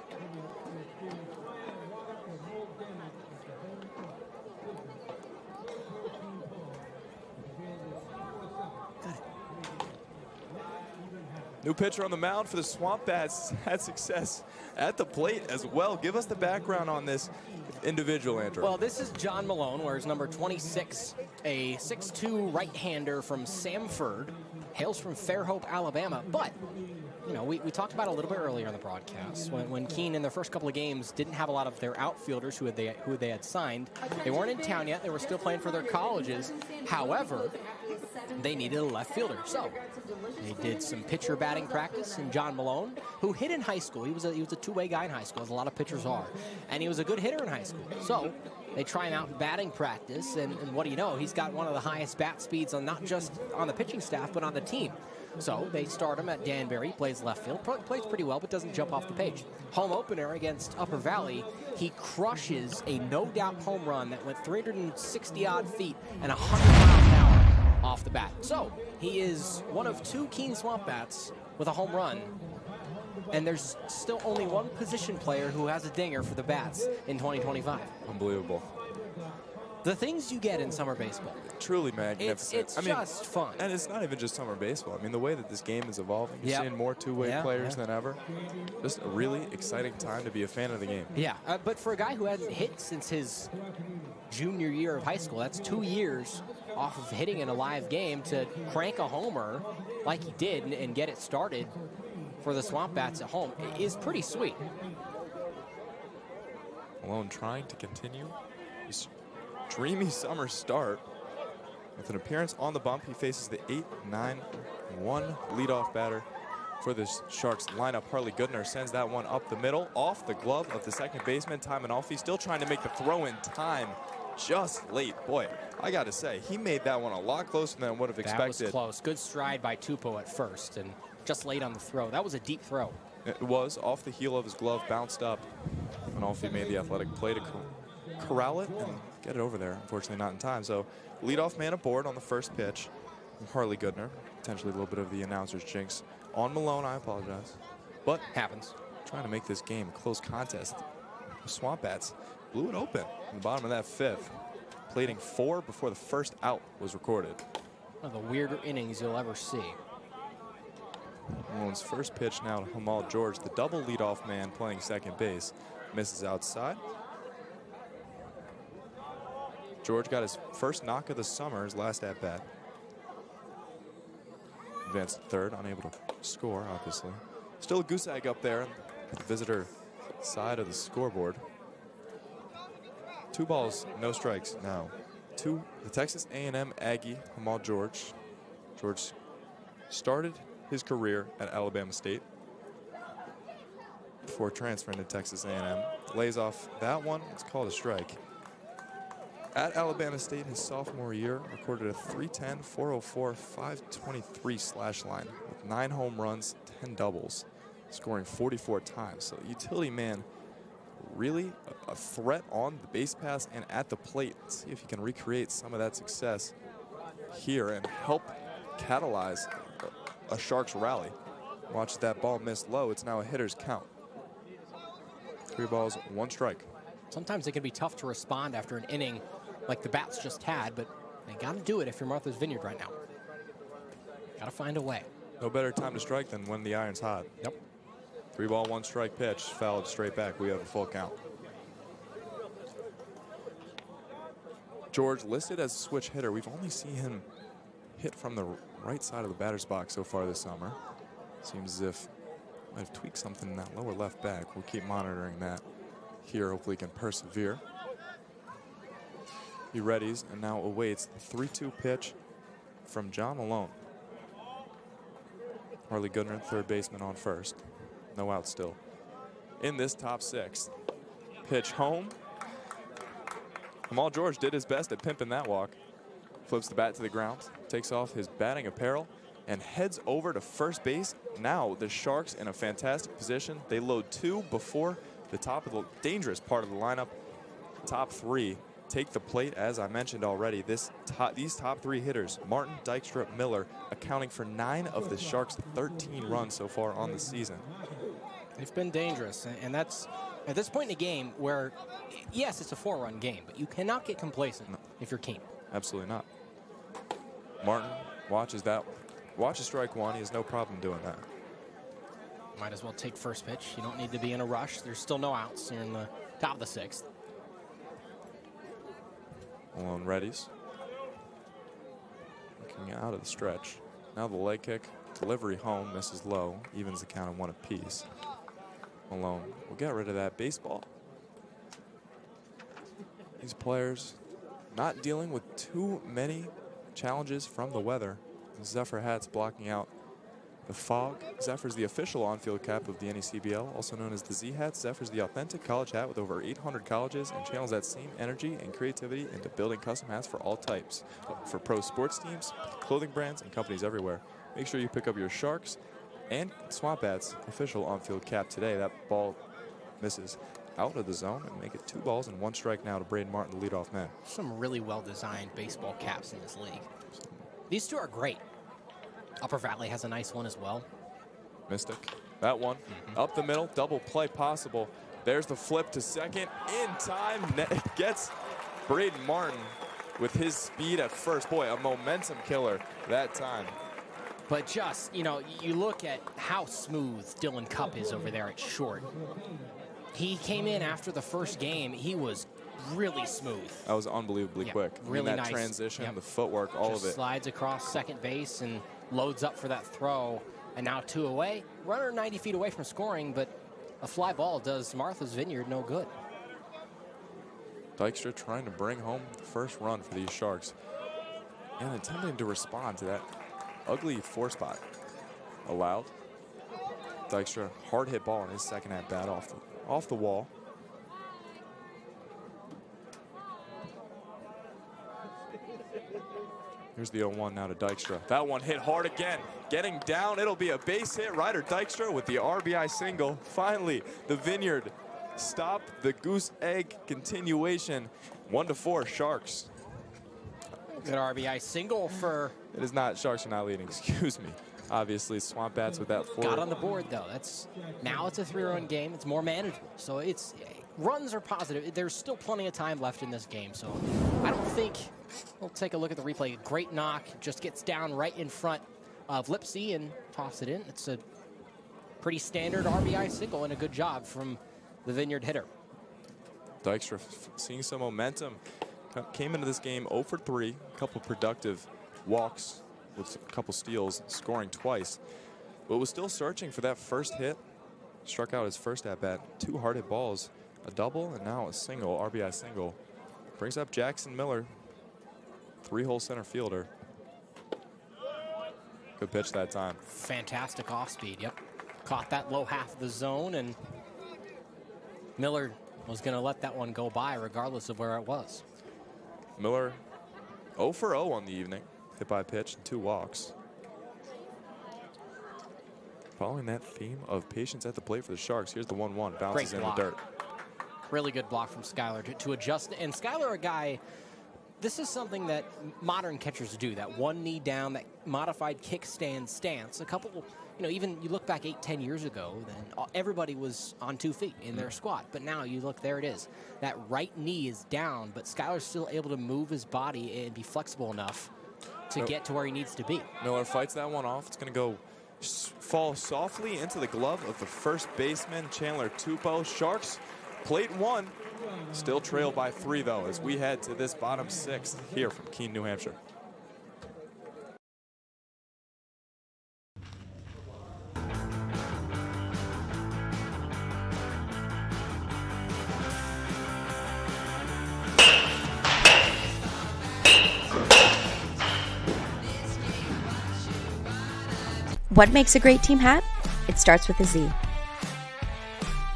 As the Indians experienced fire, water, and mold damage at the home club. Third protein ball is available 24/7. New pitcher on the mound for the SwampBats. Had success at the plate as well. Give us the background on this individual, Andrew. Well, this is John Malone, wears number 26, a 6'2" right-hander from Samford, hails from Fairhope, Alabama. But, you know, we talked about it a little bit earlier in the broadcast when Keene in their first couple of games didn't have a lot of their outfielders who they had signed. They weren't in town yet. They were still playing for their colleges. However, they needed a left fielder. So they did some pitcher batting practice, and John Malone, who hit in high school, he was a two-way guy in high school, as a lot of pitchers are, and he was a good hitter in high school. So they try him out in batting practice, and what do you know? He's got one of the highest bat speeds on not just on the pitching staff, but on the team. So they start him at Danbury, plays left field, plays pretty well, but doesn't jump off the page. Home opener against Upper Valley, he crushes a no-doubt home run that went 360-odd feet and 100 miles an hour off the bat. So he is one of 2 Keene SwampBats with a home run, and there's still only one position player who has a dinger for the Bats in 2025. Unbelievable. The things you get in summer baseball. Truly magnificent. It's just fun. And it's not even just summer baseball. I mean, the way that this game is evolving, you're seeing more two-way players than ever. Just a really exciting time to be a fan of the game. Yeah, but for a guy who hadn't hit since his junior year of high school, that's 2 years off of hitting in a live game, to crank a homer like he did and get it started for the SwampBats at home is pretty sweet. Malone trying to continue his dreamy summer start. With an appearance on the bump, he faces the 8-9-1 leadoff batter for the Sharks lineup. Harley Goodner sends that one up the middle, off the glove of the second baseman, Ty Manolfi, still trying to make the throw in time. Just late. Boy, I got to say, he made that one a lot closer than I would have expected. That was close. Good stride by Tupou at first, and just late on the throw. That was a deep throw. It was off the heel of his glove, bounced up. Manolfi made the athletic play to corral it and get it over there. Unfortunately, not in time. So, leadoff man aboard on the first pitch. Harley Goodner, potentially a little bit of the announcer's jinx on Malone. I apologize, but happens. Trying to make this game a close contest. The SwampBats blew it open in the bottom of that 5th, plating 4 before the first out was recorded. One of the weirder innings you'll ever see. Malone's first pitch now to Jamal George, the double leadoff man playing second base, misses outside. George got his first knock of the summer, his last at bat. Advanced to third, unable to score, obviously. Still a goose egg up there. The visitor side of the scoreboard. 2 balls, no strikes now. The Texas A&M Aggie, Hamal George. George started his career at Alabama State before transferring to Texas A&M. Lays off that one. It's called a strike. At Alabama State, his sophomore year, recorded a 310, 404, 523 slash line with 9 home runs, 10 doubles, scoring 44 times. So utility man, really a threat on the base pass and at the plate. Let's see if he can recreate some of that success here and help catalyze a Sharks rally. Watch that ball missed low. It's now a hitter's count. 3 balls, 1 strike. Sometimes it can be tough to respond after an inning like the Bats just had, but they got to do it if you're Martha's Vineyard right now. Got to find a way. No better time to strike than when the iron's hot. Yep. 3 ball, 1 strike pitch, fouled straight back. We have a full count. George listed as a switch hitter. We've only seen him hit from the right side of the batter's box so far this summer. Seems as if might have tweaked something in that lower left back. We'll keep monitoring that here. Hopefully he can persevere. He readies and now awaits the 3-2 pitch from John Malone. Harley Goodner, third baseman, on first. No out still. In this top 6. Pitch home. Hamal George did his best at pimping that walk. Flips the bat to the ground, takes off his batting apparel, and heads over to first base. Now the Sharks in a fantastic position. They load 2 before the top of the dangerous part of the lineup. Top 3 take the plate, as I mentioned already. These top 3 hitters, Martin, Dykstra, Miller, accounting for 9 of the Sharks' 13 runs so far on the season. They've been dangerous, and that's at this point in the game where, yes, it's a 4-run game, but you cannot get complacent if you're Keene. Absolutely not. Martin watches strike 1. He has no problem doing that. Might as well take first pitch. You don't need to be in a rush. There's still no outs. You're in the top of the 6th. Malone readies. Looking out of the stretch. Now the leg kick. Delivery home. Misses low. Evens the count of 1 apiece. Malone will get rid of that baseball. These players not dealing with too many challenges from the weather. Zephyr hats blocking out the fog. Zephyr's the official on-field cap of the NECBL, also known as the Z-Hat. Zephyr's the authentic college hat with over 800 colleges and channels that same energy and creativity into building custom hats for all types. For pro sports teams, clothing brands, and companies everywhere. Make sure you pick up your Sharks and SwampBats official on-field cap today. That ball misses out of the zone and make it 2 balls and 1 strike now to Braden Martin, the leadoff man. Some really well-designed baseball caps in this league. These 2 are great. Upper Valley has a nice one as well. Mystic. That one up the middle, double play possible. There's the flip to second in time. Gets Braden Martin with his speed at first. Boy, a momentum killer that time. But just, you know, you look at how smooth Dylan Cupp is over there at short. He came in after the first game. He was really smooth. That was unbelievably quick. Really nice. That transition, the footwork, all of it. Slides across second base and loads up for that throw. And now 2 away. Runner 90 feet away from scoring, but a fly ball does Martha's Vineyard no good. Dykstra trying to bring home the first run for these Sharks and attempting to respond to that ugly 4 spot. Allowed. Dykstra, hard hit ball in his second at bat off the wall. Here's the 0-1 now to Dykstra. That one hit hard again. Getting down, it'll be a base hit. Ryder Dykstra with the RBI single. Finally, the Vineyard stop the goose egg continuation. 1-4 Sharks. Good RBI single for... It is not, Sharks are not leading, excuse me. Obviously, SwampBats with that 4. Got on the board, though. Now it's a 3-run game. It's more manageable. So runs are positive. There's still plenty of time left in this game. So I don't think... We'll take a look at the replay. Great knock. Just gets down right in front of Lipsy and toss it in. It's a pretty standard RBI single and a good job from the Vineyard hitter. Dykstra seeing some momentum. Came into this game 0 for 3. A couple productive walks with a couple steals, scoring twice. But was still searching for that first hit Struck out his first at-bat, 2 hard hit balls, a double, and now a single, RBI single. Brings up Jackson Miller, 3-hole center fielder. Good pitch that time. Fantastic off speed, yep. Caught that low half of the zone, and Miller was going to let that one go by regardless of where it was. Miller 0 for 0 on the evening. Hit by a pitch and 2 walks. Following that theme of patience at the plate for the Sharks, here's the 1-1. Bounces in the dirt. Really good block from Skyler to adjust. And Skyler, a guy, this is something that modern catchers do, that one knee down, that modified kickstand stance. A couple, you know, even you look back 8-10 years ago, then everybody was on 2 feet in their squat. But now you look, there it is. That right knee is down, but Skyler's still able to move his body and be flexible enough to get to where he needs to be. Miller fights that one off. It's going to go fall softly into the glove of the first baseman, Chandler Tupou. Sharks plate 1, still trail by 3 though, as we head to this bottom 6th here from Keene, New Hampshire. What makes a great team hat? It starts with a Z.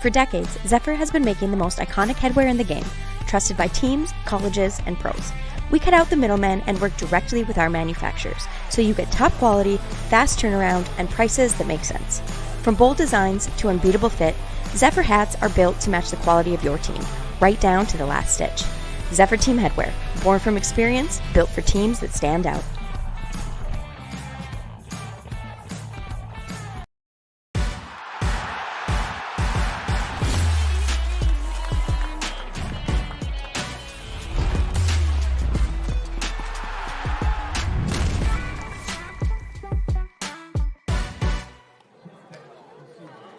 For decades, Zephyr has been making the most iconic headwear in the game, trusted by teams, colleges, and pros. We cut out the middlemen and work directly with our manufacturers, so you get top quality, fast turnaround, and prices that make sense. From bold designs to unbeatable fit, Zephyr hats are built to match the quality of your team, right down to the last stitch. Zephyr Team Headwear, born from experience, built for teams that stand out.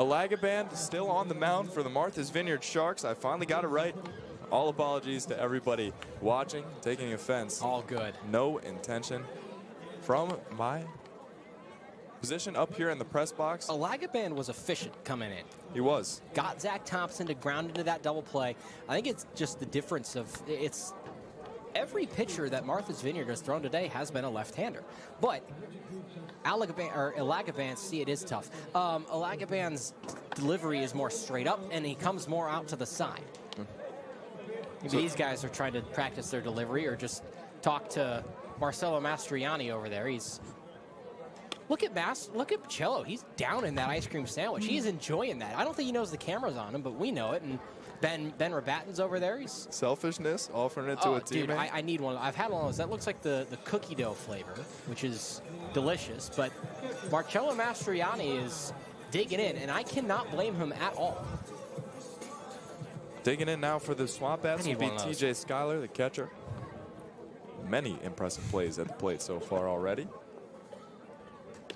Alagaband still on the mound for the Martha's Vineyard Sharks. I finally got it right. All apologies to everybody watching, taking offense. All good. No intention. From my position up here in the press box. Alagaband was efficient coming in. He was. Got Zach Thompson to ground into that double play. I think it's just the difference of, it's every pitcher that Martha's Vineyard has thrown today has been a left-hander. But Alagaband, see, it is tough. Alagaband's delivery is more straight up, and he comes more out to the side. Maybe these guys are trying to practice their delivery or just talk to Marcelo Mastriani over there. Look at Cello. He's down in that ice cream sandwich. He's enjoying that. I don't think he knows the camera's on him, but we know it. And Ben Rabatin's over there. He's selfishness, offering it to a teammate. Dude, I need one. I've had one of those. That looks like the cookie dough flavor, which is delicious. But Marcello Mastriani is digging in, and I cannot blame him at all. Digging in now for the SwampBats will be TJ Schuyler, the catcher. Many impressive plays at the plate so far already.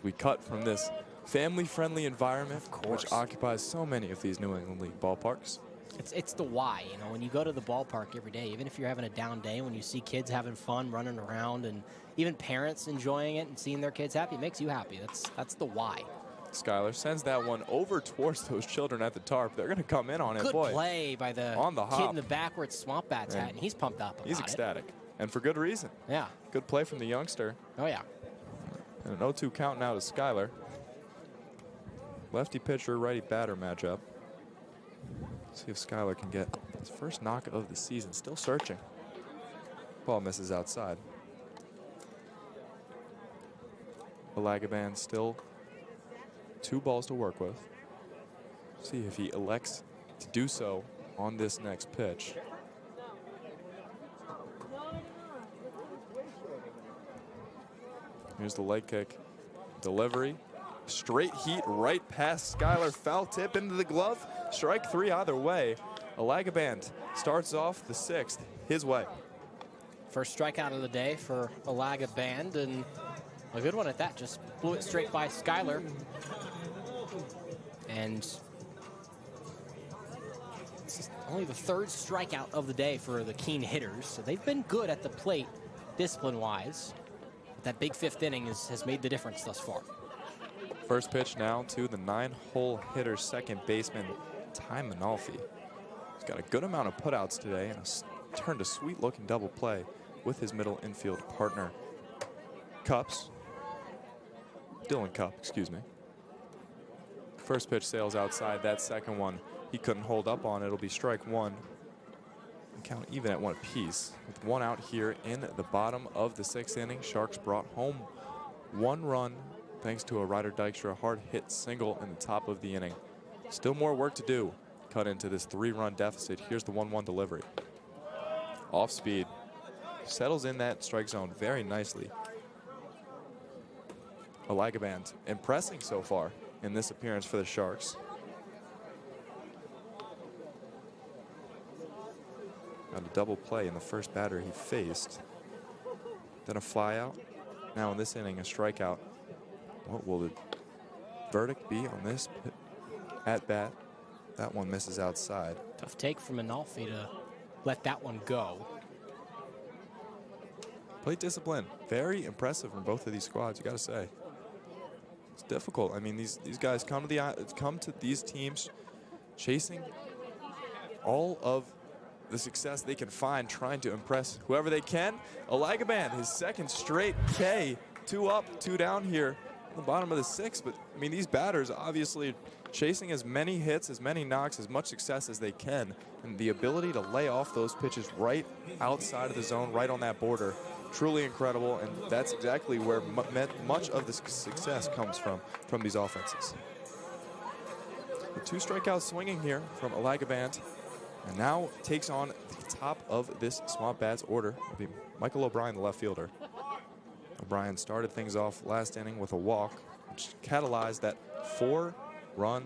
We cut from this family-friendly environment, which occupies so many of these New England League ballparks. It's the why, you know, when you go to the ballpark every day, even if you're having a down day, when you see kids having fun, running around, and even parents enjoying it and seeing their kids happy, it makes you happy. That's the why. Schuyler sends that one over towards those children at the tarp. They're going to come in on it. Good Boy, play by the kid in the backwards SwampBats hat, and he's pumped up about He's ecstatic, and for good reason. Yeah. Good play from the youngster. Oh, yeah. And an 0-2 count now to Schuyler. Lefty pitcher, righty batter matchup. See if Schuyler can get his first knock of the season. Still searching. Ball misses outside. Alagaband still 2 balls to work with. See if he elects to do so on this next pitch. Here's the leg kick. Delivery. Straight heat right past Schuyler. Foul tip into the glove. Strike 3 either way. Alagaband starts off the 6th his way. First strikeout of the day for Alagaband, and a good one at that. Just blew it straight by Schuyler. And this is only the 3rd strikeout of the day for the Keene hitters. So they've been good at the plate discipline-wise. That big 5th inning has made the difference thus far. First pitch now to the 9-hole hitter, second baseman, Ty Manalfi. He's got a good amount of putouts today and turned a sweet-looking double play with his middle infield partner, Dylan Cupp, excuse me. First pitch sails outside. That second one he couldn't hold up on. It'll be strike one. And count even at one apiece. With one out here in the bottom of the 6th inning, Sharks brought home 1 run thanks to a Ryder Dykstra hard hit single in the top of the inning. Still more work to do. Cut into this 3-run deficit. Here's the 1-1 delivery. Off speed. Settles in that strike zone very nicely. Alagaband impressing so far in this appearance for the Sharks. Got a double play in the first batter he faced. Then a flyout. Now in this inning, a strikeout. What will the verdict be on this at bat? That one misses outside. Tough take from Manalfi to let that one go. Plate discipline, very impressive from both of these squads, you got to say. It's difficult. I mean, these guys come to these teams chasing all of the success they can find, trying to impress whoever they can. Alagaband, his second straight K, 2 up, 2 down here on the bottom of the 6th. But I mean, these batters obviously chasing as many hits, as many knocks, as much success as they can, and the ability to lay off those pitches right outside of the zone, right on that border. Truly incredible, and that's exactly where much of the success comes from these offenses. The 2 strikeouts swinging here from Alagaband, and now takes on the top of this SwampBats order. It'll be Michael O'Brien, the left fielder. O'Brien started things off last inning with a walk, which catalyzed that 4-run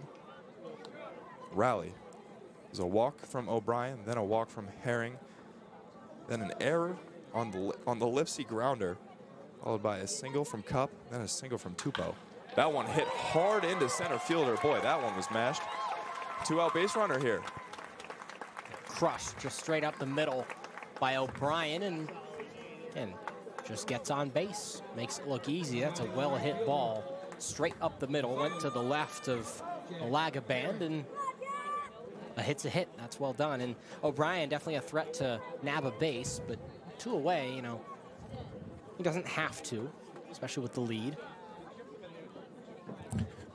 rally. There's a walk from O'Brien, then a walk from Herring, then an error on the Lipsy grounder, followed by a single from Cupp, then a single from Tupou. That one hit hard into center fielder. Boy, that one was mashed. 2-out base runner here. Crushed just straight up the middle by O'Brien, and again, just gets on base. Makes it look easy. That's a well-hit ball. Straight up the middle, went to the left of Alagaband, and a hit's a hit. That's well done. And O'Brien definitely a threat to nab a base, but 2 away, you know, he doesn't have to, especially with the lead.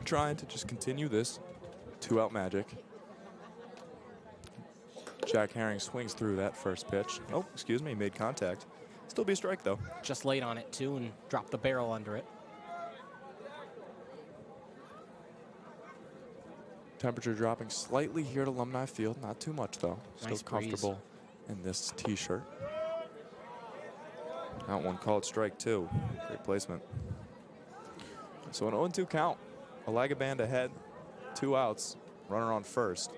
Trying to just continue this 2-out magic. Jack Herring swings through that first pitch. Oh, excuse me, made contact. Still be a strike, though. Just laid on it, too, and dropped the barrel under it. Temperature dropping slightly here at Alumni Field. Not too much, though. Still Nice comfortable in this T-shirt. That one called strike 2. Great placement. So an 0-2 count. Alagaband ahead. 2 outs. Runner on first.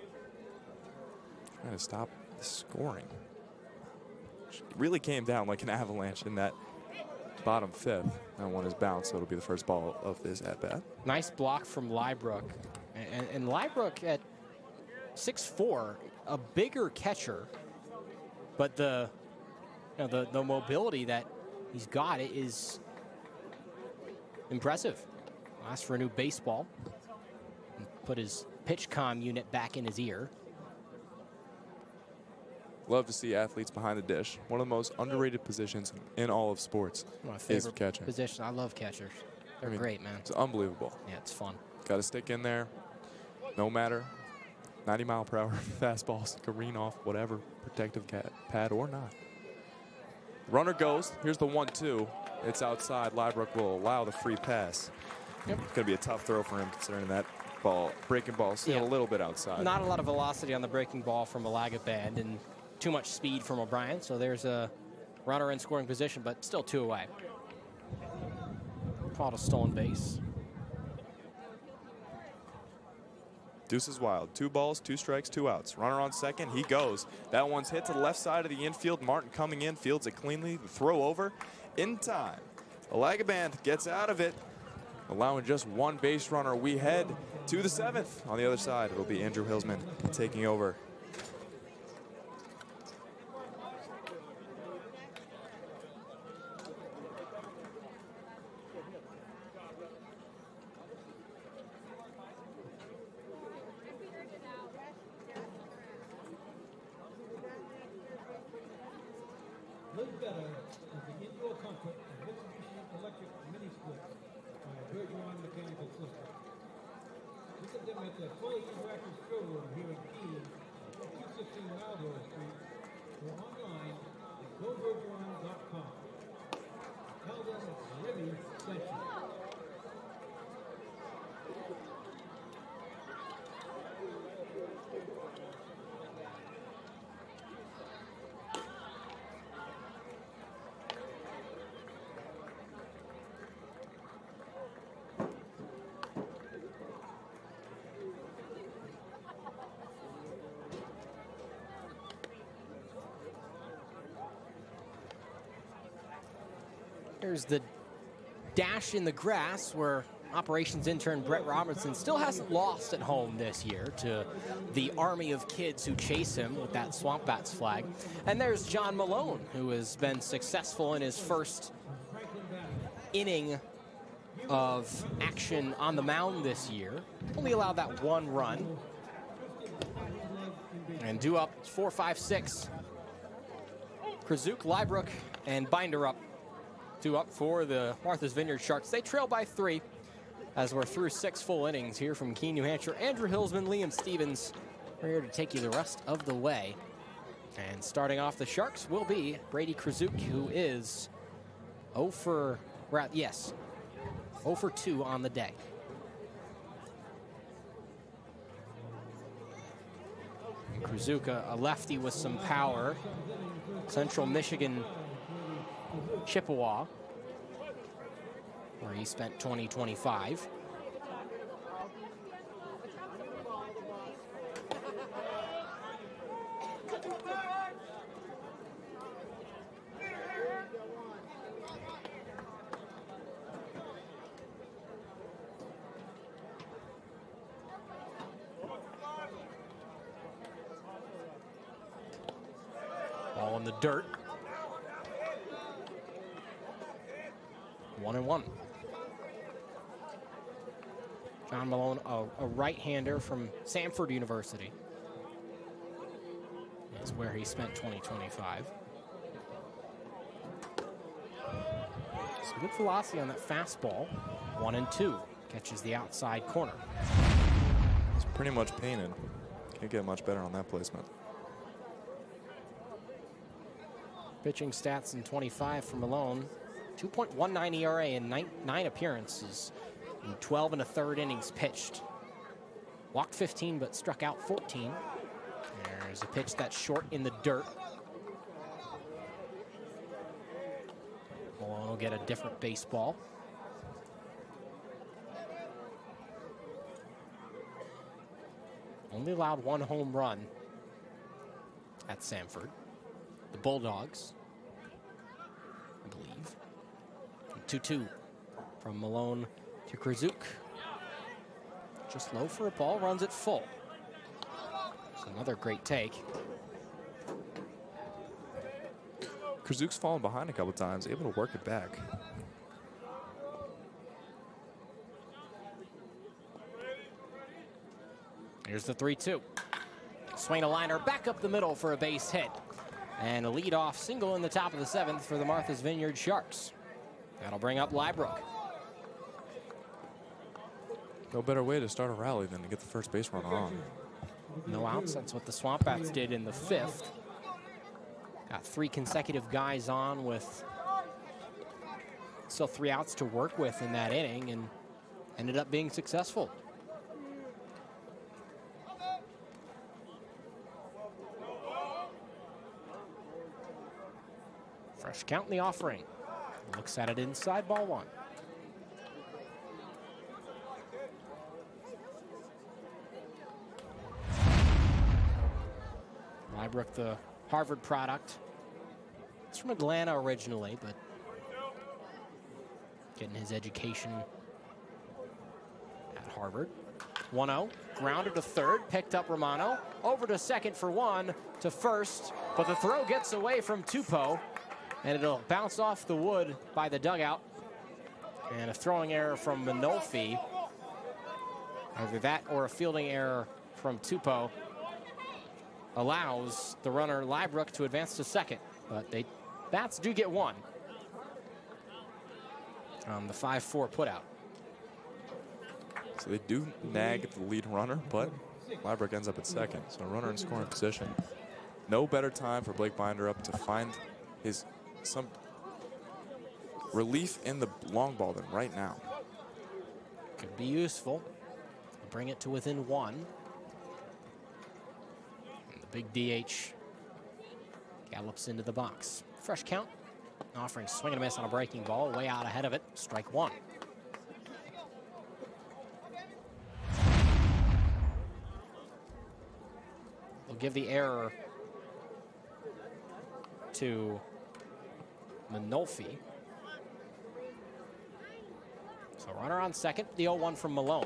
Trying to stop the scoring. It really came down like an avalanche in that bottom 5th. That one is bounced, so it'll be the first ball of this at-bat. Nice block from Lybrook. And Lybrook at 6'4", a bigger catcher, but the mobility that he's got is impressive. Asked for a new baseball. Put his pitch comm unit back in his ear. Love to see athletes behind the dish. One of the most underrated positions in all of sports My is favorite catching. position. I love catchers. They're great, man. It's unbelievable. Yeah, it's fun. Got to stick in there, no matter 90-mile-per-hour fastballs, careen off, whatever, protective pad or not. Runner goes. Here's the 1-2. It's outside. Lybrook will allow the free pass. Yep. It's going to be a tough throw for him considering that breaking ball still a little bit outside. Not a lot of velocity on the breaking ball from Alagaband and too much speed from O'Brien. So there's a runner in scoring position, but still 2 away. Called a stolen base. Deuce is wild. 2 balls, 2 strikes, 2 outs. Runner on second. He goes. That one's hit to the left side of the infield. Martin coming in, fields it cleanly. The throw over in time. Alagaband gets out of it, allowing just 1 base runner. We head to the 7th. On the other side, it'll be Andrew Hillsman taking over. Live Better is the indoor comfort of Mitsubishi electric mini splits by Bergeron Mechanical Systems. Visit them at their fully interactive showroom here in Keene, 216 Marlborough Street, or online at gobergeron.com. Tell them Remy sent you. There's the dash in the grass where operations intern Brett Robertson still hasn't lost at home this year to the army of kids who chase him with that SwampBats flag. And there's John Malone, who has been successful in his first inning of action on the mound this year. Only allowed that one run. And due up 4, 5, 6. Krzyzuk, Liebrook, and Binder up. 2 up for the Martha's Vineyard Sharks. They trail by 3 as we're through 6 full innings here from Keene, New Hampshire. Andrew Hillsman, Liam Stevens are here to take you the rest of the way. And starting off the Sharks will be Brady Krzyzuk, who is 0 for 2 on the day. And Krzyzuk, a lefty with some power. Central Michigan Chippewa, where he spent 2025. Ball in the dirt. 1-1. John Malone, a right-hander from Samford University, is where he spent 2025. Some good velocity on that fastball. 1-2. Catches the outside corner. It's pretty much painted. Can't get much better on that placement. Pitching stats in 25 for Malone. 2.19 ERA in 9 appearances in 12 1/3 innings pitched. Walked 15 but struck out 14. There's a pitch that's short in the dirt. Malone will get a different baseball. Only allowed 1 home run at Samford. The Bulldogs, I believe. 2-2 from Malone to Krzyzuk. Just low for a ball, runs it full. It's another great take. Krzyzuk's fallen behind a couple times, able to work it back. Here's the 3-2. Swing a liner back up the middle for a base hit. And a leadoff single in the top of the 7th for the Martha's Vineyard Sharks. That'll bring up Liebrook. No better way to start a rally than to get the first base runner on. No outs, that's what the SwampBats did in the 5th. Got 3 consecutive guys on with still 3 outs to work with in that inning and ended up being successful. Fresh count in the offering. Looks at it inside, ball 1. Liebrook, the Harvard product. He's from Atlanta originally, but getting his education at Harvard. 1-0, grounded to third, picked up Romano. Over to second for 1, to first, but the throw gets away from Tupou. And it'll bounce off the wood by the dugout. And a throwing error from Manolfi. Either that or a fielding error from Tupou allows the runner Liebrook to advance to second. But they Bats do get one on the 5-4 putout. So they do nag the lead runner, but Liebrecht ends up at second. So runner in scoring position. No better time for Blake Binder up to find some relief in the long ball than right now. Could be useful. Bring it to within one. And the big DH gallops into the box. Fresh count. Offering swing and a miss on a breaking ball. Way out ahead of it. Strike one. They'll give the error to Manolfi. So runner on second, the 0-1 from Malone.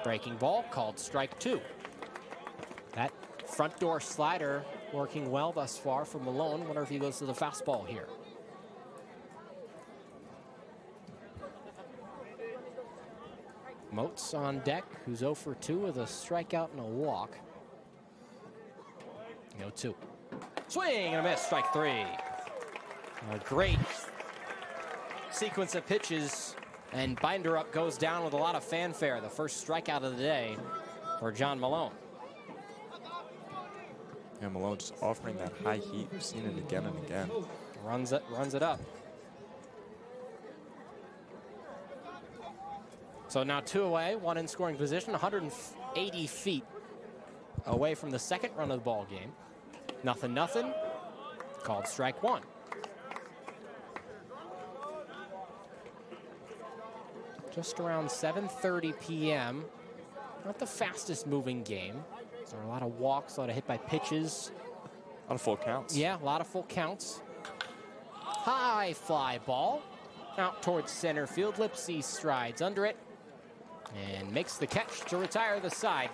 Breaking ball called strike two. That front door slider working well thus far for Malone. Wonder if he goes to the fastball here. Moats on deck, who's 0 for 2 with a strikeout and a walk. 0-2. Swing and a miss, strike three. A great sequence of pitches, and Binder up goes down with a lot of fanfare. The first strikeout of the day for John Malone. Yeah, Malone just offering that high heat. We've seen it again and again. Runs it up. So now 2 away, 1 in scoring position, 180 feet away from the second run of the ball game. 0-0. Called strike one. Just around 7:30 p.m. Not the fastest moving game. There are a lot of walks, a lot of hit by pitches. A lot of full counts. Yeah, a lot of full counts. High fly ball. Out towards center field. Lipsy strides under it and makes the catch to retire the side.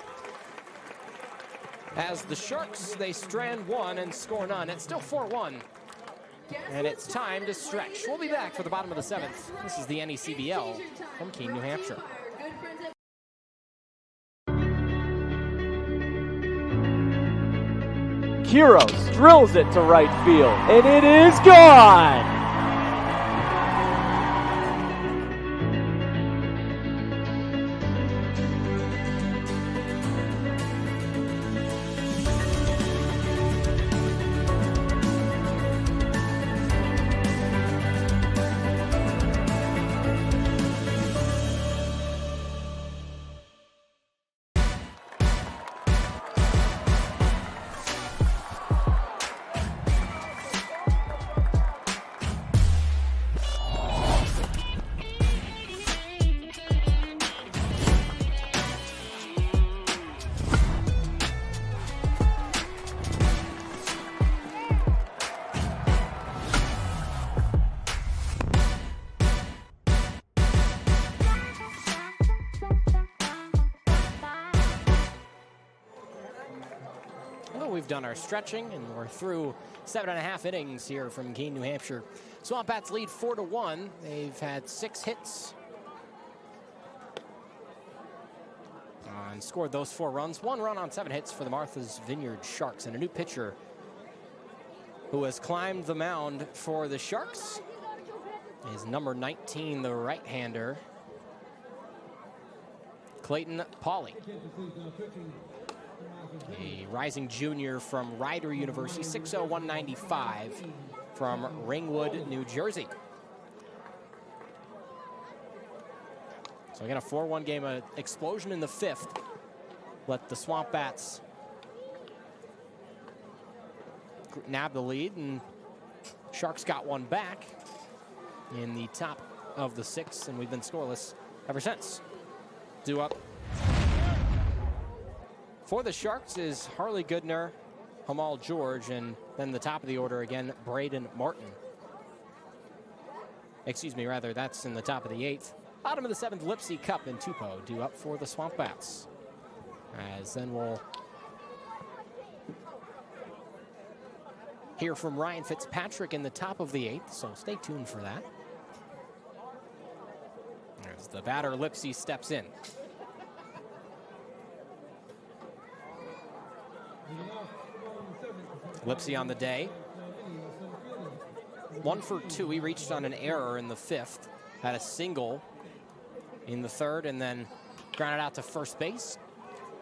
As the Sharks, they strand one and score none. It's still 4-1. And it's time to stretch. We'll be back for the bottom of the 7th. This is the NECBL from Keene, New Hampshire. Kiros drills it to right field, and it is gone! We've done our stretching, and we're through 7.5 innings here from Keene, New Hampshire. SwampBats lead 4-1. They've had 6 hits and scored those 4 runs. 1 run on 7 hits for the Martha's Vineyard Sharks, and a new pitcher who has climbed the mound for the Sharks is number 19, the right-hander, Clayton Pauley. A rising junior from Rider University, 6'0", 195 from Ringwood, New Jersey. So again, a 4-1 game, an explosion in the 5th. Let the SwampBats nab the lead, and Sharks got one back in the top of the 6th, and we've been scoreless ever since. Due up for the Sharks is Harley Goodner, Hamal George, and then the top of the order again, Braden Martin. Excuse me, rather, that's in the top of the 8th. Bottom of the 7th, Lipsy, Cup, and Tupou due up for the SwampBats. As then we'll hear from Ryan Fitzpatrick in the top of the 8th, so stay tuned for that. As the batter, Lipsy, steps in. Lipsy on the day. 1 for 2. He reached on an error in the 5th, had a single in the 3rd, and then grounded out to first base.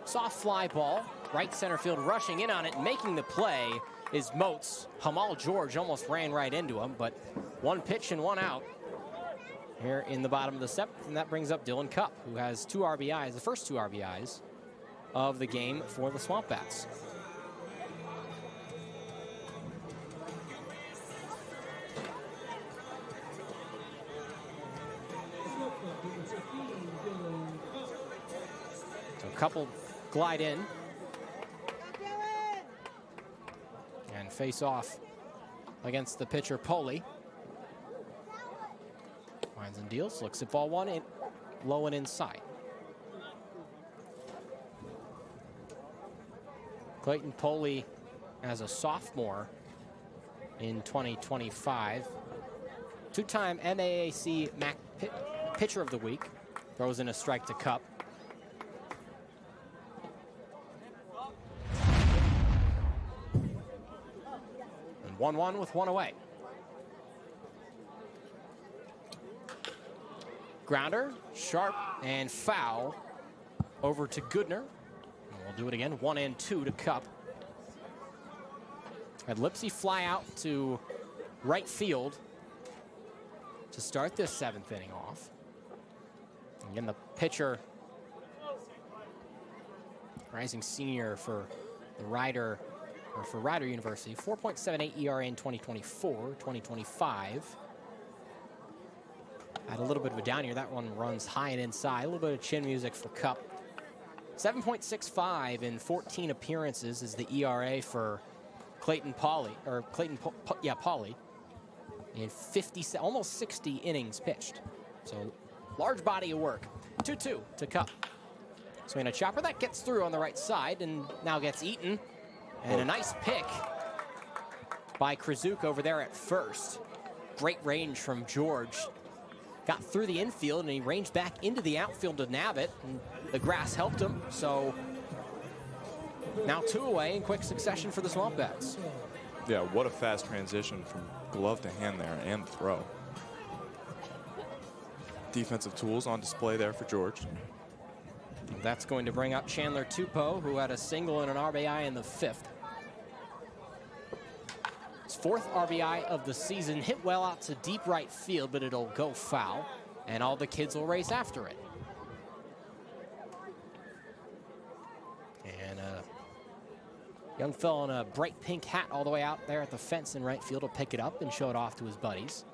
Soft fly ball, right center field, rushing in on it, making the play is Moats. Hamal George almost ran right into him, but 1 pitch and 1 out here in the bottom of the 7th, and that brings up Dylan Cupp, who has 2 RBIs, the first 2 RBIs of the game for the SwampBats. So a couple glide in and face off against the pitcher Poli. Winds and deals, looks at ball 1, in, low and inside. Clayton Poli as a sophomore in 2025. 2-time MAAC MAC Pitcher of the Week. Throws in a strike to Cupp. And 1-1 with 1 away. Grounder, sharp and foul over to Goodner. And we'll do it again, 1-2 to Cupp. Had Lipsy fly out to right field to start this 7th inning off. Again, the pitcher, rising senior for the Rider, or for Rider University, 4.78 ERA in 2024, 2025. Had a little bit of a down year. That one runs high and inside. A little bit of chin music for Cupp. 7.65 in 14 appearances is the ERA for Clayton Poli, Poli, in 50, almost 60 innings pitched. So large body of work. 2-2 to Cupp. Swing a chopper that gets through on the right side and now gets eaten. And a nice pick by Krzyzuk over there at first. Great range from George. Got through the infield and he ranged back into the outfield to nab it, and the grass helped him. So now 2 away in quick succession for the SwampBats. Yeah, what a fast transition from glove to hand there and throw. Defensive tools on display there for George. That's going to bring up Chandler Tupou, who had a single and an RBI in the 5th. His 4th RBI of the season, hit well out to deep right field, but it'll go foul, and all the kids will race after it. And a young fellow in a bright pink hat all the way out there at the fence in right field will pick it up and show it off to his buddies.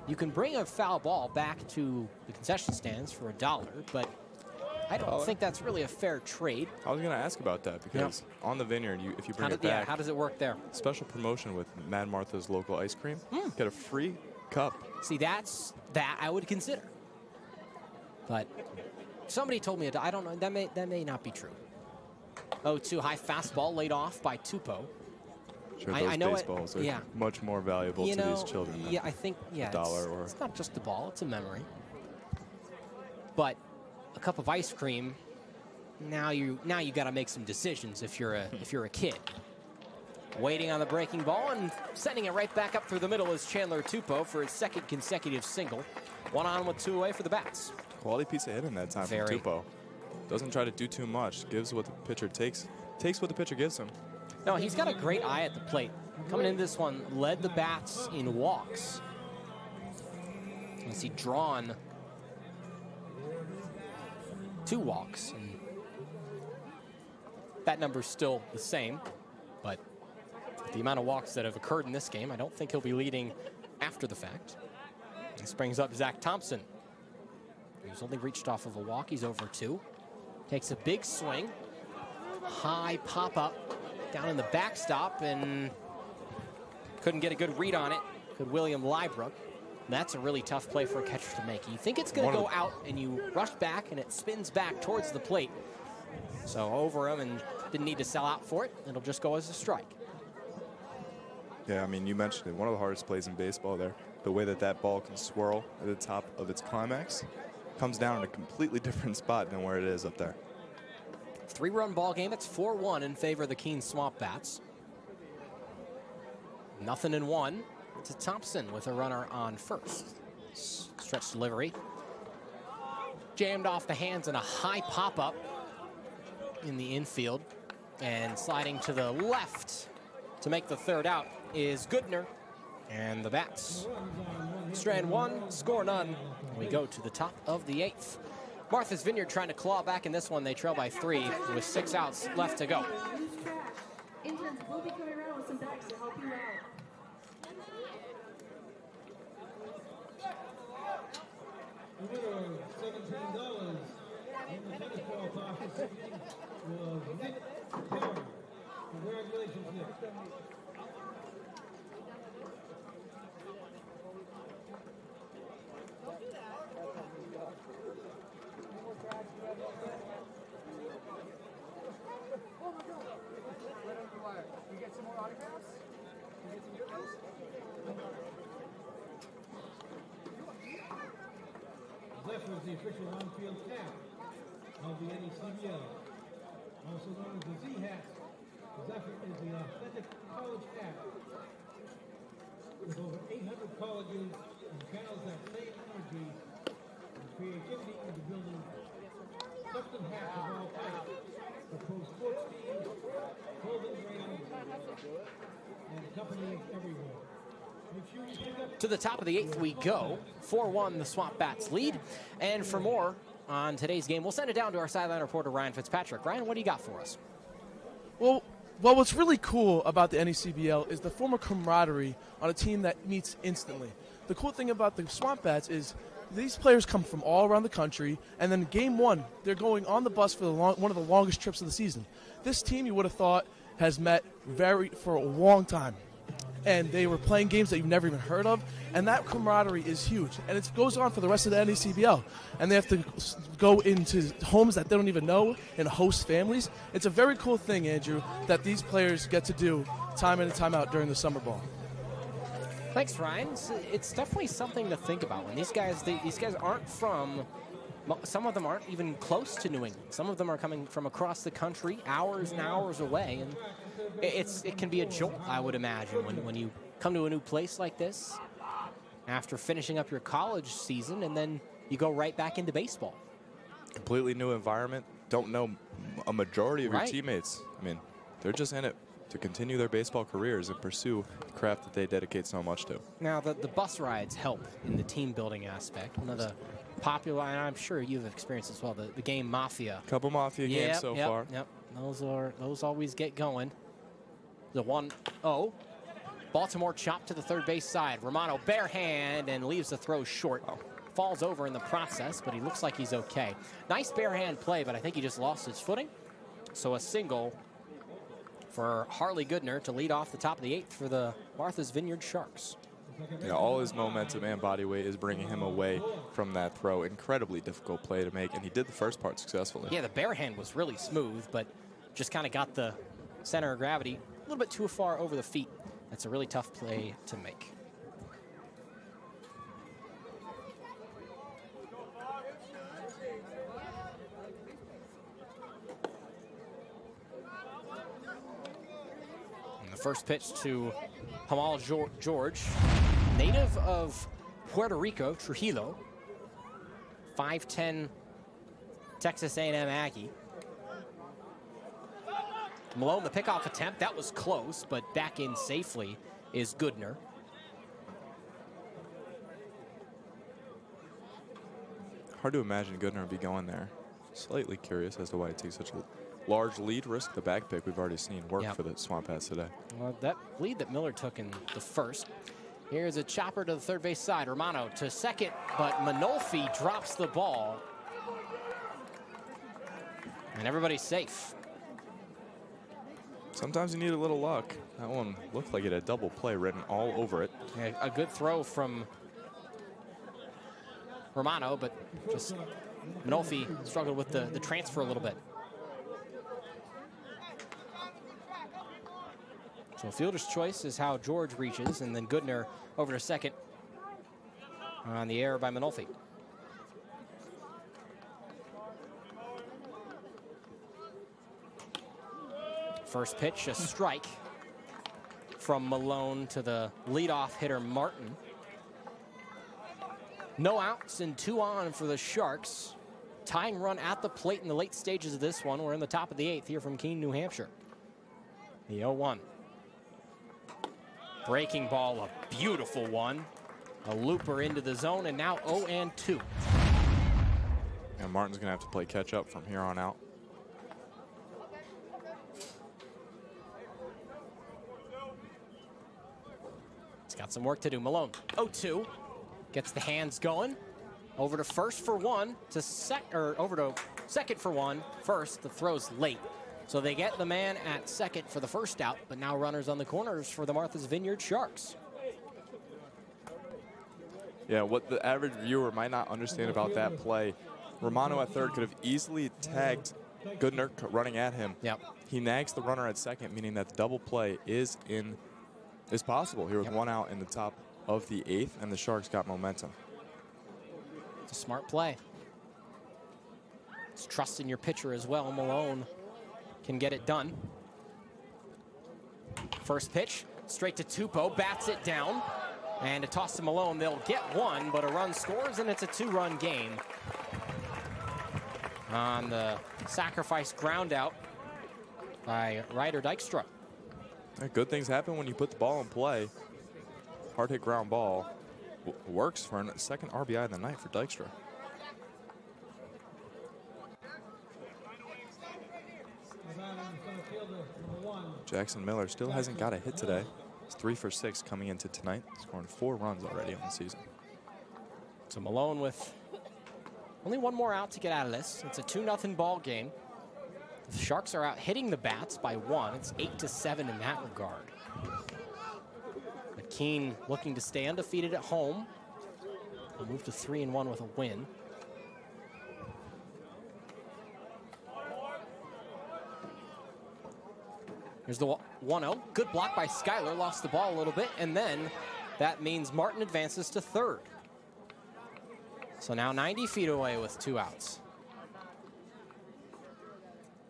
You can bring a foul ball back to the concession stands for $1, but I don't think that's really a fair trade. I was going to ask about that because on the Vineyard, if you bring it back, how does it work there? Special promotion with Mad Martha's local ice cream. Get a free cup. See, that I would consider. But somebody told me, I don't know, that may not be true. 0-2 high fastball laid off by Tupou. Sure, those baseballs are much more valuable to these children than I think, $1 or... It's not just the ball, it's a memory. But a cup of ice cream, now you got to make some decisions if you're a kid. Waiting on the breaking ball and sending it right back up through the middle is Chandler Tupou for his 2nd consecutive single. 1 on with 2 away for the Bats. Quality piece of hitting that time from Tupou. Doesn't try to do too much. Gives what the pitcher takes what the pitcher gives him. No, he's got a great eye at the plate. Coming in this one, led the Bats in walks. You see drawn 2 walks. And that number's still the same, but the amount of walks that have occurred in this game, I don't think he'll be leading after the fact. This brings up Zach Thompson. He's only reached off of a walk. He's over 2. Takes a big swing. High pop-up down in the backstop and couldn't get a good read on it. Could William Lybrook. That's a really tough play for a catcher to make. You think it's going to go out and you rush back and it spins back towards the plate. So over him and didn't need to sell out for it. It'll just go as a strike. Yeah, I mean, you mentioned it. One of the hardest plays in baseball there. The way that ball can swirl at the top of its climax comes down in a completely different spot than where it is up there. 3-run ball game. It's 4-1 in favor of the Keene SwampBats. 0-1 to Thompson with a runner on first. Stretch delivery. Jammed off the hands and a high pop-up in the infield. And sliding to the left to make the third out is Goodner. And the Bats strand 1, score none. We go to the top of the 8th. Martha's Vineyard trying to claw back in this one. They trail by 3 with 6 outs left to go. Interns will be coming around with some bags to help you out. The winner of $17 in the tennis ball toss this evening was Nick Taylor. Congratulations, Nick. Zephyr is the official on-field cap of the NECBL. Also known as the Z-Hat, Zephyr is the authentic college hat with over 800 colleges and channels that same energy and creativity into building custom hats of all types for pro sports teams, clothing brands, and companies everywhere. To the top of the 8th we go. 4-1 the SwampBats lead. And for more on today's game, we'll send it down to our sideline reporter, Ryan Fitzpatrick. Ryan, what do you got for us? Well, what's really cool about the NECBL is the form of camaraderie on a team that meets instantly. The cool thing about the SwampBats is these players come from all around the country, and then game 1, they're going on the bus for one of the longest trips of the season. This team, you would have thought, has met for a long time. And they were playing games that you've never even heard of, and that camaraderie is huge. And it goes on for the rest of the NECBL. And they have to go into homes that they don't even know and host families. It's a very cool thing, Andrew, that these players get to do time in and time out during the summer ball. Thanks, Ryan. It's definitely something to think about. When these guys aren't from, some of them aren't even close to New England. Some of them are coming from across the country, hours and hours away, and it can be a jolt, I would imagine, when you come to a new place like this after finishing up your college season, and then you go right back into baseball. Completely new environment. Don't know a majority of your teammates. I mean, they're just in it to continue their baseball careers and pursue the craft that they dedicate so much to. Now, the bus rides help in the team building aspect. One of the popular, and I'm sure you've experienced as well, the game Mafia. Couple Mafia games so far. Yep, those always get going. The 1-0. Baltimore chopped to the third base side. Romano bare hand and leaves the throw short. Falls over in the process, but he looks like he's okay. Nice bare hand play, but I think he just lost his footing. So a single for Harley Goodner to lead off the top of the 8th for the Martha's Vineyard Sharks. Yeah, all his momentum and body weight is bringing him away from that throw. Incredibly difficult play to make, and he did the first part successfully. Yeah, the bare hand was really smooth, but just kind of got the center of gravity a little bit too far over the feet. That's a really tough play to make. And the first pitch to Jamal George, native of Puerto Rico, Trujillo, 5'10", Texas A&M Aggie. Malone, the pickoff attempt, that was close, but back in safely is Goodner. Hard to imagine Goodner would be going there. Slightly curious as to why it takes such a large lead, risk the back pick we've already seen work for the SwampBats today. Well, that lead that Miller took in the first. Here's a chopper to the third base side. Romano to second, but Manolfi drops the ball. And everybody's safe. Sometimes you need a little luck. That one looked like it had double play written all over it. Yeah, a good throw from Romano, but just Manolfi struggled with the transfer a little bit. So fielder's choice is how George reaches, and then Goodner over to second on the error by Manolfi. First pitch, a strike from Malone to the leadoff hitter Martin. No outs and 2 on for the Sharks. Tying run at the plate in the late stages of this one. We're in the top of the 8th here from Keene, New Hampshire. The 0-1. Breaking ball, a beautiful one. A looper into the zone, and now 0-2. And Martin's going to have to play catch up from here on out. He's got some work to do. Malone, 0-2. Gets the hands going. Over to first for one, over to second for one. First, the throw's late. So they get the man at second for the first out, but now runners on the corners for the Martha's Vineyard Sharks. Yeah, what the average viewer might not understand about that play, Romano at third could have easily tagged Goodner running at him. Yep. He nags the runner at second, meaning that the double play is possible here with 1 out in the top of the 8th, and the Sharks got momentum. It's a smart play. It's trust in your pitcher as well. Malone can get it done. First pitch, straight to Tupou, bats it down. And a toss to Malone, they'll get one, but a run scores, and it's a 2-run game. On the sacrifice ground out by Ryder Dykstra. Good things happen when you put the ball in play. Hard hit ground ball works for a second RBI of the night for Dykstra. Jackson Miller still hasn't got a hit today. He's 3 for 6 coming into tonight, scoring 4 runs already on the season. So Malone with only 1 more out to get out of this. It's a 2-0 ball game. The Sharks are out hitting the bats by 1. It's 8-7 in that regard. But Keene looking to stay undefeated at home. They'll move to 3-1 with a win. Here's the 1-0. Good block by Schuyler. Lost the ball a little bit. And then that means Martin advances to third. So now 90 feet away with 2 outs.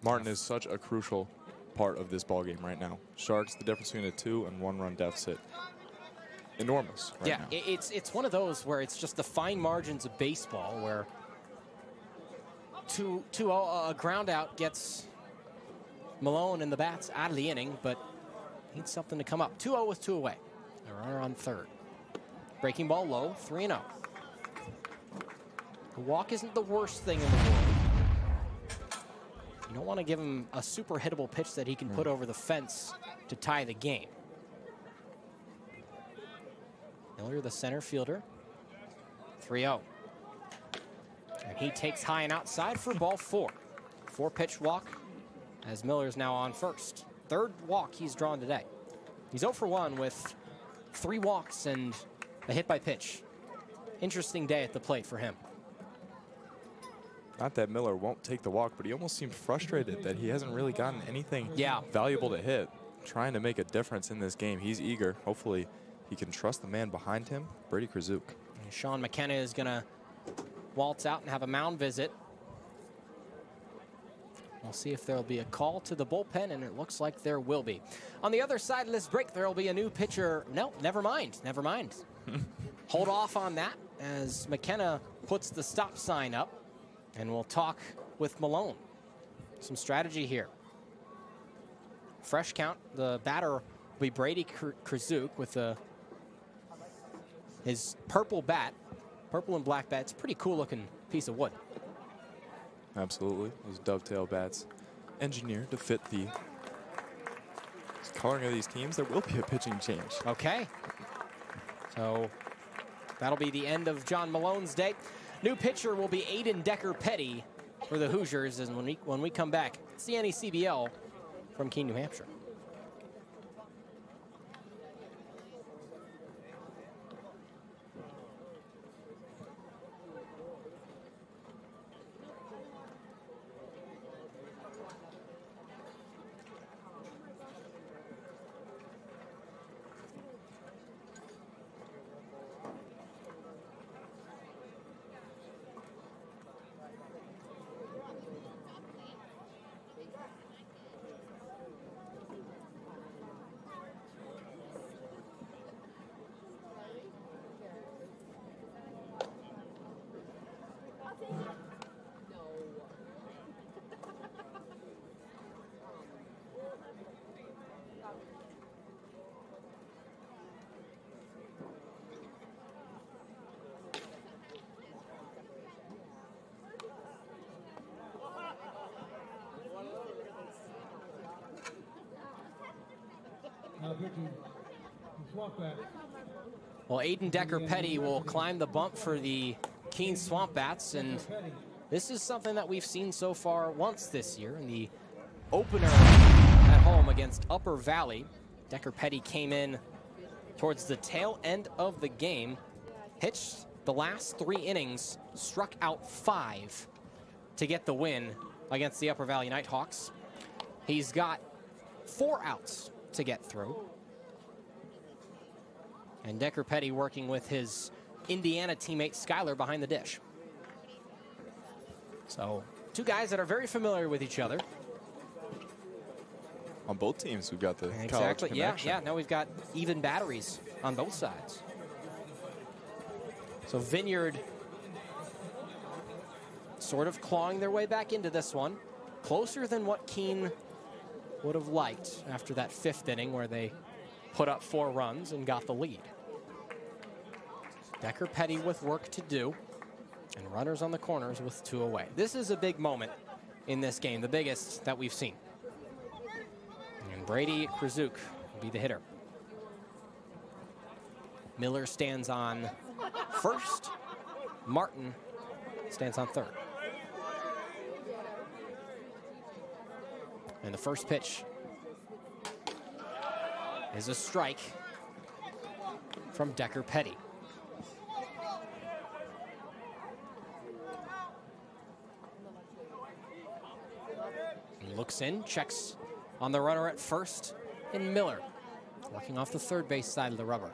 Martin is such a crucial part of this ball game right now. Sharks, the difference between a 2 and 1 run deficit, enormous right now. It's one of those where it's just the fine margins of baseball where a ground out gets Malone and the bats out of the inning, but needs something to come up. 2-0 with 2 away. A runner on third. Breaking ball low, 3-0. The walk isn't the worst thing in the world. You don't want to give him a super hittable pitch that he can put over the fence to tie the game. Miller, the center fielder. 3-0. And he takes high and outside for ball 4. 4-pitch walk as Miller's now on first. 3rd walk he's drawn today. He's 0 for 1 with 3 walks and a hit by pitch. Interesting day at the plate for him. Not that Miller won't take the walk, but he almost seemed frustrated that he hasn't really gotten anything valuable to hit. Trying to make a difference in this game. He's eager. Hopefully he can trust the man behind him, Brady Krzyzuk. And Sean McKenna is going to waltz out and have a mound visit. We'll see if there'll be a call to the bullpen, and it looks like there will be. On the other side of this break, there'll be a new pitcher. No, never mind. Never mind. Hold off on that as McKenna puts the stop sign up. And we'll talk with Malone. Some strategy here. Fresh count. The batter will be Brady Krzyzuk with his purple bat. Purple and black bat. It's a pretty cool looking piece of wood. Absolutely. Those dovetail bats engineered to fit the coloring of these teams. There will be a pitching change. Okay. So that'll be the end of John Malone's day. New pitcher will be Aiden Decker-Petty for the Hoosiers. And when we come back, it's the NECBL from Keene, New Hampshire. pitching the SwampBats. Well, Aiden Decker-Petty will climb the bump for the Keene SwampBats, and this is something that we've seen so far once this year in the opener at home against Upper Valley. Decker-Petty came in towards the tail end of the game, pitched the last 3 innings, struck out 5 to get the win against the Upper Valley Nighthawks. He's got 4 outs to get through. And Decker-Petty working with his Indiana teammate Skyler behind the dish. So 2 guys that are very familiar with each other. On both teams, we've got the Exactly, college connection. yeah. Now we've got even batteries on both sides. So Vineyard sort of clawing their way back into this one. Closer than what Keene would have liked after that 5th inning where they put up 4 runs and got the lead. Decker-Petty with work to do, and runners on the corners with 2 away. This is a big moment in this game, the biggest that we've seen. And Brady Krzyuk will be the hitter. Miller stands on first. Martin stands on third. And the first pitch is a strike from Decker-Petty. He looks in, checks on the runner at first, and Miller working off the third base side of the rubber.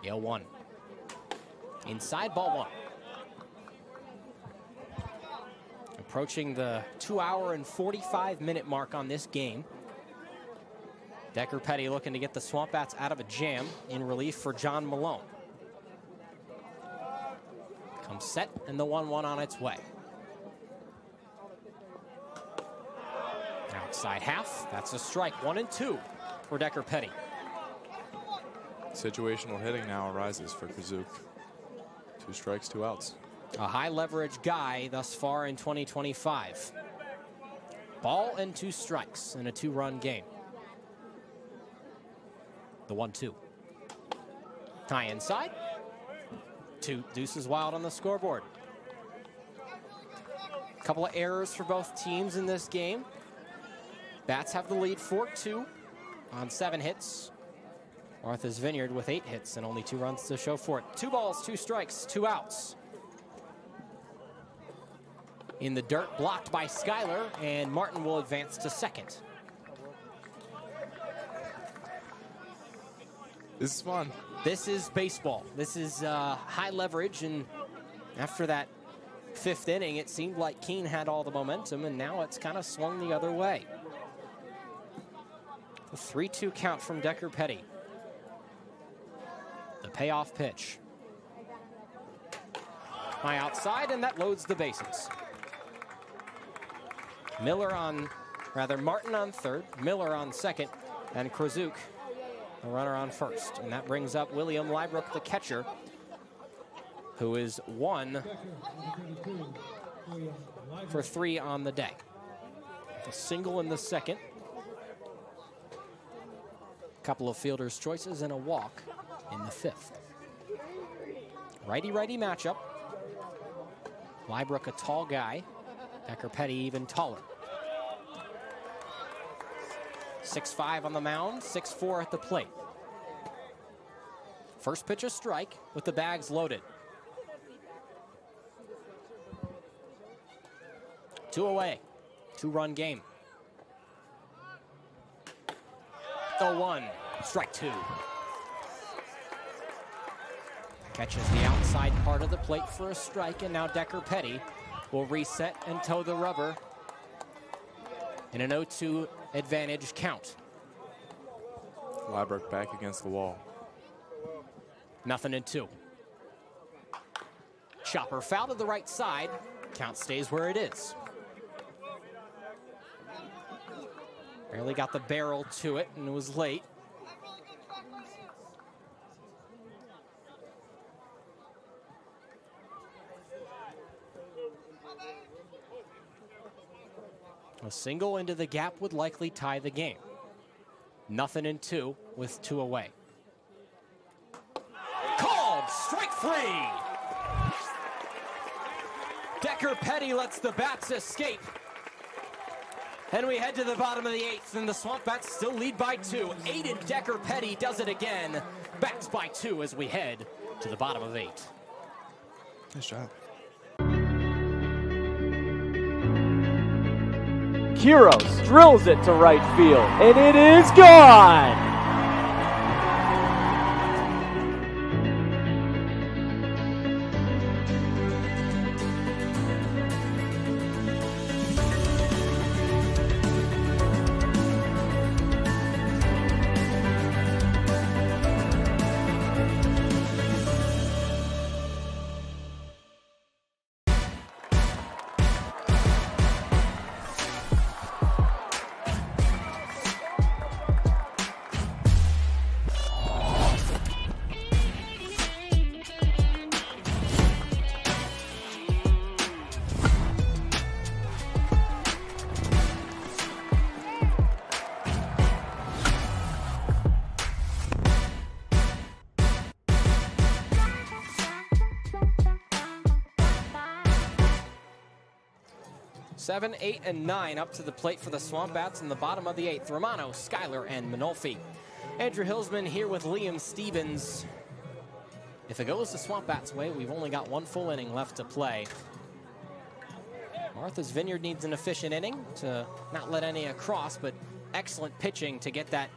0-1. Inside, ball 1. Approaching the 2-hour and 45-minute mark on this game. Decker-Petty looking to get the SwampBats out of a jam in relief for John Malone. Comes set, and the 1-1 on its way. Outside half, that's a strike. 1-2 for Decker-Petty. Situational hitting now arises for Krzyuk. 2 strikes, 2 outs. A high leverage guy thus far in 2025. Ball and 2 strikes in a 2-run game. The 1-2. Tie inside. 2 deuces wild on the scoreboard. A couple of errors for both teams in this game. Bats have the lead 4-2 on 7 hits. Martha's Vineyard with 8 hits and only 2 runs to show for it. 2 balls, 2 strikes, 2 outs. In the dirt, blocked by Skyler, and Martin will advance to second. This is fun. This is baseball. This is high leverage, and after that 5th inning, it seemed like Keene had all the momentum, and now it's kind of swung the other way. The 3-2 count from Decker-Petty. The payoff pitch. High outside, and that loads the bases. Martin on third, Miller on second, and Krzyuk, the runner, on first. And that brings up William Liebrook, the catcher, who is 1 for 3 on the day. A single in the second. A couple of fielders' choices and a walk in the 5th. Righty-righty matchup. Liebrook a tall guy. Decker-Petty even taller. 6'5" on the mound, 6'4" at the plate. First pitch a strike with the bags loaded. 2 away, 2-run game. 0-1, strike 2. Catches the outside part of the plate for a strike, and now Decker-Petty will reset and toe the rubber in an 0-2 advantage count. Liebrook back against the wall. 0-2. Chopper foul to the right side. Count stays where it is. Barely got the barrel to it, and it was late. A single into the gap would likely tie the game. Nothing in 2 with 2 away. Called strike 3. Decker Petty lets the Bats escape. And we head to the bottom of the 8th, and the SwampBats still lead by 2. Aiden Decker Petty does it again. Bats by 2 as we head to the bottom of 8. Nice job. Kiros drills it to right field, and it is gone. Seven, 8, and 9 up to the plate for the SwampBats in the bottom of the 8th. Romano, Schuyler, and Manolfi. Andrew Hillsman here with Liam Stevens. If it goes the SwampBats' way, we've only got 1 full inning left to play. Martha's Vineyard needs an efficient inning to not let any across, but excellent pitching to get that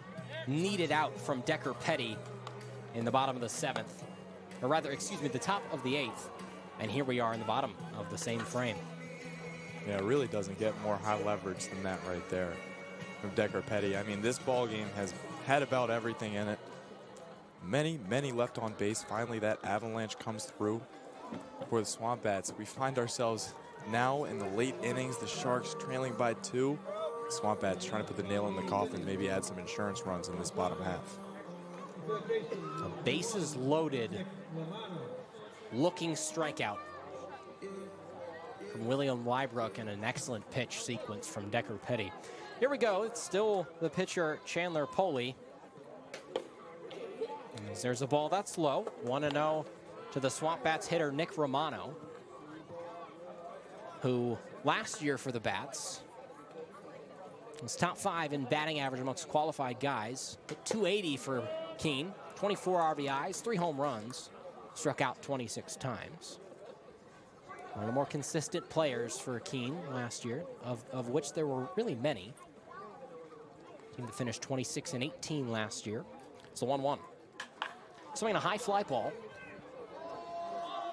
needed out from Decker Petty in the bottom of the 7th. Or rather, excuse me, the top of the 8th. And here we are in the bottom of the same frame. Yeah, it really doesn't get more high leverage than that right there from Decker Petty. I mean, this ball game has had about everything in it. Many left on base. Finally, that avalanche comes through for the SwampBats. We find ourselves now in the late innings, the Sharks trailing by 2. SwampBats trying to put the nail in the coffin, maybe add some insurance runs in this bottom half. The bases loaded, looking strikeout from William Wybrook, and an excellent pitch sequence from Decker Petty. Here we go. It's still the pitcher, Chandler Poley. As there's a ball that's low. 1-0 to the SwampBats hitter, Nick Romano, who last year for the Bats was top 5 in batting average amongst qualified guys. Hit .280 for Keene, 24 RBIs, 3 home runs, struck out 26 times. One of the more consistent players for Keene last year, of which there were really many. Team that finished 26 and 18 last year. It's a 1-1. Swinging a high fly ball.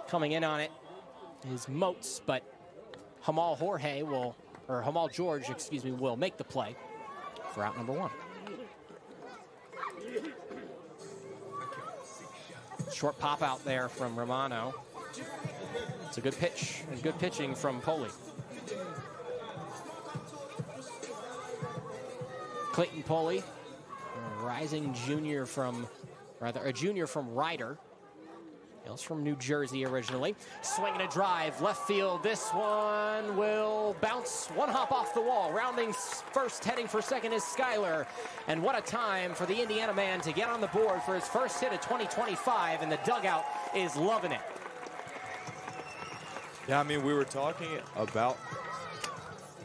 Coming in on it is Moats, but Hamal George, excuse me, will make the play for out number 1. Short pop out there from Romano. It's a good pitch and good pitching from Poley. Clayton Poley, a rising junior from, a junior from Ryder. Hails from New Jersey originally. Swinging a drive, left field. This one will bounce, 1 hop off the wall. Rounding first, heading for second is Schuyler. And what a time for the Indiana man to get on the board for his first hit of 2025, and the dugout is loving it. Yeah, I mean, we were talking about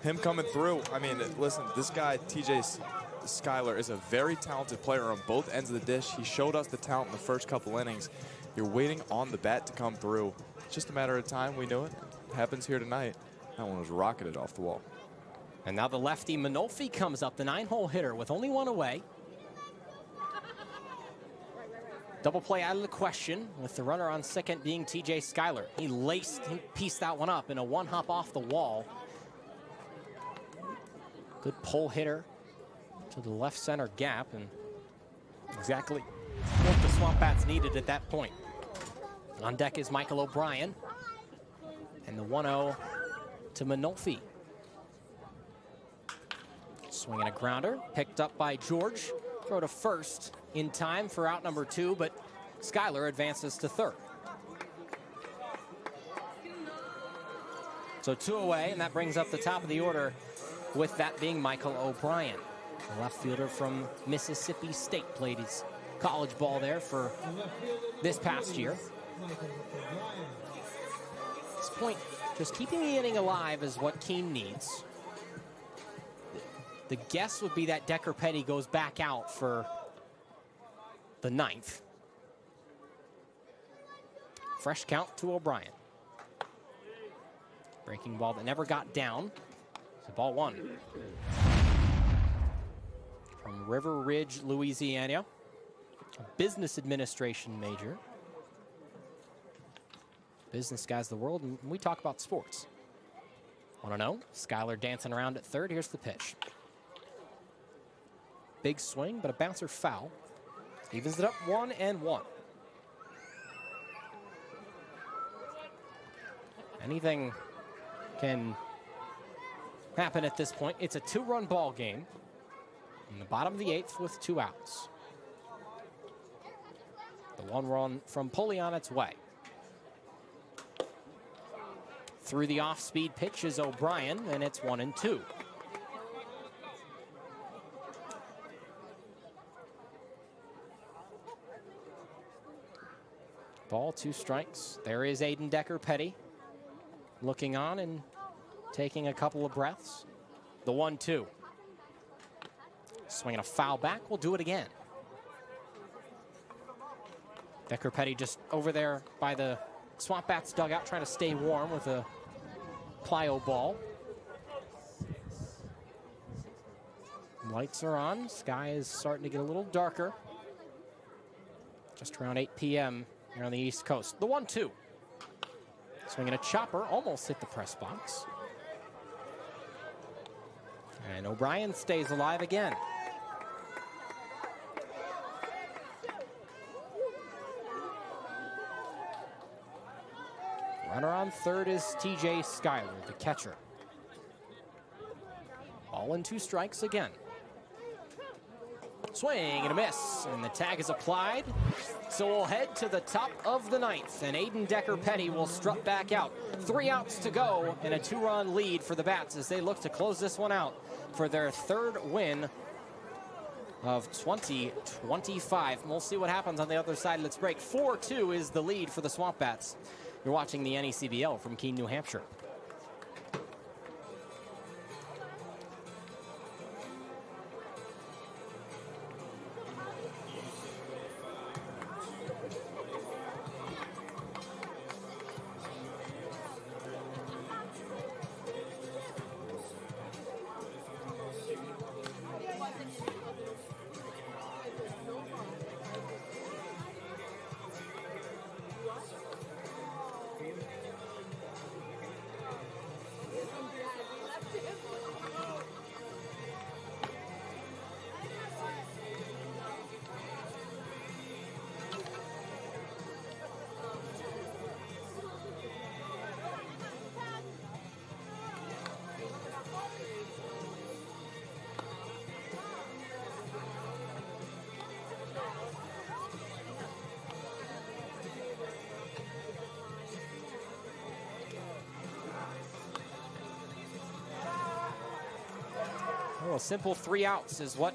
him coming through. I mean, listen, this guy, TJ Schuyler, is a very talented player on both ends of the dish. He showed us the talent in the first couple innings. You're waiting on the bat to come through. It's just a matter of time. We knew it. It happens here tonight. That one was rocketed off the wall. And now the lefty Manolfi comes up, the 9-hole hitter with only 1 away. Double play out of the question, with the runner on second being TJ Schuyler. He pieced that one up in a 1 hop off the wall. Good pull hitter to the left center gap, and exactly what the SwampBats needed at that point. On deck is Michael O'Brien, and the 1-0 to Manolfi. Swinging a grounder, picked up by George. Throw to first in time for out number 2, but Schuyler advances to third. So 2 away, and that brings up the top of the order, with that being Michael O'Brien. The left fielder from Mississippi State played his college ball there for this past year. At this point, just keeping the inning alive is what Keene needs. The guess would be that Decker Petty goes back out for the 9th. Fresh count to O'Brien. Breaking ball that never got down. It's a ball 1. From River Ridge, Louisiana. A business administration major. Business guys of the world, and we talk about sports. 1-0. Skyler dancing around at third. Here's the pitch. Big swing, but a bouncer foul. Evens it up 1-1. Anything can happen at this point. It's a 2-run ball game in the bottom of the 8th with 2 outs. The 1 run from Pulley on its way. Through the off-speed pitch is O'Brien, and it's 1-2. Ball, 2 strikes. There is Aiden Decker Petty looking on and taking a couple of breaths. The 1-2. Swinging a foul back. We'll do it again. Decker Petty just over there by the SwampBats dugout trying to stay warm with a plyo ball. Lights are on. Sky is starting to get a little darker. Just around 8 p.m. here on the East Coast. The 1-2. Swinging a chopper, almost hit the press box. And O'Brien stays alive again. Runner on third is TJ Schuyler, the catcher. All in 2 strikes again. Swing and a miss, and the tag is applied. So we'll head to the top of the 9th, and Aiden Decker Petty will strut back out. 3 outs to go, and a 2-run lead for the Bats as they look to close this one out for their 3rd win of 2025. And we'll see what happens on the other side. Let's break. 4-2 is the lead for the SwampBats. You're watching the NECBL from Keene, New Hampshire. A simple 3 outs is what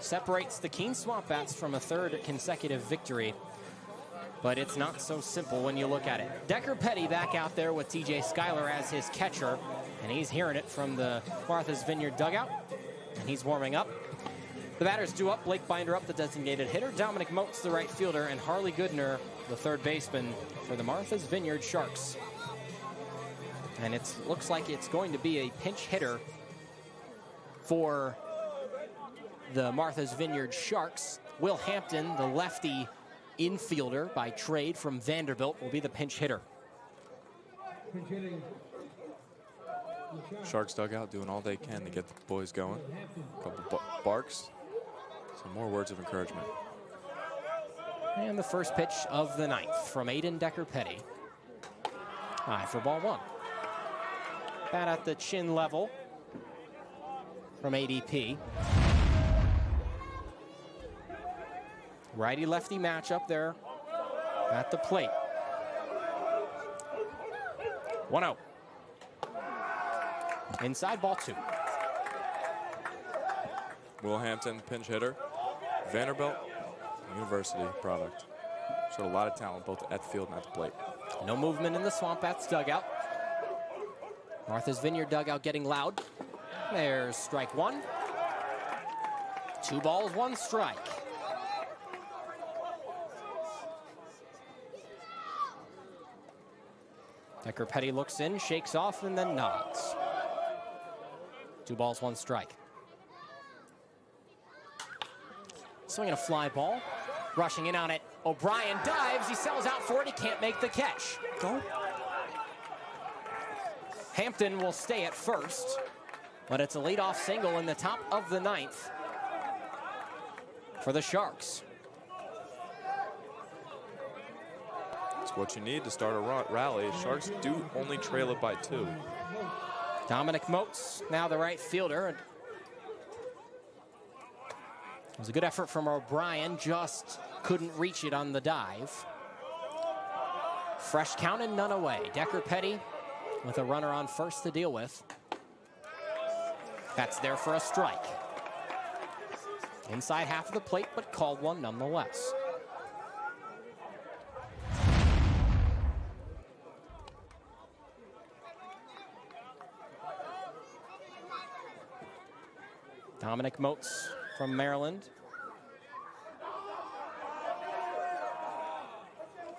separates the Keene SwampBats from a 3rd consecutive victory. But it's not so simple when you look at it. Decker Petty back out there with TJ Schuyler as his catcher, and he's hearing it from the Martha's Vineyard dugout, and he's warming up. The batters due up. Blake Binder up, the designated hitter. Dominic Moats, the right fielder, and Harley Goodner, the 3rd baseman for the Martha's Vineyard Sharks. And it looks like it's going to be a pinch hitter for the Martha's Vineyard Sharks. Will Hampton, the lefty infielder by trade from Vanderbilt, will be the pinch hitter. Sharks dugout doing all they can to get the boys going. A couple barks. Some more words of encouragement. And the first pitch of the 9th from Aiden Decker Petty. High for ball 1. Bat at the chin level from ADP. Righty-lefty matchup there at the plate. 1-0. Inside, ball 2. Will Hampton, pinch hitter. Vanderbilt, University product. Showed a lot of talent both at the field and at the plate. No movement in the SwampBats dugout. Martha's Vineyard dugout getting loud. There's strike one. 2 balls, 1 strike. Decker Petty looks in, shakes off, and then nods. 2 balls, 1 strike. Swinging a fly ball. Rushing in on it. O'Brien dives. He sells out for it. He can't make the catch. Go. Hampton will stay at first, but it's a leadoff single in the top of the 9th for the Sharks. It's what you need to start a rally. Sharks do only trail it by 2. Dominic Moats, now the right fielder. It was a good effort from O'Brien, just couldn't reach it on the dive. Fresh count and none away. Decker Petty with a runner on first to deal with. That's there for a strike. Inside half of the plate, but called one nonetheless. Dominic Moats from Maryland.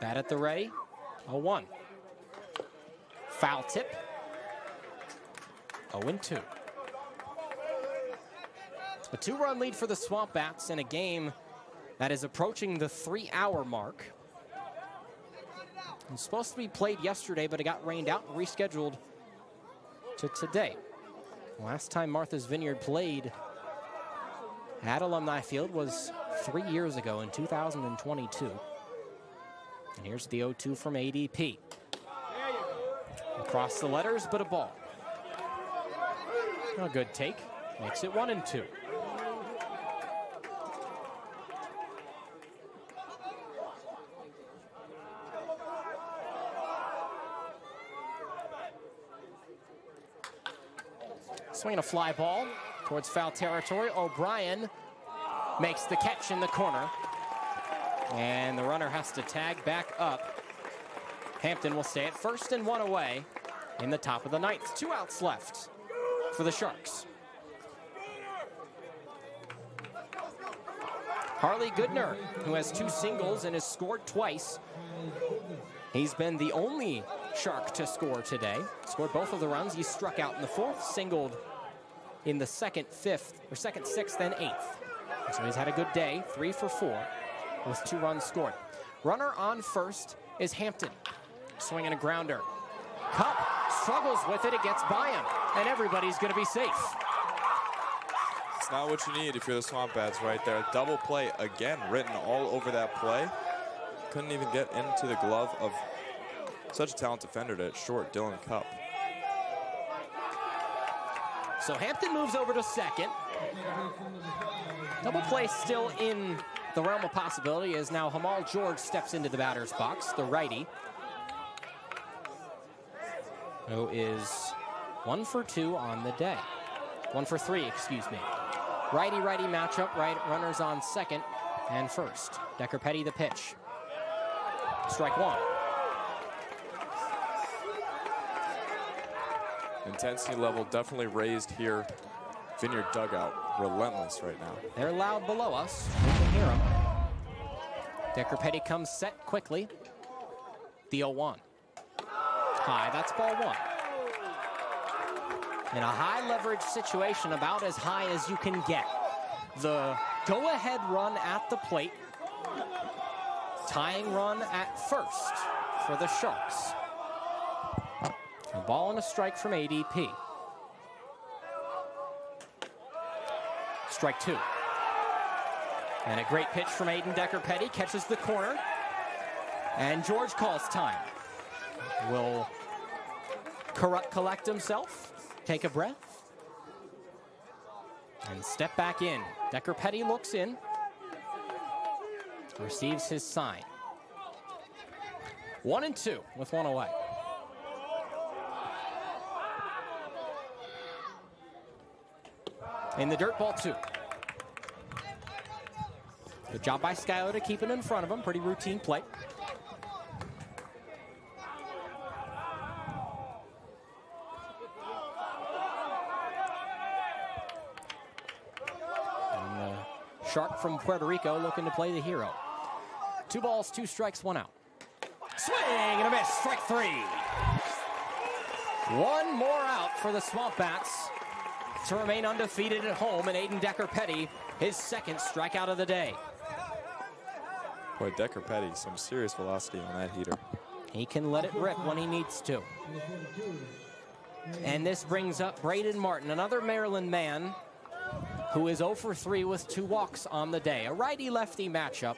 Bat at the ready, 0-1. Foul tip, 0-2. A 2-run lead for the SwampBats in a game that is approaching the 3-hour mark. It was supposed to be played yesterday, but it got rained out and rescheduled to today. Last time Martha's Vineyard played at Alumni Field was 3 years ago in 2022. And here's the 0-2 from ADP. Across the letters, but a ball. A good take. Makes it 1-2. Swinging a fly ball towards foul territory. O'Brien makes the catch in the corner. And the runner has to tag back up. Hampton will stay at first and 1 away in the top of the 9th. 2 outs left for the Sharks. Harley Goodner, who has 2 singles and has scored twice. He's been the only Shark to score today. Scored both of the runs. He struck out in the 4th, singled in the 2nd, 5th, or 2nd, 6th, and 8th. So he's had a good day, 3 for 4. With 2 runs scored. Runner on first is Hampton. Swinging a grounder. Cup struggles with it. It gets by him. And everybody's going to be safe. It's not what you need if you're the SwampBats right there. Double play again, written all over that play. Couldn't even get into the glove of such a talented defender at short, Dylan Cup. So Hampton moves over to second. Double play still in the realm of possibility as now Hamal George steps into the batter's box, the righty, who is 1 for 2 on the day. 1 for 3, excuse me. Righty-righty matchup, right runners on second and first. Decker Petty the pitch. Strike 1. Intensity level definitely raised here. Vineyard dugout, relentless right now. They're loud below us. We can hear them. Decker Petty comes set quickly. The 0-1. High, that's ball 1. In a high leverage situation, about as high as you can get. The go-ahead run at the plate. Tying run at first for the Sharks. A ball and a strike from ADP. Strike 2. And a great pitch from Aiden Decker Petty. Catches the corner. And George calls time. Will collect himself. Take a breath. And step back in. Decker Petty looks in. Receives his sign. 1-2 with 1 away. In the dirt, ball 2. Good job by Schuyler to keep it in front of him. Pretty routine play. And the Shark from Puerto Rico looking to play the hero. 2 balls, 2 strikes, 1 out. Swing and a miss, strike 3. 1 more out for the SwampBats to remain undefeated at home, and Aiden Decker-Petty, his 2nd strikeout of the day. Boy, Decker-Petty, some serious velocity on that heater. He can let it rip when he needs to. And this brings up Braden Martin, another Maryland man who is 0 for 3 with 2 walks on the day. A righty-lefty matchup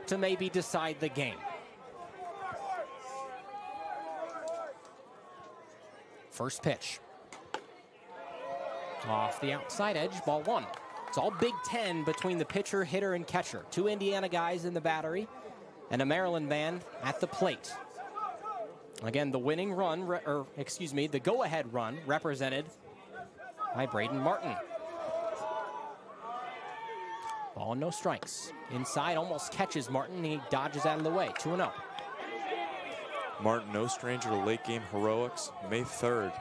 to maybe decide the game. First pitch. Off the outside edge, ball 1. It's all Big Ten between the pitcher, hitter, and catcher. 2 Indiana guys in the battery and a Maryland man at the plate. Again, the winning run, the go-ahead run represented by Braden Martin. Ball and no strikes. Inside, almost catches Martin. He dodges out of the way. 2-0. Martin, no stranger to late game heroics. May 3rd,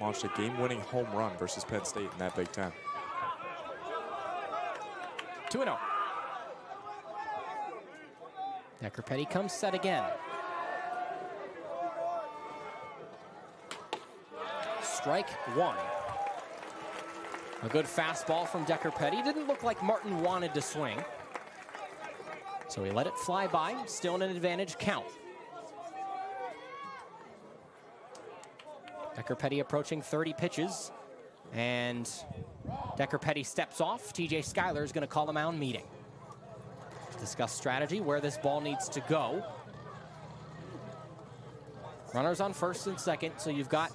launched a game-winning home run versus Penn State in that Big Ten. 2-0. Decker-Petty comes set again. Strike 1. A good fastball from Decker-Petty. Didn't look like Martin wanted to swing, so he let it fly by. Still in an advantage count. Decker-Petty approaching 30 pitches, and Decker-Petty steps off. TJ Schuyler is going to call a mound meeting. Discuss strategy, where this ball needs to go. Runners on first and second, so you've got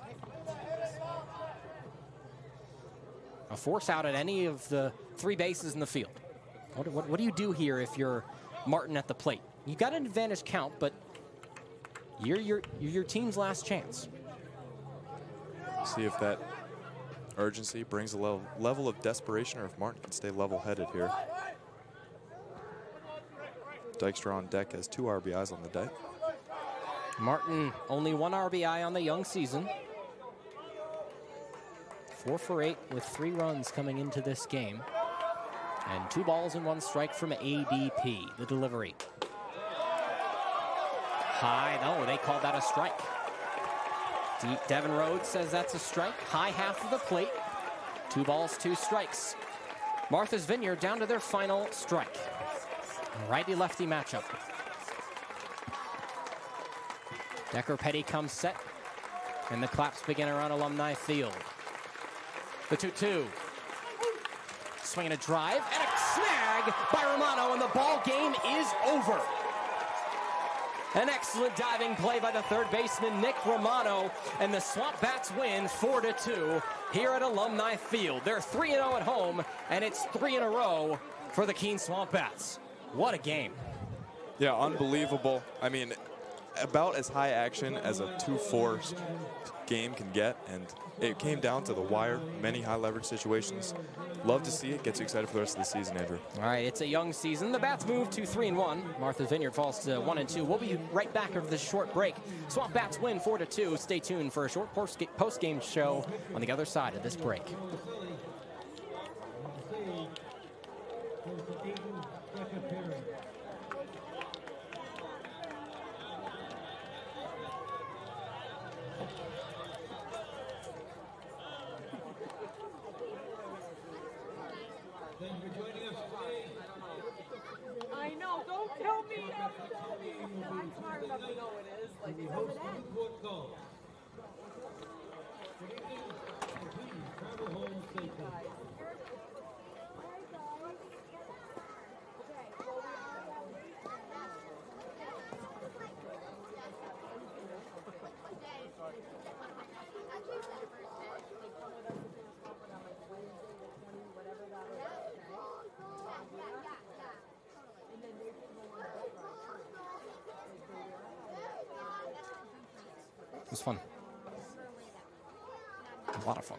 a force out at any of the 3 bases in the field. What do you do here if you're Martin at the plate? You've got an advantage count, but you're your team's last chance. See if that urgency brings a level of desperation, or if Martin can stay level-headed here. Dykstra on deck has 2 RBIs on the day. Martin only 1 RBI on the young season. 4 for 8 with 3 runs coming into this game. And 2 balls and 1 strike from ADP. The delivery. High, no, they called that a strike. Devin Rhodes says that's a strike. High half of the plate. 2 balls, 2 strikes. Martha's Vineyard down to their final strike. Righty-lefty matchup. Decker-Petty comes set, and the claps begin around Alumni Field. The 2-2. Swing and a drive, and a snag by Romano, and the ball game is over. An excellent diving play by the third baseman, Nick Romano, and the SwampBats win 4-2 here at Alumni Field. They're 3-0 at home, and it's 3 in a row for the Keene SwampBats. What a game. Yeah, unbelievable. I mean, about as high action as a 2-4 game can get, and it came down to the wire. Many high leverage situations. Love to see it. Gets you excited for the rest of the season, Andrew. All right, it's a young season. The Bats move to 3-1. Martha's Vineyard falls to 1-2. We'll be right back after this short break. SwampBats win 4-2. Stay tuned for a short post-game show on the other side of this break. I know, don't tell me, don't tell me. I'm smart enough to know it is. Like, it's over there. It was fun. A lot of fun.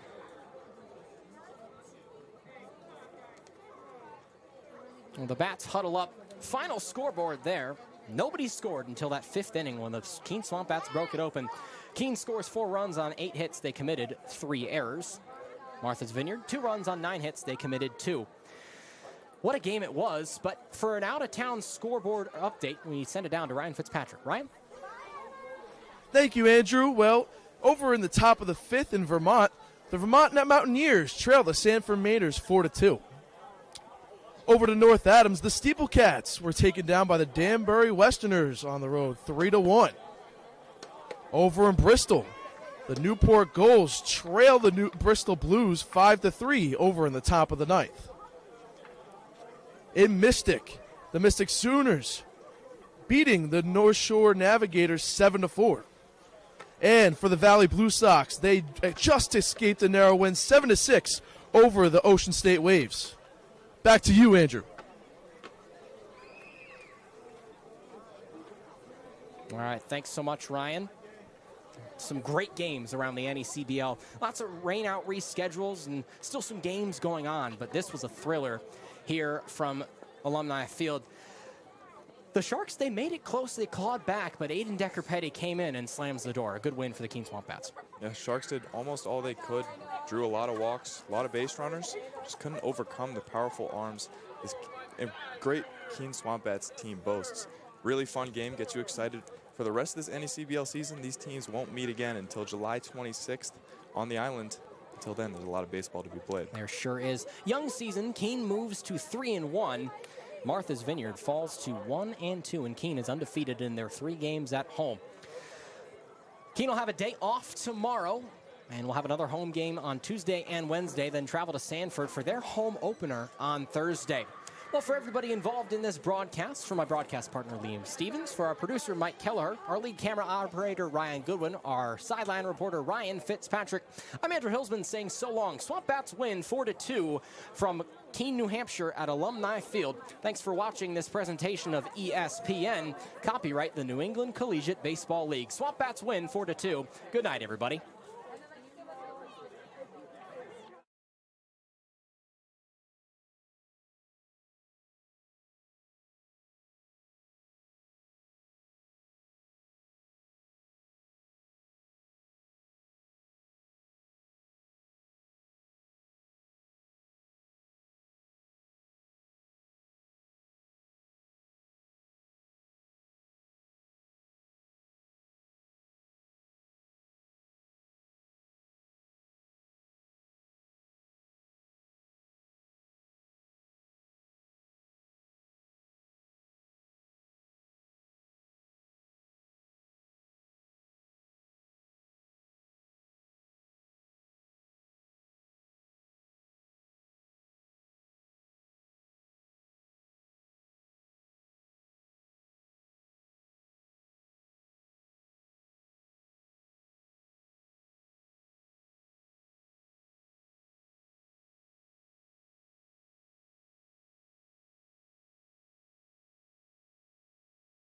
Well, the Bats huddle up. Final scoreboard there. Nobody scored until that 5th inning when the Keene SwampBats broke it open. Keene scores 4 runs on 8 hits. They committed 3 errors. Martha's Vineyard, 2 runs on 9 hits. They committed 2. What a game it was, but for an out-of-town scoreboard update, we send it down to Ryan Fitzpatrick. Ryan? Thank you, Andrew. Well, over in the top of the 5th in Vermont, the Vermont Mountaineers trail the Sanford Maters 4-2. Over to North Adams, the Steeple Cats were taken down by the Danbury Westerners on the road 3-1. Over in Bristol, the Newport Gulls trail the Bristol Blues 5-3 over in the top of the 9th. In Mystic, the Mystic Sooners beating the North Shore Navigators 7-4. And for the Valley Blue Sox, they just escaped a narrow win 7-6 over the Ocean State Waves. Back to you, Andrew. All right, thanks so much, Ryan. Some great games around the NECBL. Lots of rain-out reschedules and still some games going on, but this was a thriller here from Alumni Field. The Sharks, they made it close. They clawed back, but Aiden Decker-Petty came in and slams the door. A good win for the Keene SwampBats. Yeah, Sharks did almost all they could. Drew a lot of walks, a lot of base runners. Just couldn't overcome the powerful arms this great Keene SwampBats team boasts. Really fun game. Gets you excited for the rest of this NECBL season. These teams won't meet again until July 26th on the island. Until then, there's a lot of baseball to be played. There sure is. Young season, Keene moves to 3-1. Martha's Vineyard falls to 1-2, and Keene is undefeated in their 3 games at home. Keene will have a day off tomorrow, and we'll have another home game on Tuesday and Wednesday, then travel to Sanford for their home opener on Thursday. Well, for everybody involved in this broadcast, for my broadcast partner Liam Stevens, for our producer Mike Kelleher, our lead camera operator Ryan Goodwin, our sideline reporter Ryan Fitzpatrick, I'm Andrew Hillsman saying so long. SwampBats win 4-2 from Keene, New Hampshire at Alumni Field. Thanks for watching this presentation of ESPN. Copyright the New England Collegiate Baseball League. SwampBats win 4-2. Good night, everybody.